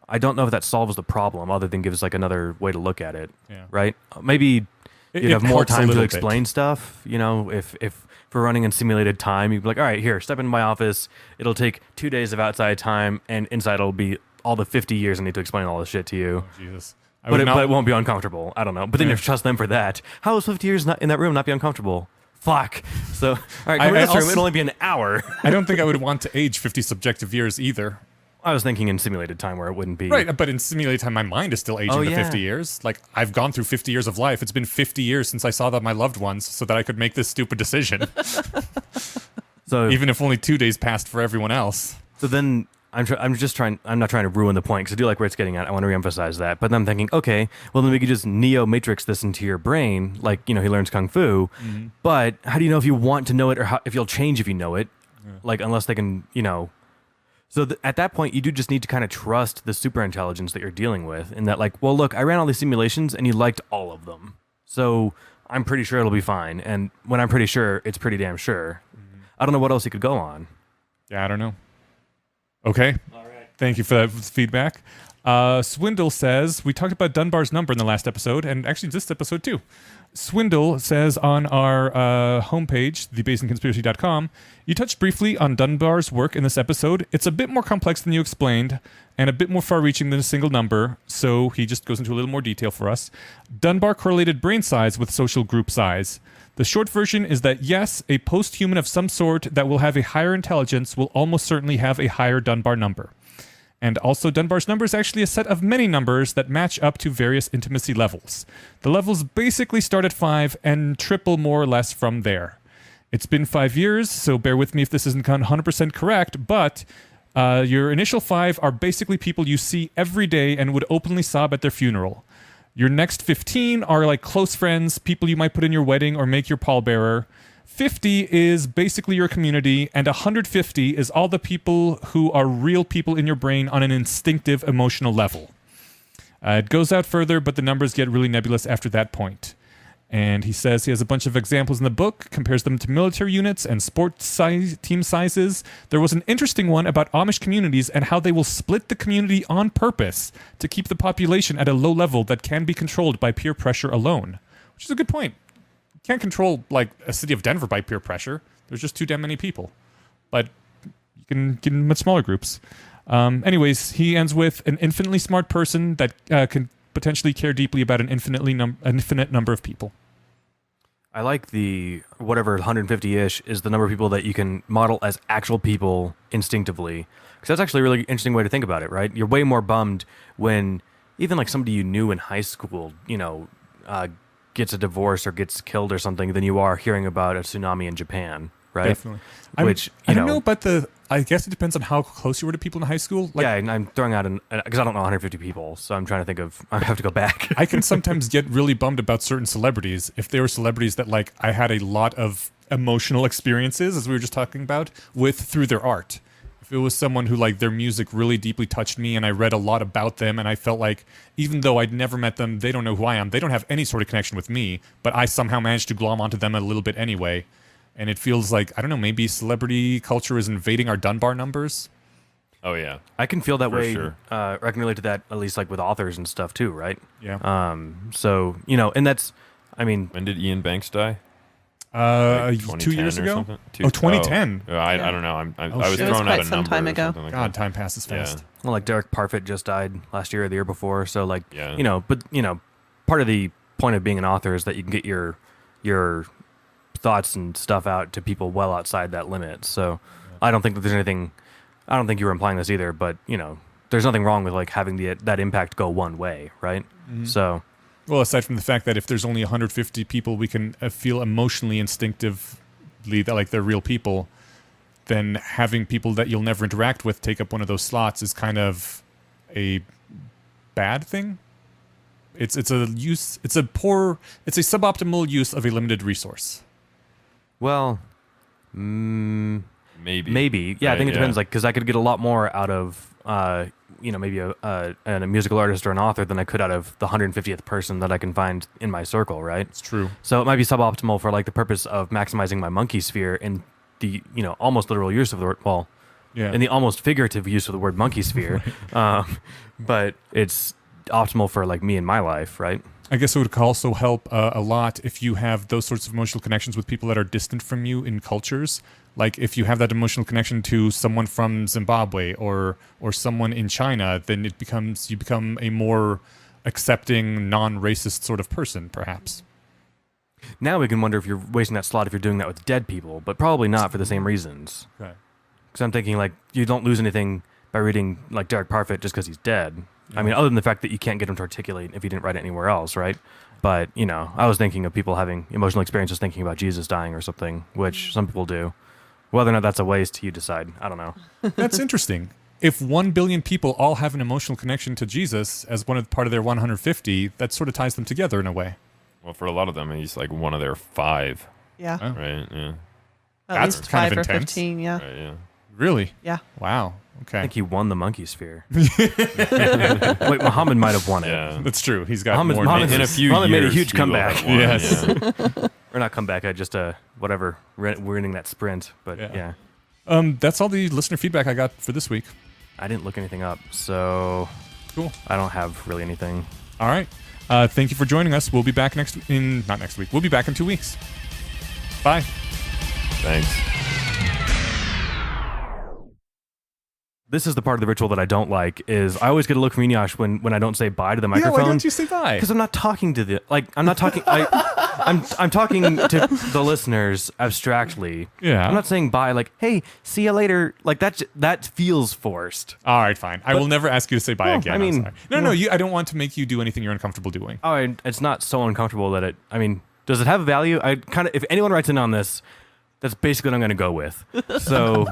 I don't know if that solves the problem other than gives like another way to look at it. Yeah. Right. Maybe you'd have more time to explain stuff. If we're running in simulated time, you'd be like, all right, here, step into my office. It'll take 2 days of outside time and inside it'll be all the 50 years I need to explain all this shit to you. Oh, Jesus. But it won't be uncomfortable. I don't know. But then you have to trust them for that. How will 50 years in that room not be uncomfortable? Fuck. So, all right, come in this room. It'll only be an hour. I don't think I would want to age 50 subjective years either. I was thinking in simulated time where it wouldn't be. Right, but in simulated time, my mind is still aging to 50 years. Like, I've gone through 50 years of life. It's been 50 years since I saw my loved ones so that I could make this stupid decision. So even if only 2 days passed for everyone else. So then I'm not trying to ruin the point because I do like where it's getting at. I want to reemphasize that. But then I'm thinking, okay, well then we could just Neo-Matrix this into your brain. Like, he learns Kung Fu. Mm-hmm. But how do you know if you want to know it or if you'll change if you know it? Yeah. Like, unless they can, So at that point, you do just need to kind of trust the super intelligence that you're dealing with. And that like, well, look, I ran all these simulations and you liked all of them. So I'm pretty sure it'll be fine. And when I'm pretty sure, it's pretty damn sure. Mm-hmm. I don't know what else you could go on. Yeah, I don't know. Okay. All right. Thank you for that feedback. Swindle says, we talked about Dunbar's number in the last episode, and actually this episode too. Swindle says on our homepage, thebayesianconspiracy.com, you touched briefly on Dunbar's work in this episode. It's a bit more complex than you explained, and a bit more far-reaching than a single number, so he just goes into a little more detail for us. Dunbar correlated brain size with social group size. The short version is that, yes, a post-human of some sort that will have a higher intelligence will almost certainly have a higher Dunbar number. And also, Dunbar's number is actually a set of many numbers that match up to various intimacy levels. The levels basically start at 5 and triple more or less from there. It's been 5 years, so bear with me if this isn't 100% correct, but your initial 5 are basically people you see every day and would openly sob at their funeral. Your next 15 are like close friends, people you might put in your wedding or make your pallbearer. 50 is basically your community, and 150 is all the people who are real people in your brain on an instinctive emotional level. It goes out further, but the numbers get really nebulous after that point. And he says he has a bunch of examples in the book, compares them to military units and team sizes. There was an interesting one about Amish communities and how they will split the community on purpose to keep the population at a low level that can be controlled by peer pressure alone, which is a good point. Can't control like a city of Denver by peer pressure. There's just too damn many people. But you can get in much smaller groups. Anyways, he ends with an infinitely smart person that can potentially care deeply about an infinite number of people. I like the whatever 150-ish is the number of people that you can model as actual people instinctively. Because that's actually a really interesting way to think about it, right? You're way more bummed when even like somebody you knew in high school, gets a divorce or gets killed or something than you are hearing about a tsunami in Japan, right? Definitely. Which I don't know about I guess it depends on how close you were to people in high school. Like, yeah, and I'm throwing out because I don't know 150 people, so I'm trying to think of. I have to go back. I can sometimes get really bummed about certain celebrities if they were celebrities that like I had a lot of emotional experiences, as we were just talking about, through their art. If it was someone who like their music really deeply touched me and I read a lot about them and I felt like even though I'd never met them, they don't know who I am. They don't have any sort of connection with me, but I somehow managed to glom onto them a little bit anyway. And it feels like, I don't know, maybe celebrity culture is invading our Dunbar numbers. Oh, yeah. I can feel that way. Sure. I can relate to that, at least like with authors and stuff too, right? Yeah. So, and that's, I mean. When did Ian Banks die? 2 years ago? 2010. I don't know. I was It was throwing out quite a some number time or ago. something like God, that. time passes fast. Well, like Derek Parfit just died last year or the year before. So like, Yeah. but part of the point of being an author is that you can get your thoughts and stuff out to people well outside that limit. So I don't think that there's anything, I don't think you were implying this either, but there's nothing wrong with like having that impact go one way. Right. Mm-hmm. So, Well, aside from the fact that if there's only 150 people we can feel emotionally instinctively that like they're real people, then having people that you'll never interact with take up one of those slots is kind of a bad thing. It's a suboptimal use of a limited resource. well, Maybe. Yeah, I think it Right, depends. Like, because I could get a lot more out of, maybe a musical artist or an author than I could out of the 150th person that I can find in my circle, right? It's true. So it might be suboptimal for like the purpose of maximizing my monkey sphere in the almost literal use of the word. Well, Yeah. in the almost figurative use of the word monkey sphere, but it's optimal for like me in my life, right? I guess it would also help a lot if you have those sorts of emotional connections with people that are distant from you in cultures. Like if you have that emotional connection to someone from Zimbabwe or someone in China, then you become a more accepting, non-racist sort of person, perhaps. Now we can wonder if you're wasting that slot if you're doing that with dead people, but probably not for the same reasons. Okay. Because I'm thinking like you don't lose anything by reading like Derek Parfit just because he's dead. I mean, other than the fact that you can't get him to articulate if he didn't write it anywhere else, right? But, I was thinking of people having emotional experiences thinking about Jesus dying or something, which some people do. Whether or not that's a waste, you decide. I don't know. That's interesting. If 1 billion people all have an emotional connection to Jesus as part of their 150, that sort of ties them together in a way. Well, for a lot of them, he's like one of their 5, Yeah. Oh. right? Yeah. At That's least kind of 5 or intense. 15, yeah. Right, yeah. Really? Yeah. Wow. I Okay. think he won the monkey sphere. Wait, Muhammad might have won it. Yeah. That's true. He's got Muhammad's- more Muhammad's names. In a few Muhammad years, made a huge he will comeback. have won, Yes. yeah. Or not comeback, just whatever, winning that sprint. But Yeah. yeah. That's all the listener feedback I got for this week. I didn't look anything up, so Cool. I don't have really anything. All right. Thank you for joining us. We'll be back not next week. We'll be back in 2 weeks. Bye. Thanks. This is the part of the ritual that I don't like. Is I always get a look from Inyash when I don't say bye to the microphone. Yeah, why don't you say bye? Because I'm not talking to I'm not talking. I'm talking to the listeners abstractly. Yeah. I'm not saying bye like, hey, see you later. Like that feels forced. All right, fine. I will never ask you to say bye No, again. I mean, I'm sorry. No, I don't want to make you do anything you're uncomfortable doing. Oh, it's not so uncomfortable that it. I mean, does it have a value? I kind of. If anyone writes in on this, that's basically what I'm going to go with. So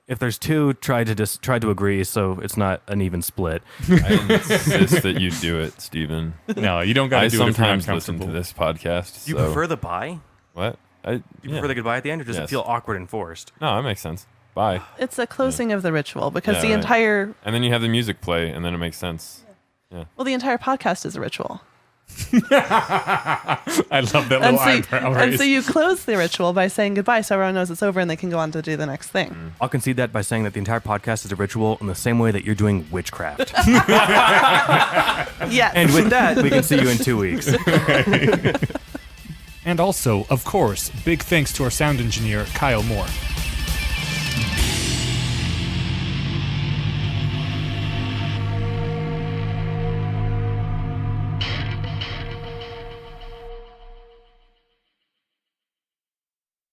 if there's two, try to agree so it's not an even split. I insist that you do it, Steven. No, you don't got to do it if you're sometimes listen uncomfortable. to this podcast. Do you so- prefer the bye? What? Do you prefer the goodbye at the end, or does it Yes. feel awkward and forced? No, that makes sense. Bye. It's a closing of the ritual because Yeah, the right. entire And then you have the music play, and then it makes sense. the entire podcast is a ritual. I love that And little eyebrow and raise. so you close the ritual by saying goodbye so everyone knows it's over and they can go on to do the next thing. I'll concede that by saying that the entire podcast is a ritual in the same way that you're doing witchcraft. Yes. And with that, we can see you in 2 weeks. And also, of course, big thanks to our sound engineer, Kyle Moore.